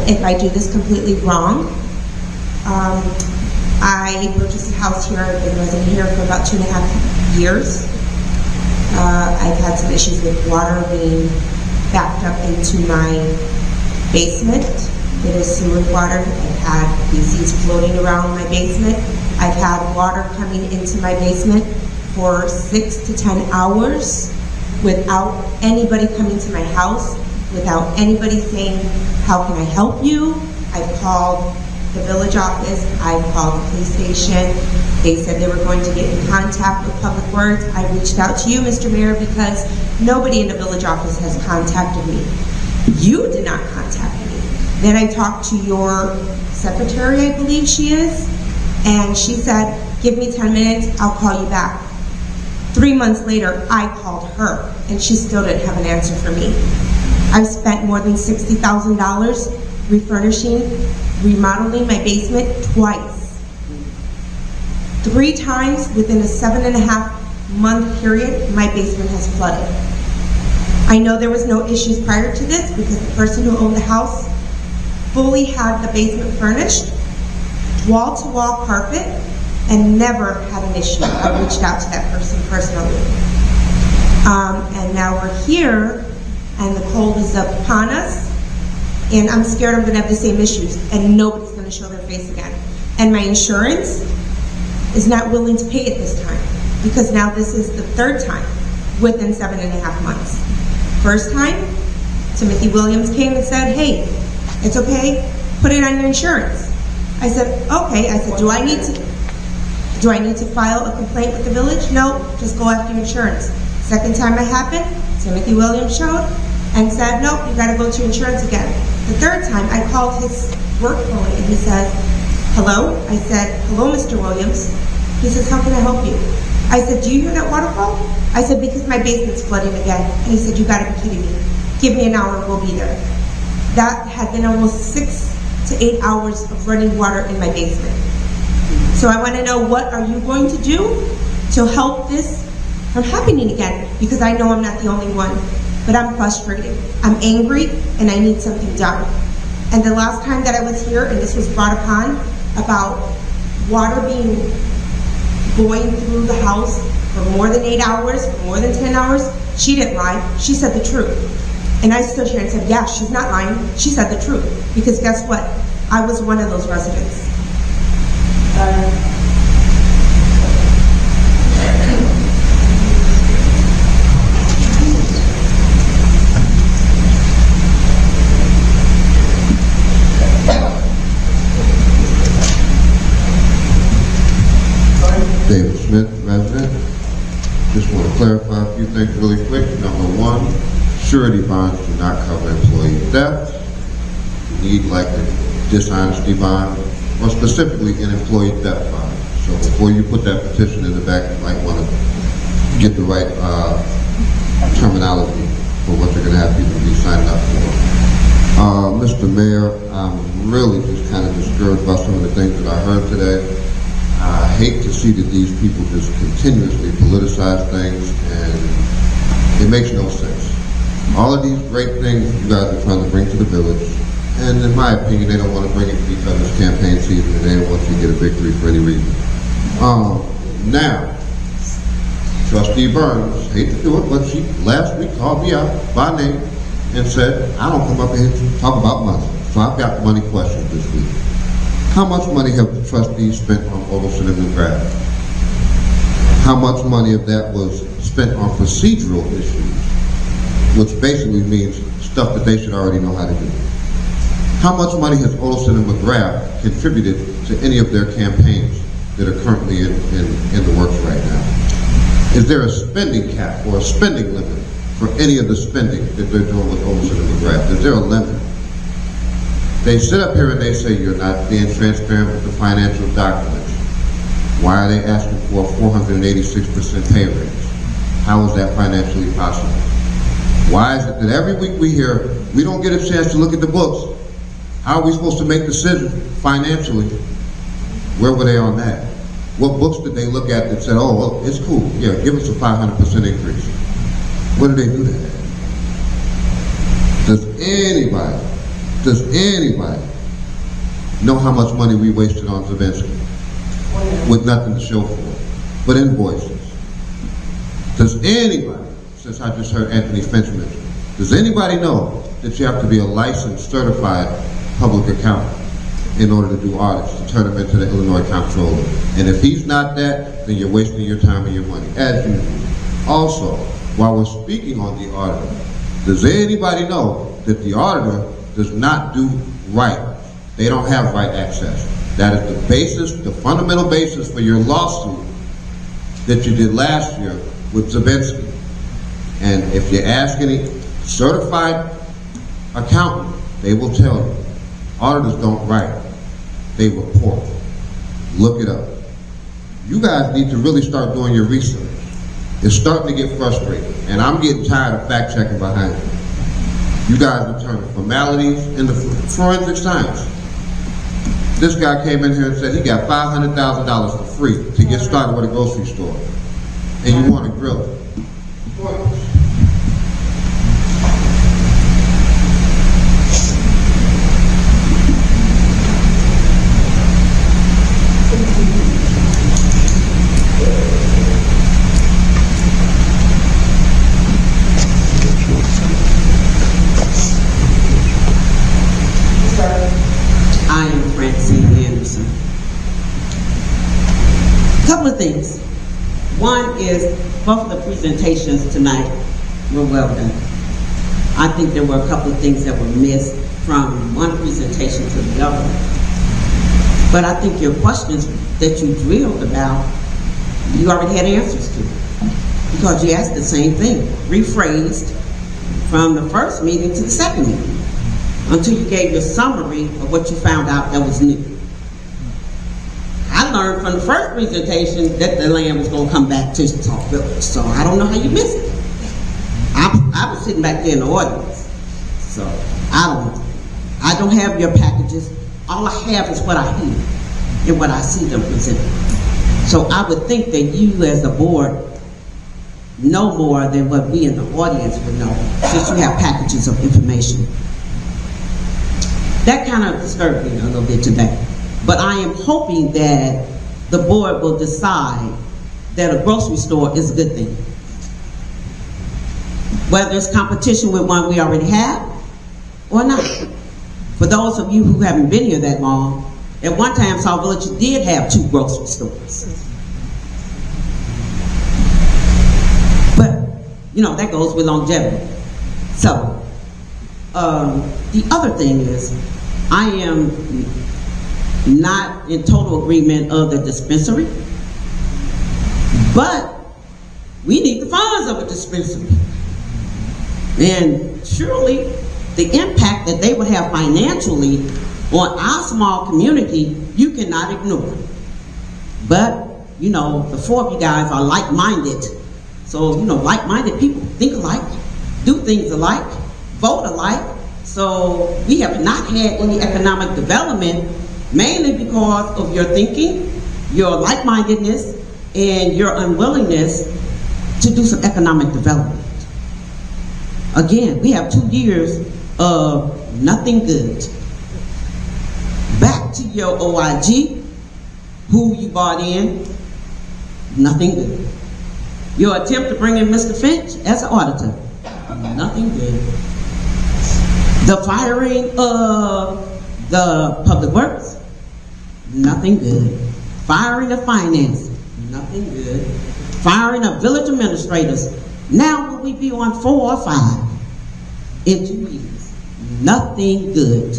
If I do this completely wrong, I purchased a house here. I've been resident here for about 2.5 years. I've had some issues with water being backed up into my basement. It is sewer water. I've had feces floating around my basement. I've had water coming into my basement for 6 to 10 hours without anybody coming to my house, without anybody saying, how can I help you? I've called the village office, I've called the police station. They said they were going to get in contact with Public Works. I reached out to you, Mr. Mayor, because nobody in the village office has contacted me. You did not contact me. Then I talked to your secretary, I believe she is, and she said, give me 10 minutes, I'll call you back. 3 months later, I called her, and she still didn't have an answer for me. I've spent more than $60,000 refurnishing, remodeling my basement twice. 3 times within a 7.5-month period, my basement has flooded. I know there was no issues prior to this because the person who owned the house fully had the basement furnished, wall-to-wall carpet, and never had an issue. I reached out to that person personally. And now we're here, and the cold is upon us, and I'm scared I'm gonna have the same issues, and nobody's gonna show their face again. And my insurance is not willing to pay it this time, because now this is the 3rd time within 7.5 months. First time, Timothy Williams came and said, hey, it's okay, put it on your insurance. I said, okay. I said, do I need to file a complaint with the village? No, just go after your insurance. Second time it happened, Timothy Williams showed and said, nope, you gotta go to insurance again. The 3rd time, I called his work phone and he says, hello? I said, hello, Mr. Williams. He says, how can I help you? I said, do you hear that waterfall? I said, because my basement's flooding again. And he said, you gotta be kidding me. Give me an hour, we'll be there. That had been almost 6 to 8 hours of running water in my basement. So I wanna know, what are you going to do to help this from happening again? Because I know I'm not the only one, but I'm frustrated. I'm angry, and I need something done. And the last time that I was here, and this was brought upon, about water going through the house for more than 8 hours, for more than 10 hours, she didn't lie. She said the truth. And I stood here and said, yeah, she's not lying. She said the truth. Because guess what? I was one of those residents. David Smith, resident. Just want to clarify a few things really quick. Number one, surety bonds do not cover employee theft. You need like a dishonesty bond, or specifically an employee theft bond. So before you put that petition in the back, you might want to get the right terminology for what you're going to have people be signing up for. Mr. Mayor, I'm really just kind of discouraged by some of the things that I heard today. I hate to see that these people just continuously politicize things, and it makes no sense. All of these great things you guys are trying to bring to the village, and in my opinion, they don't want to bring it because it's campaign season and they don't want you to get a victory for any reason. Now, Trustee Burns, hate to do it, but she last week called me out by name and said, I don't come up here to talk about money. So I've got money questions this week. How much money have the trustees spent on Olson and McGrath? How much money of that was spent on procedural issues, which basically means stuff that they should already know how to do? How much money has Olson and McGrath contributed to any of their campaigns that are currently in the works right now? Is there a spending cap or a spending limit for any of the spending that they're doing with Olson and McGrath? Is there a limit? They sit up here and they say you're not being transparent with the financial documents. Why are they asking for a 486% pay raise? How is that financially possible? Why is it that every week we hear we don't get a chance to look at the books? How are we supposed to make decisions financially? Where were they on that? What books did they look at that said, oh, well, it's cool, yeah, give us a 500% increase? What did they do that? Does anybody know how much money we wasted on Zavinsky with nothing to show for it, but invoices? Does anybody, since I just heard Anthony Finch mention, does anybody know that you have to be a licensed, certified public accountant in order to do audits, to turn them into the Illinois comptroller? And if he's not that, then you're wasting your time and your money, as usual. Also, while we're speaking on the auditor, does anybody know that the auditor does not do right? They don't have right access. That is the basis, the fundamental basis for your lawsuit that you did last year with Zavinsky. And if you ask any certified accountant, they will tell you, auditors don't write, they report. Look it up. You guys need to really start doing your research. It's starting to get frustrating, and I'm getting tired of fact-checking behind you. You guys are turning formalities into forensic science. This guy came in here and said he got $500,000 for free to get started with a grocery store, and you want to grill it. Couple of things. One is both of the presentations tonight were well done. I think there were a couple of things that were missed from one presentation to the other. But I think your questions that you drilled about, you already had answers to. Because you asked the same thing, rephrased from the first meeting to the second meeting, until you gave your summary of what you found out that was new. I learned from the first presentation that the land was going to come back to Sauk Village, so I don't know how you missed it. I was sitting back there in the audience, so I don't have your packages. All I have is what I hear and what I see them present. So I would think that you as the board know more than what we in the audience would know, since you have packages of information. That kind of disturbed me a little bit today. But I am hoping that the board will decide that a grocery store is a good thing. whether it's competition with one we already have or not. For those of you who haven't been here that long, at one time Sauk Village did have 2 grocery stores. But, you know, that goes with longevity. So, the other thing is, I am not in total agreement of the dispensary, but we need the funds of a dispensary. And surely the impact that they would have financially on our small community, you cannot ignore. But, you know, the 4 of you guys are like-minded. So, you know, like-minded people think alike, do things alike, vote alike. So we have not had any economic development, mainly because of your thinking, your like-mindedness, and your unwillingness to do some economic development. Again, we have 2 years of nothing good. Back to your OIG, who you bought in, nothing good. Your attempt to bring in Mr. Finch as an auditor, nothing good. The firing of the Public Works, nothing good. Firing of finance, nothing good. Firing of village administrators. Now will we be on 4 or 5 in 2 years? Nothing good.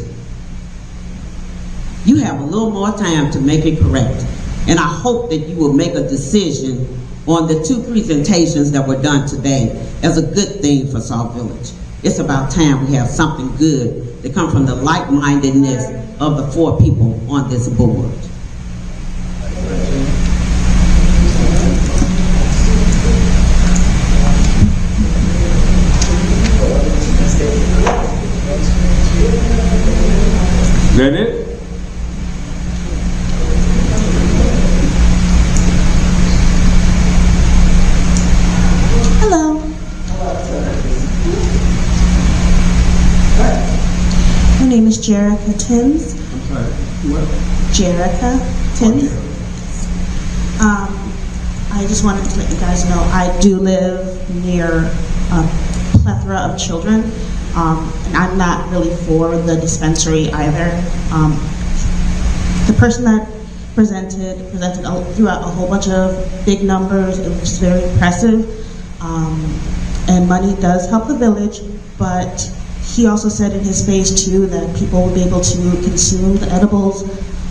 You have a little more time to make it correct. And I hope that you will make a decision on the 2 presentations that were done today as a good thing for Sauk Village. It's about time we have something good that comes from the like-mindedness of the 4 people on this board. Is that it? Hello. My name is Jerica Tins. I'm sorry, what? Jerica Tins. I just wanted to let you guys know I do live near a plethora of children, and I'm not really for the dispensary either. The person that presented throughout a whole bunch of big numbers. It was very impressive, and money does help the village, but he also said in his phase 2 that people will be able to consume the edibles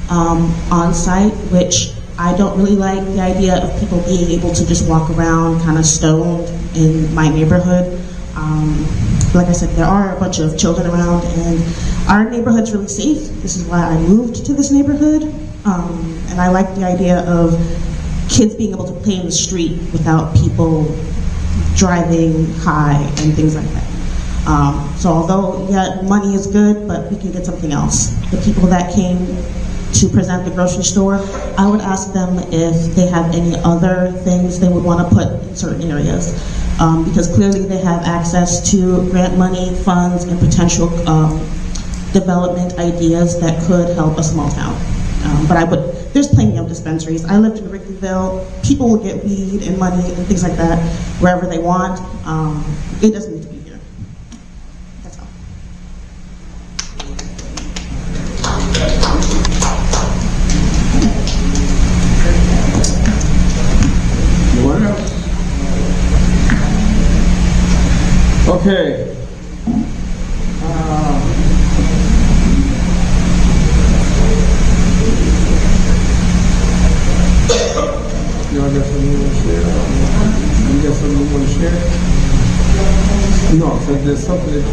on site, which I don't really like the idea of people being able to just walk around kind of stoned in my neighborhood. Like I said, there are a bunch of children around, and our neighborhood's really safe. This is why I moved to this neighborhood, and I like the idea of kids being able to play in the street without people driving high and things like that. So although, yeah, money is good, but we can get something else. The people that came to present the grocery store, I would ask them if they have any other things they would want to put in certain areas. Because clearly they have access to grant money, funds, and potential development ideas that could help a small town. There's plenty of dispensaries. I lived in Ringleader. People will get weed and money and things like that wherever they want. It doesn't need to be here. That's all. What else? Okay. Y'all got something you want to share? You got something you want to share? No, so there's something that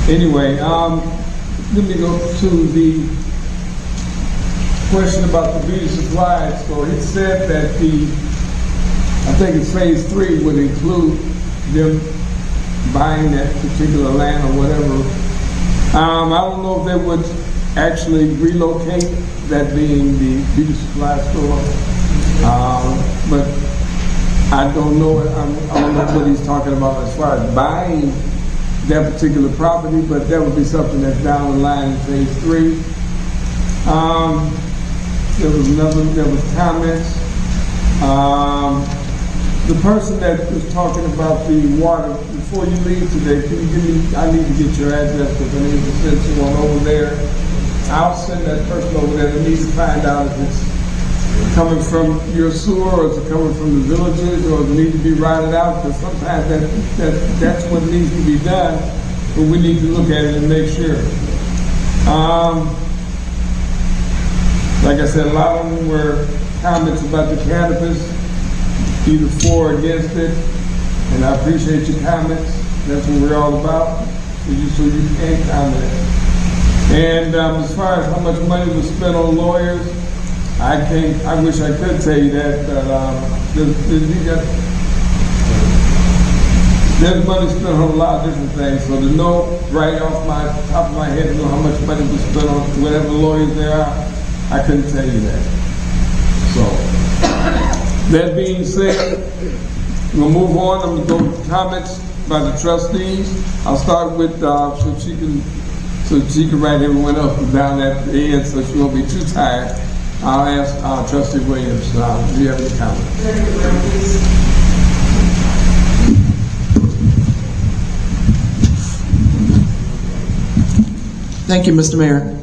you... Anyway, let me go to the question about the beauty supplies. So he said that I think it's phase 3 would include them buying that particular land or whatever. I don't know if they would actually relocate, that being the beauty supply store. But I don't know. I don't know what he's talking about as far as buying that particular property, but that would be something that's down the line in phase 3. There was comments. the person that was talking about the water, before you leave today, can you give me, I need to get your address because I need to send someone over there. I'll send that person over there. They need to find out if it's coming from your sewer or is it coming from the villages or does it need to be routed out? Because sometimes that's what needs to be done, but we need to look at it and make sure. Like I said, a lot of them were comments about the cannabis, either for or against it, and I appreciate your comments. That's what we're all about, so you can comment. And as far as how much money was spent on lawyers, I wish I could tell you that, but there's money spent on a lot of different things, so to know right off my top of my head to know how much money was spent on whatever lawyers there are, I couldn't tell you that. So, that being said, we'll move on. I'm going to go to comments by the trustees. I'll start with, so she can write everyone up down at the end so she won't be too tired. I'll ask Trustee Williams, do you have any comments? Thank you, Mr. Mayor.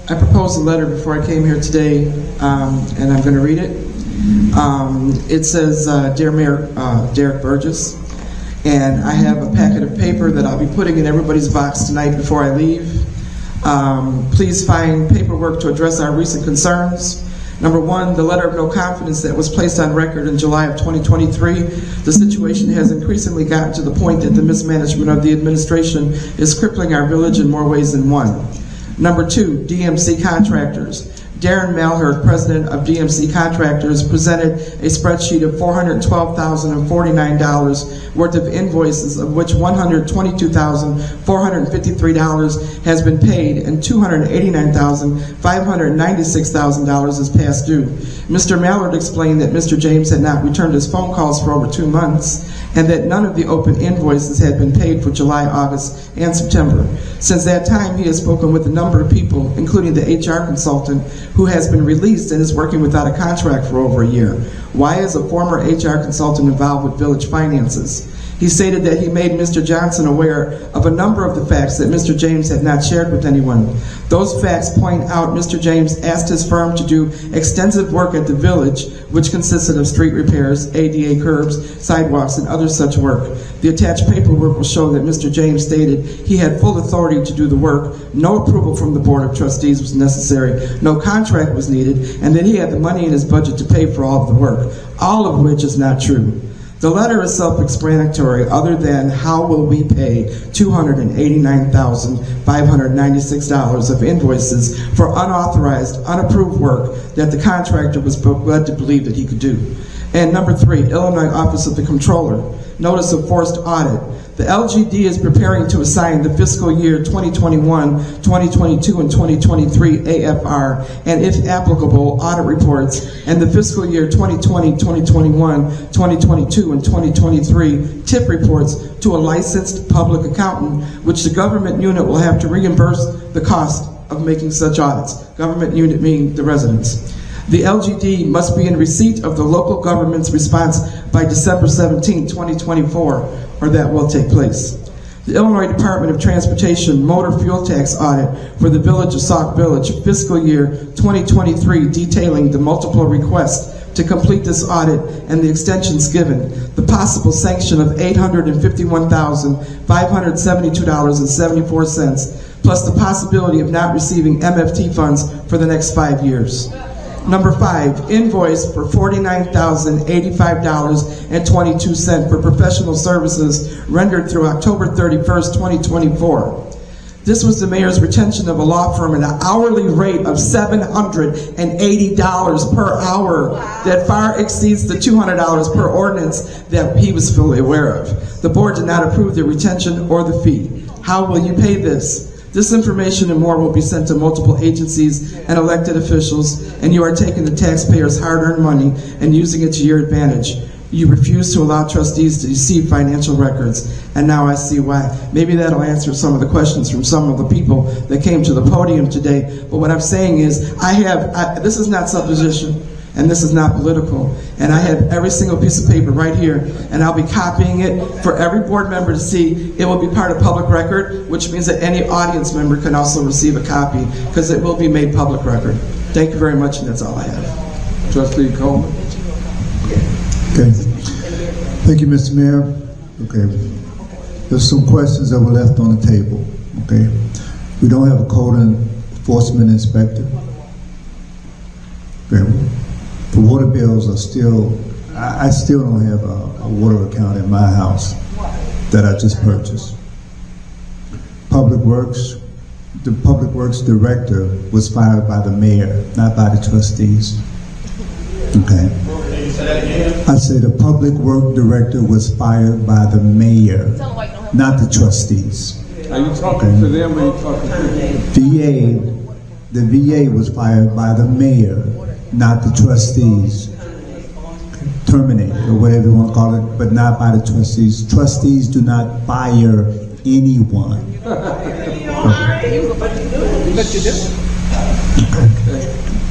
I proposed a letter before I came here today, and I'm going to read it. It says, Dear Mayor Derek Burgess, and I have a packet of paper that I'll be putting in everybody's box tonight before I leave. Please find paperwork to address our recent concerns. Number one, the letter of no confidence that was placed on record in July of 2023. The situation has increasingly gotten to the point that the mismanagement of the administration is crippling our village in more ways than one. Number two, DMC contractors. Darren Malherd, president of DMC Contractors, presented a spreadsheet of $412,049 worth of invoices, of which $122,453 has been paid and $289,596 is past due. Mr. Malherd explained that Mr. James had not returned his phone calls for over 2 months and that none of the open invoices had been paid for July, August, and September. Since that time, he has spoken with a number of people, including the HR consultant, who has been released and is working without a contract for over a year. Why is a former HR consultant involved with village finances? He stated that he made Mr. Johnson aware of a number of the facts that Mr. James had not shared with anyone. Those facts point out Mr. James asked his firm to do extensive work at the village, which consisted of street repairs, ADA curbs, sidewalks, and other such work. The attached paperwork will show that Mr. James stated he had full authority to do the work, no approval from the Board of Trustees was necessary, no contract was needed, and that he had the money in his budget to pay for all of the work, all of which is not true. The letter is self-explanatory, other than how will we pay $289,596 of invoices for unauthorized, unapproved work that the contractor was led to believe that he could do. And number three, Illinois Office of the Comptroller, notice of forced audit. The LGD is preparing to assign the fiscal year 2021, 2022, and 2023 AFR, and if applicable, audit reports, and the fiscal year 2020, 2021, 2022, and 2023 TIP reports to a licensed public accountant, which the government unit will have to reimburse the cost of making such audits. Government unit meaning the residents. The LGD must be in receipt of the local government's response by December 17, 2024, or that will take place. The Illinois Department of Transportation motor fuel tax audit for the village of Sauk Village, fiscal year 2023, detailing the multiple requests to complete this audit and the extensions given, the possible sanction of $851,572.74, plus the possibility of not receiving MFT funds for the next 5 years. Number five, invoice for $49,085.22 for professional services rendered through October 31st, 2024. This was the mayor's retention of a law firm at an hourly rate of $780 per hour. That far exceeds the $200 per ordinance that he was fully aware of. The board did not approve the retention or the fee. How will you pay this? This information and more will be sent to multiple agencies and elected officials, and you are taking the taxpayers' hard-earned money and using it to your advantage. You refuse to allow trustees to receive financial records, and now I see why. Maybe that'll answer some of the questions from some of the people that came to the podium today. But what I'm saying is, this is not supposition, and this is not political. And I have every single piece of paper right here, and I'll be copying it for every board member to see. It will be part of public record, which means that any audience member can also receive a copy, because it will be made public record. Thank you very much, and that's all I have. Trustee Coleman. Okay. Thank you, Mr. Mayor. Okay. There's some questions that were left on the table. Okay. We don't have a code enforcement inspector. Okay. The water bills are still, I still don't have a water account in my house that I just purchased. Public Works, the Public Works Director was fired by the mayor, not by the trustees. Okay. I say the Public Work Director was fired by the mayor, not the trustees. Are you talking to them or are you talking to me? The VA was fired by the mayor, not the trustees. Terminated, or whatever you want to call it, but not by the trustees. Trustees do not fire anyone. But you do.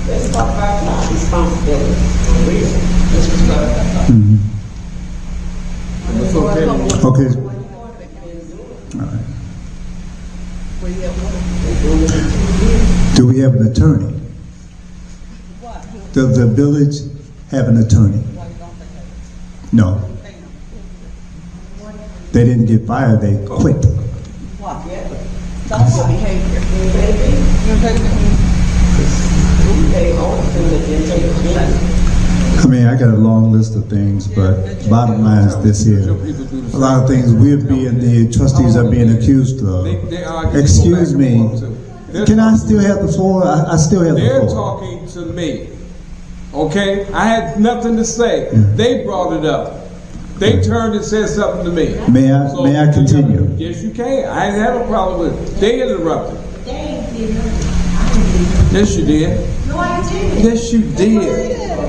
Let's talk about responsibility. Okay. All right. Do we have an attorney? Does the village have an attorney? No. They didn't get fired, they quit. That's your I mean, I got a long list of things, but bottom line is this here. A lot of things the trustees are being accused of. Excuse me. Can I still have the floor? I still have the floor. They're talking to me. Okay? I had nothing to say. Yeah. They brought it up. They turned and said something to me. May I continue? Yes, you can. I didn't have a problem with it. They interrupted. Yes, you did. No, I didn't. Yes, you did.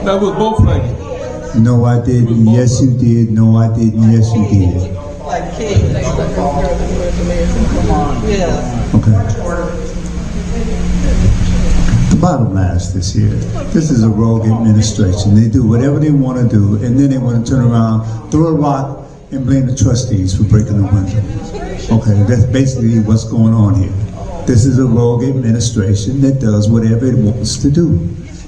That was both of you. No, I didn't. Yes, you did. No, I didn't. Yes, you did. like kids. Come on. Yeah. Okay. The bottom line is this here. This is a rogue administration. They do whatever they want to do, and then they want to turn around, throw a rock, and blame the trustees for breaking the window. Okay, that's basically what's going on here. This is a rogue administration that does whatever it wants to do.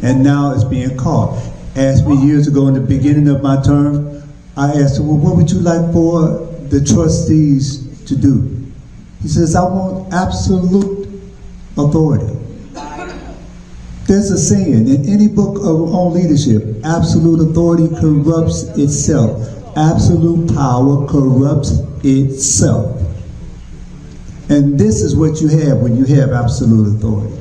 And now it's being caught. Asked me years ago in the beginning of my term, I asked him, well, what would you like for the trustees to do? He says, I want absolute authority. There's a saying in any book on leadership, absolute authority corrupts itself. Absolute power corrupts itself. And this is what you have when you have absolute authority.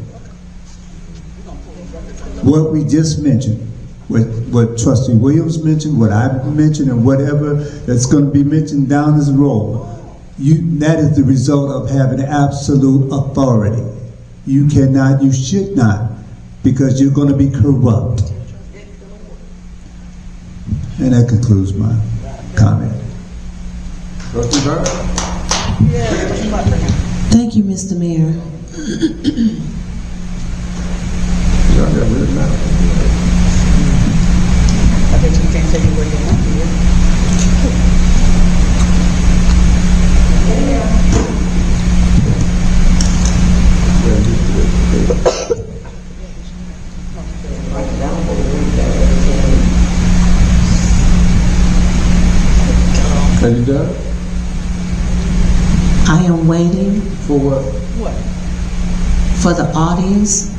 What we just mentioned, what Trustee Williams mentioned, what I mentioned, and whatever that's going to be mentioned down this road, that is the result of having absolute authority. You cannot, you should not, because you're going to be corrupt. And that concludes my comment. Trustee Byrd? Thank you, Mr. Mayor. I bet you can't tell you where you want to be. Are you done? I am waiting For what? What? for the audience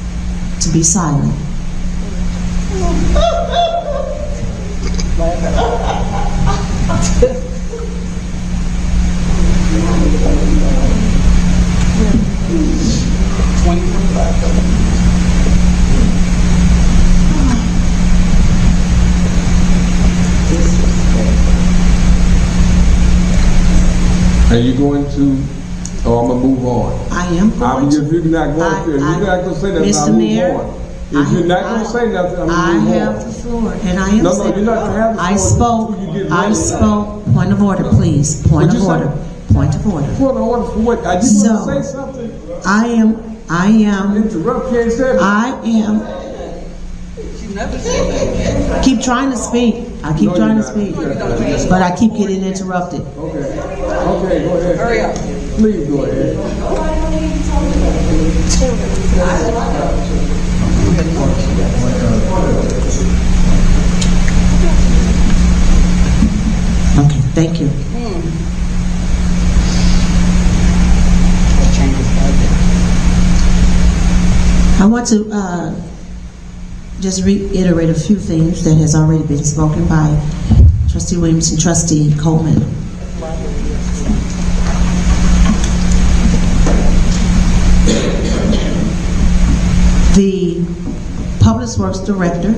to be silent. Are you going to, or I'm going to move on? I am going If to. you're not going to, if you're not going to say nothing, Mr. I'll Mayor, move on. If you're not going to say nothing, I'm I going to move have on. the floor, and I am No, saying. you're not going to have the floor until you get ready. I spoke, point of order, please, point What'd of you say? order, point of order. Point of order for what? Are you So, going to say something? I am, Interrupt, can't say I am, Keep trying to speak. I keep trying to speak, but I keep getting interrupted. Okay, go ahead. Hurry up. Please go ahead. Okay, thank you. I want to just reiterate a few things that has already been spoken by Trustee Williams and Trustee Coleman. The Public Works Director,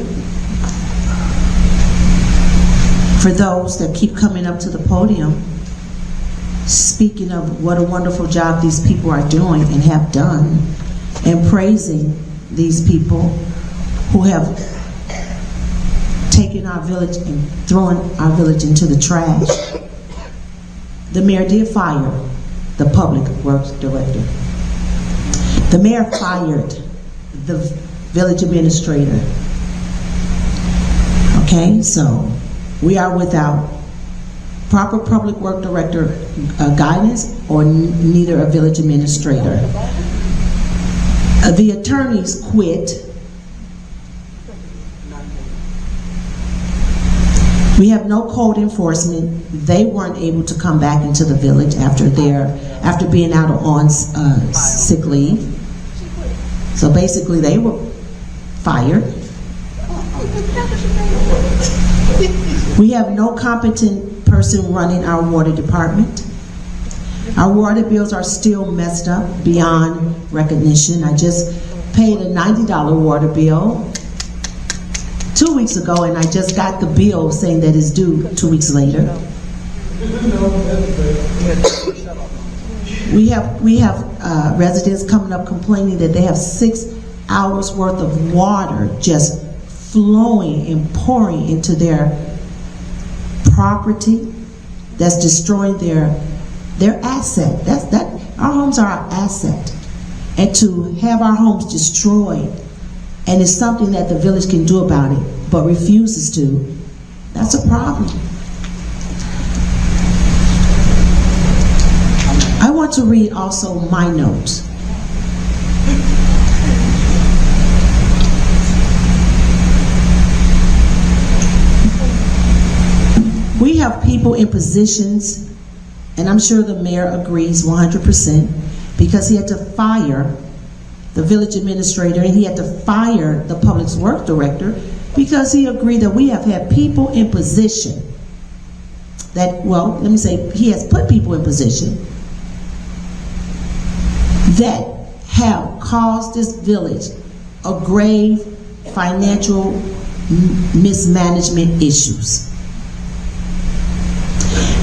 for those that keep coming up to the podium, speaking of what a wonderful job these people are doing and have done, and praising these people who have taken our village and thrown our village into the trash. The mayor did fire the Public Works Director. The mayor fired the village administrator. Okay, so we are without proper Public Works Director guidance or neither a village administrator. The attorneys quit. We have no code enforcement. They weren't able to come back into the village after being out on sick leave. So basically they were fired. We have no competent person running our water department. Our water bills are still messed up beyond recognition. I just paid a $90 water bill 2 weeks ago, and I just got the bill saying that it's due 2 weeks later. We have residents coming up complaining that they have 6 hours worth of water just flowing and pouring into their property. That's destroying their asset. Our homes are our asset, and to have our homes destroyed, and it's something that the village can do about it, but refuses to. That's a problem. I want to read also my notes. We have people in positions, and I'm sure the mayor agrees 100%, because he had to fire the village administrator and he had to fire the Public Works Director because he agreed that we have had people in position that, well, let me say, he has put people in position that have caused this village a grave financial mismanagement issues.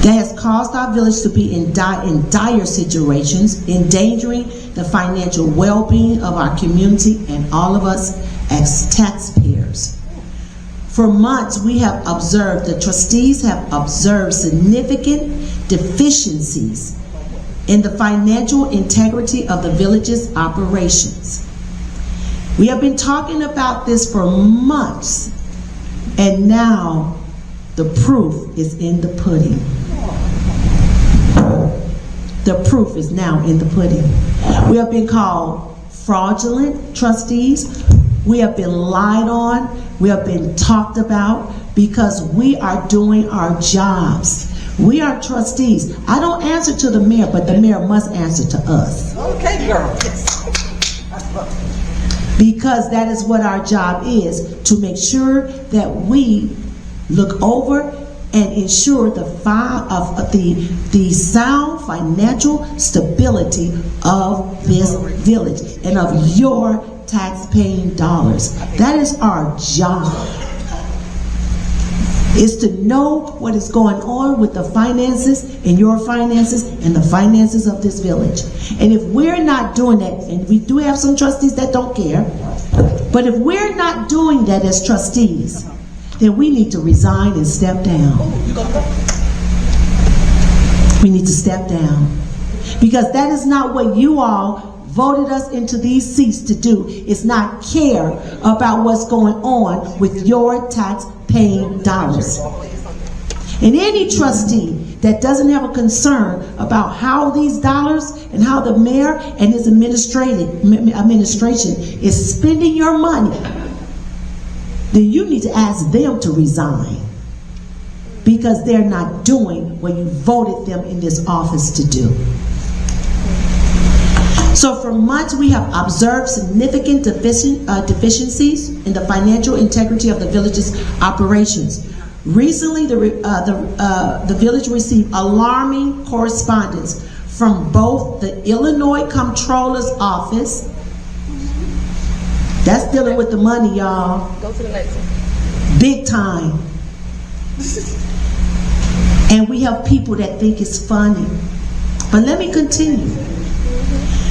That has caused our village to be in dire situations, endangering the financial well-being of our community and all of us as taxpayers. For months, we have observed, the trustees have observed significant deficiencies in the financial integrity of the village's operations. We have been talking about this for months, and now the proof is in the pudding. The proof is now in the pudding. We have been called fraudulent trustees. We have been lied on. We have been talked about because we are doing our jobs. We are trustees. I don't answer to the mayor, but the mayor must answer to us. Okay, girl. Because that is what our job is, to make sure that we look over and ensure the sound financial stability of this village and of your tax-paying dollars. That is our job. Is to know what is going on with the finances and your finances and the finances of this village. And if we're not doing that, and we do have some trustees that don't care, but if we're not doing that as trustees, then we need to resign and step down. We need to step down. Because that is not what you all voted us into these seats to do is not care about what's going on with your tax-paying dollars. And any trustee that doesn't have a concern about how these dollars and how the mayor and his administration is spending your money, then you need to ask them to resign, because they're not doing what you voted them in this office to do. So for months we have observed significant deficiencies in the financial integrity of the village's operations. Recently, the village received alarming correspondence from both the Illinois Comptroller's Office. That's dealing with the money, y'all. Go to the next one. Big time. And we have people that think it's funny. But let me continue.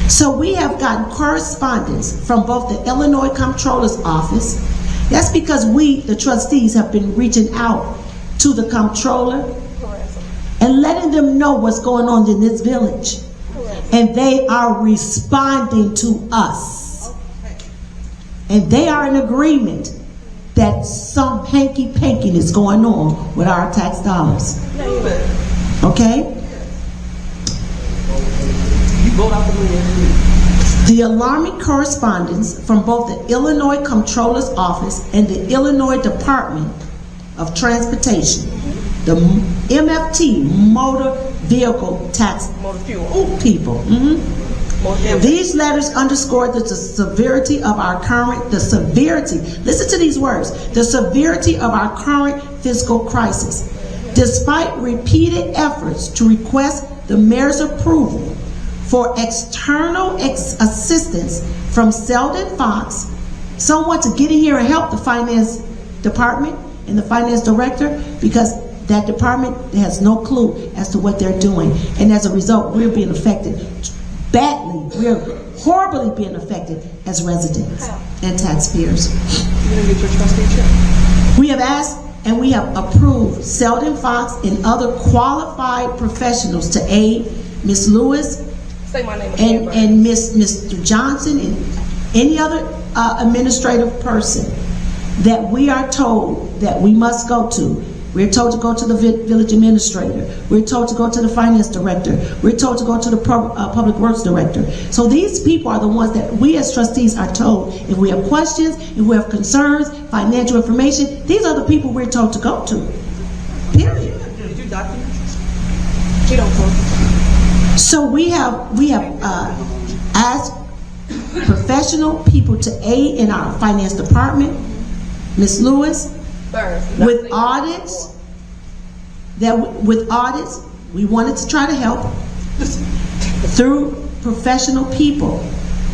So we have gotten correspondence from both the Illinois Comptroller's Office. That's because we, the trustees, have been reaching out to the comptroller and letting them know what's going on in this village. And they are responding to us. And they are in agreement that some hanky-panky is going on with our tax dollars. Okay? The alarming correspondence from both the Illinois Comptroller's Office and the Illinois Department of Transportation, the MFT, Motor Vehicle Tax people. These letters underscore the severity of our current, listen to these words, the severity of our current fiscal crisis. Despite repeated efforts to request the mayor's approval for external assistance from Selden Fox, someone to get in here and help the finance department and the finance director, because that department has no clue as to what they're doing. And as a result, we're being affected badly. We're horribly being affected as residents and taxpayers. We have asked and we have approved Selden Fox and other qualified professionals to aid Ms. Lewis and Mr. Johnson and any other administrative person that we are told that we must go to. We're told to go to the village administrator. We're told to go to the finance director. We're told to go to the public works director. So these people are the ones that we as trustees are told, if we have questions, if we have concerns, financial information, these are the people we're told to go to. Period. Did you document? She don't talk. So we have asked professional people to aid in our finance department, Ms. Lewis, with audits. With audits, we wanted to try to help through professional people.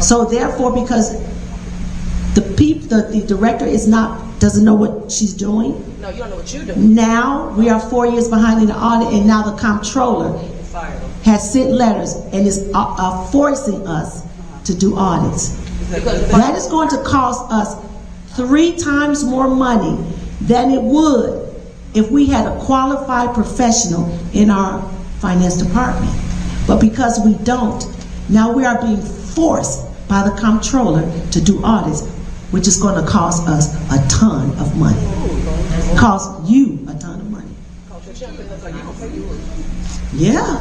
So therefore, because the director doesn't know what she's doing. No, you don't know what you're doing. Now we are 4 years behind in the audit, and now the comptroller has sent letters and is forcing us to do audits. That is going to cost us 3 times more money than it would if we had a qualified professional in our finance department. But because we don't, now we are being forced by the comptroller to do audits, which is going to cost us a ton of money. Cost you a ton of money. Yeah.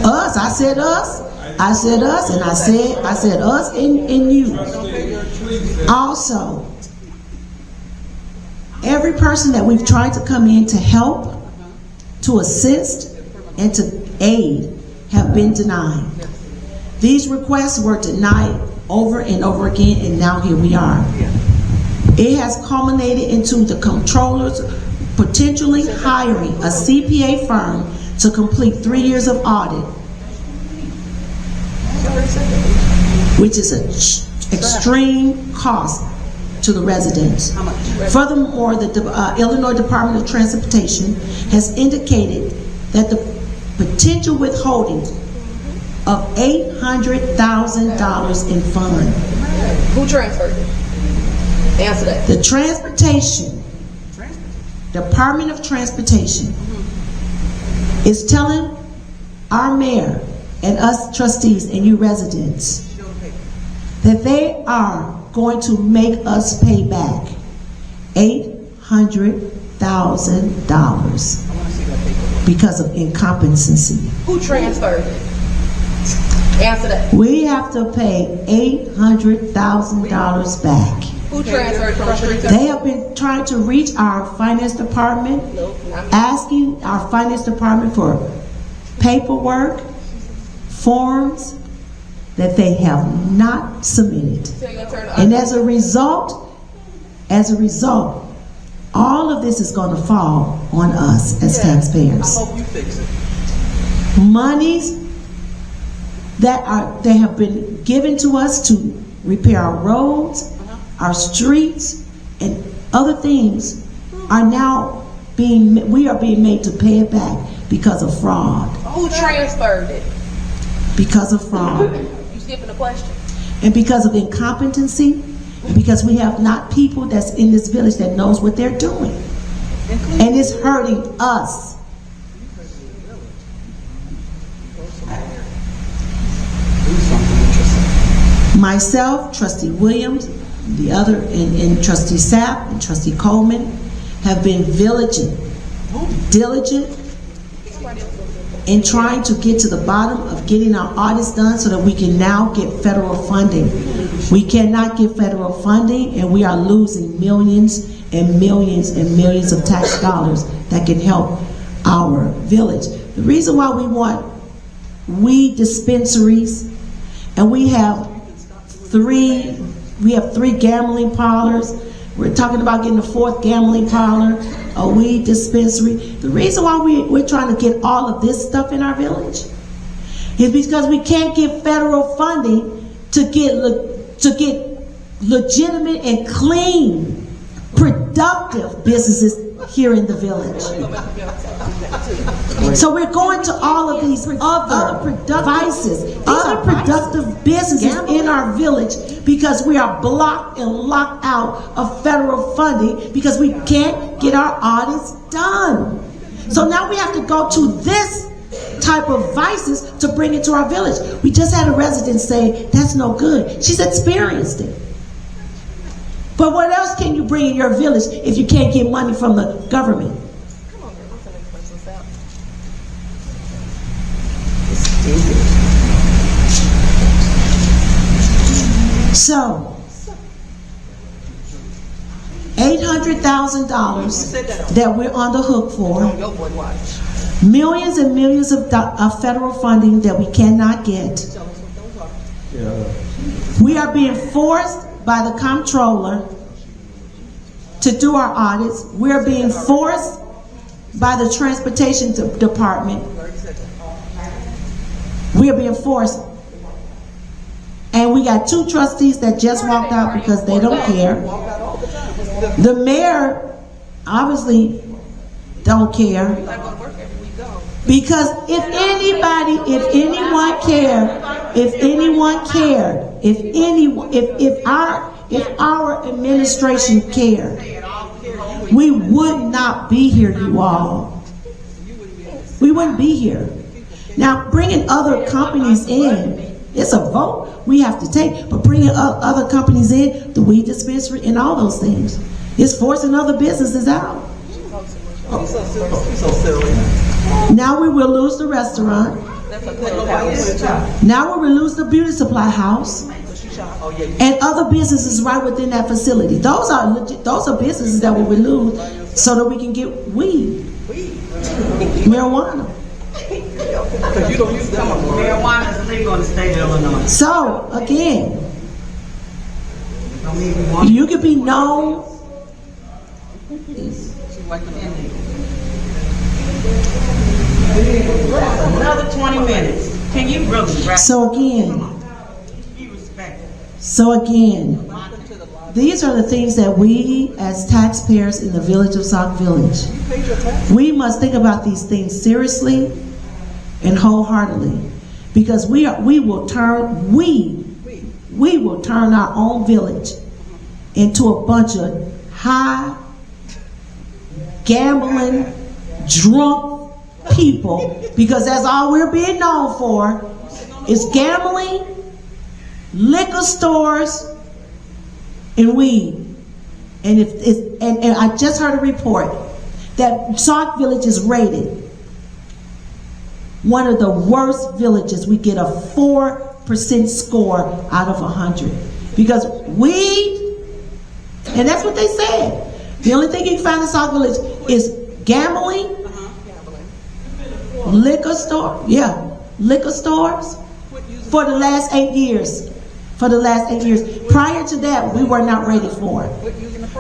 Us, I said us. I said us, and I said us and you. Also, every person that we've tried to come in to help, to assist, and to aid have been denied. These requests were denied over and over again, and now here we are. It has culminated into the comptrollers potentially hiring a CPA firm to complete 3 years of audit, which is an extreme cost to the residents. Furthermore, the Illinois Department of Transportation has indicated that the potential withholding of $800,000 in funds. Who transferred it? Answer that. The Department of Transportation is telling our mayor and us trustees and you residents, that they are going to make us pay back $800,000 because of incompetency. Who transferred it? Answer that. We have to pay $800,000 back. Who transferred from street to They have been trying to reach our finance department, asking our finance department for paperwork, forms that they have not submitted. And as a result, all of this is going to fall on us as taxpayers. I hope you fix it. Monies that have been given to us to repair our roads, our streets, and other things are now we are being made to pay it back because of fraud. Who transferred it? Because of fraud. You skipping the question. And because of incompetency, and because we have not people that's in this village that knows what they're doing. And it's hurting us. Myself, Trustee Williams, the other, and Trustee Sapp and Trustee Coleman have been diligent in trying to get to the bottom of getting our audits done so that we can now get federal funding. We cannot get federal funding, and we are losing millions and millions and millions of tax dollars that can help our village. The reason why we want weed dispensaries, and we have three gambling parlors. We're talking about getting a 4th gambling parlor, a weed dispensary. The reason why we're trying to get all of this stuff in our village is because we can't get federal funding to get legitimate and clean, productive businesses here in the village. So we're going to all of these other vices, other productive businesses in our village because we are blocked and locked out of federal funding because we can't get our audits done. So now we have to go to this type of vices to bring it to our village. We just had a resident say, that's no good. She's experienced it. But what else can you bring in your village if you can't get money from the government? Come on, girl. What's the next question, Sal? So, $800,000 that we're on the hook for, millions and millions of federal funding that we cannot get. We are being forced by the comptroller to do our audits. We're being forced by the transportation department. We are being forced. And we got 2 trustees that just walked out because they don't care. The mayor obviously don't care. Because if our administration cared, we would not be here, you all. We wouldn't be here. Now, bringing other companies in, it's a vote we have to take, but bringing other companies in, the weed dispensary and all those things, it's forcing other businesses out. Now we will lose the restaurant. Now we will lose the beauty supply house and other businesses right within that facility. Those are businesses that we will lose so that we can get weed, marijuana. Marijuana is illegal in the state of Illinois. So again, you could be known. Another 20 minutes. Can you really wrap? So again, these are the things that we as taxpayers in the village of Sauk Village, we must think about these things seriously and wholeheartedly, because we will turn our own village into a bunch of high, gambling, drunk people, because that's all we're being known for, is gambling, liquor stores, and weed. And and I just heard a report that Sauk Village is rated one of the worst villages. We get a 4% score out of 100 because weed, and that's what they said. The only thing you can find in Sauk Village is gambling, liquor store, liquor stores for the last 8 years. For the last 8 years. Prior to that, we were not ready for it.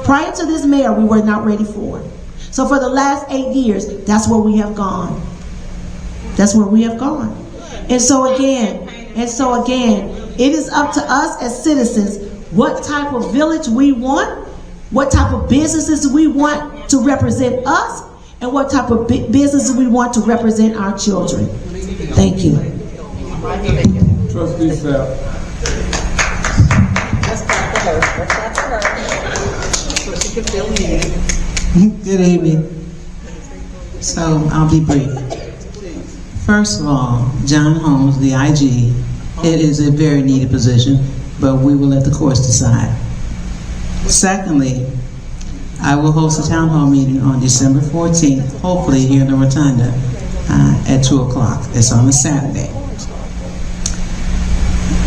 Prior to this mayor, we were not ready for it. So for the last 8 years, that's where we have gone. That's where we have gone. And so again, it is up to us as citizens what type of village we want, what type of businesses we want to represent us, and what type of businesses we want to represent our children. Thank you. Trustee Sauk. Good evening. So I'll be brief. First of all, John Holmes, the IG, it is a very needed position, but we will let the courts decide. Secondly, I will host a town hall meeting on December 14th, hopefully here in the Rotunda, at 2 o'clock. It's on a Saturday.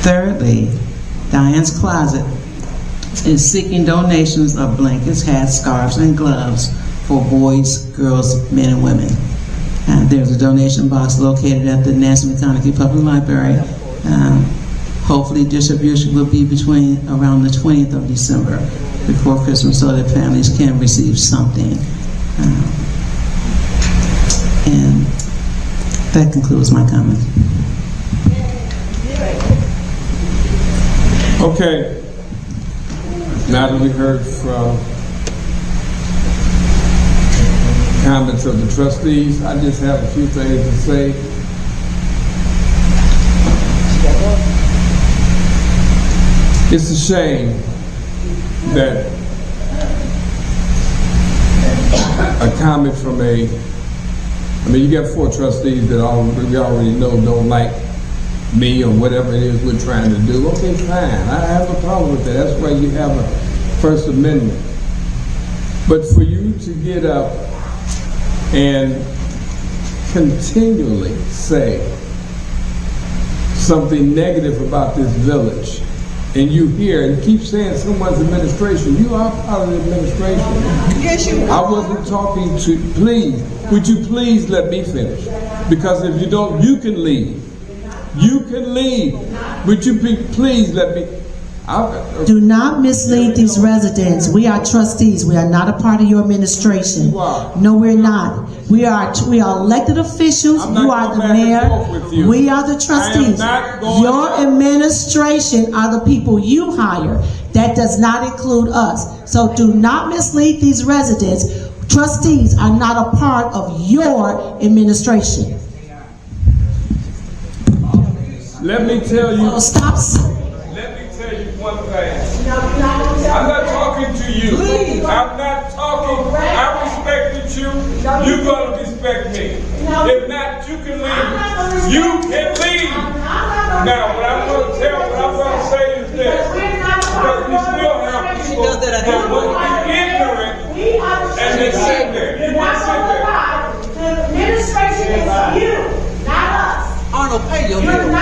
Thirdly, Diane's Closet is seeking donations of blankets, hats, scarves, and gloves for boys, girls, men, and women. There's a donation box located at the Nancy McConaughey Public Library. Hopefully distribution will be between around the 20th of December before Christmas so that families can receive something. And that concludes my comments. Okay. Now that we heard from comments of the trustees, I just have a few things to say. It's a shame that a comment from you got 4 trustees that we already know don't like me or whatever it is we're trying to do. Okay, fine. I have a problem with that. That's why you have a First Amendment. But for you to get up and continually say something negative about this village, and you hear and keep saying someone's administration, you are part of the administration. Yes, you are. I wasn't talking to, please, would you please let me finish? Because if you don't, you can leave. You can leave. Would you please let me? Do not mislead these residents. We are trustees. We are not a part of your administration. No, we're not. We are elected officials. You are the mayor. We are the trustees. Your administration are the people you hire. That does not include us. So do not mislead these residents. Trustees are not a part of your administration. Let me tell you. Stop. Let me tell you one thing. I'm not talking to you. I'm not talking. I respected you. You're going to respect me. If not, you can leave. You can leave. Now, what I'm going to say is this. Because we still have people that want to be ignorant and they sit there. You want to sit there. The administration is you, not us. Arnold, pay your bills. My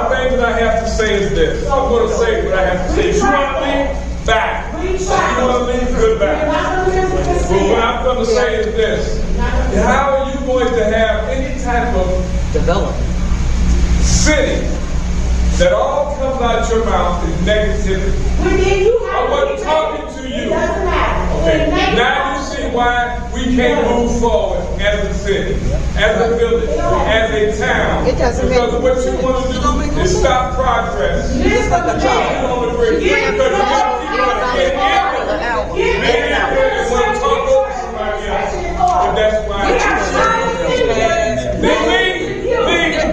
thing that I have to say is this. I'm going to say what I have to say. If you want to leave, back. If you want to leave, goodbye. But what I'm going to say is this. How are you going to have any type of development city that all comes out your mouth is negativity? I wasn't talking to you. Okay. Now you see why we can't move forward as a city, as a village, as a town. Because what you want to do is stop progress. You don't agree. Because you got people that get angry and want to talk over somebody else. And that's why they leave.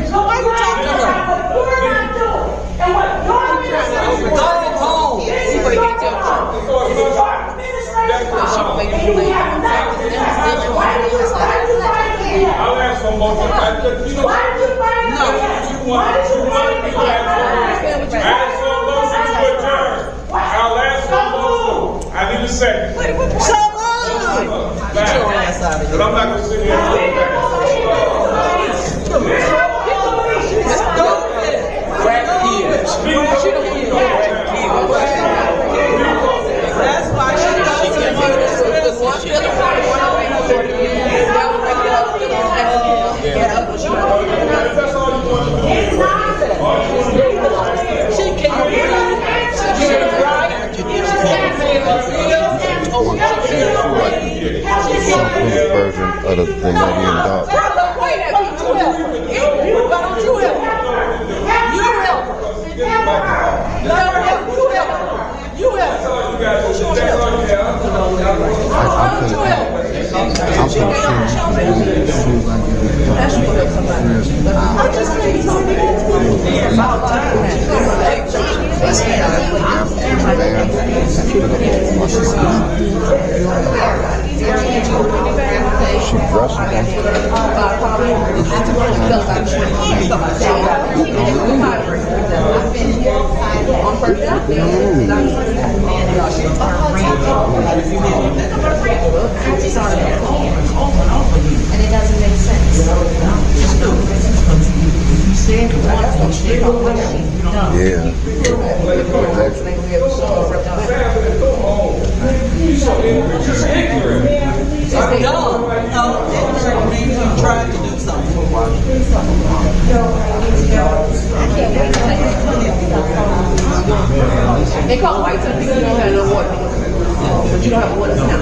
So why are you talking to them? What we're not doing. And what your administration is doing. This is your problem. This is your administration problem. And you have nothing. Why do you one motion. Why did you bring it up? Why did you bring it up? Ask for a motion to adjourn. I'll ask for a motion. I need a second. So But I'm not gonna sit here and do that. that's why she That's all you want to do. It's nonsense. She can't Version of the Canadian dog. Why don't you help her? You help her. You help her. That's all you got to do. That's all you have. And it doesn't make sense. Trying to do something. They call white people, you don't have no water. But you don't have water now.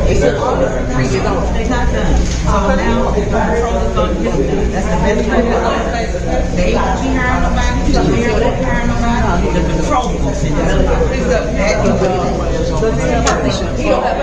They said all the 3 years old. They're not done. So now, the control is going to get done. That's the best thing that's on Facebook. They won't be hearing nobody, the mayor won't be hearing nobody, the control will sit down. You don't have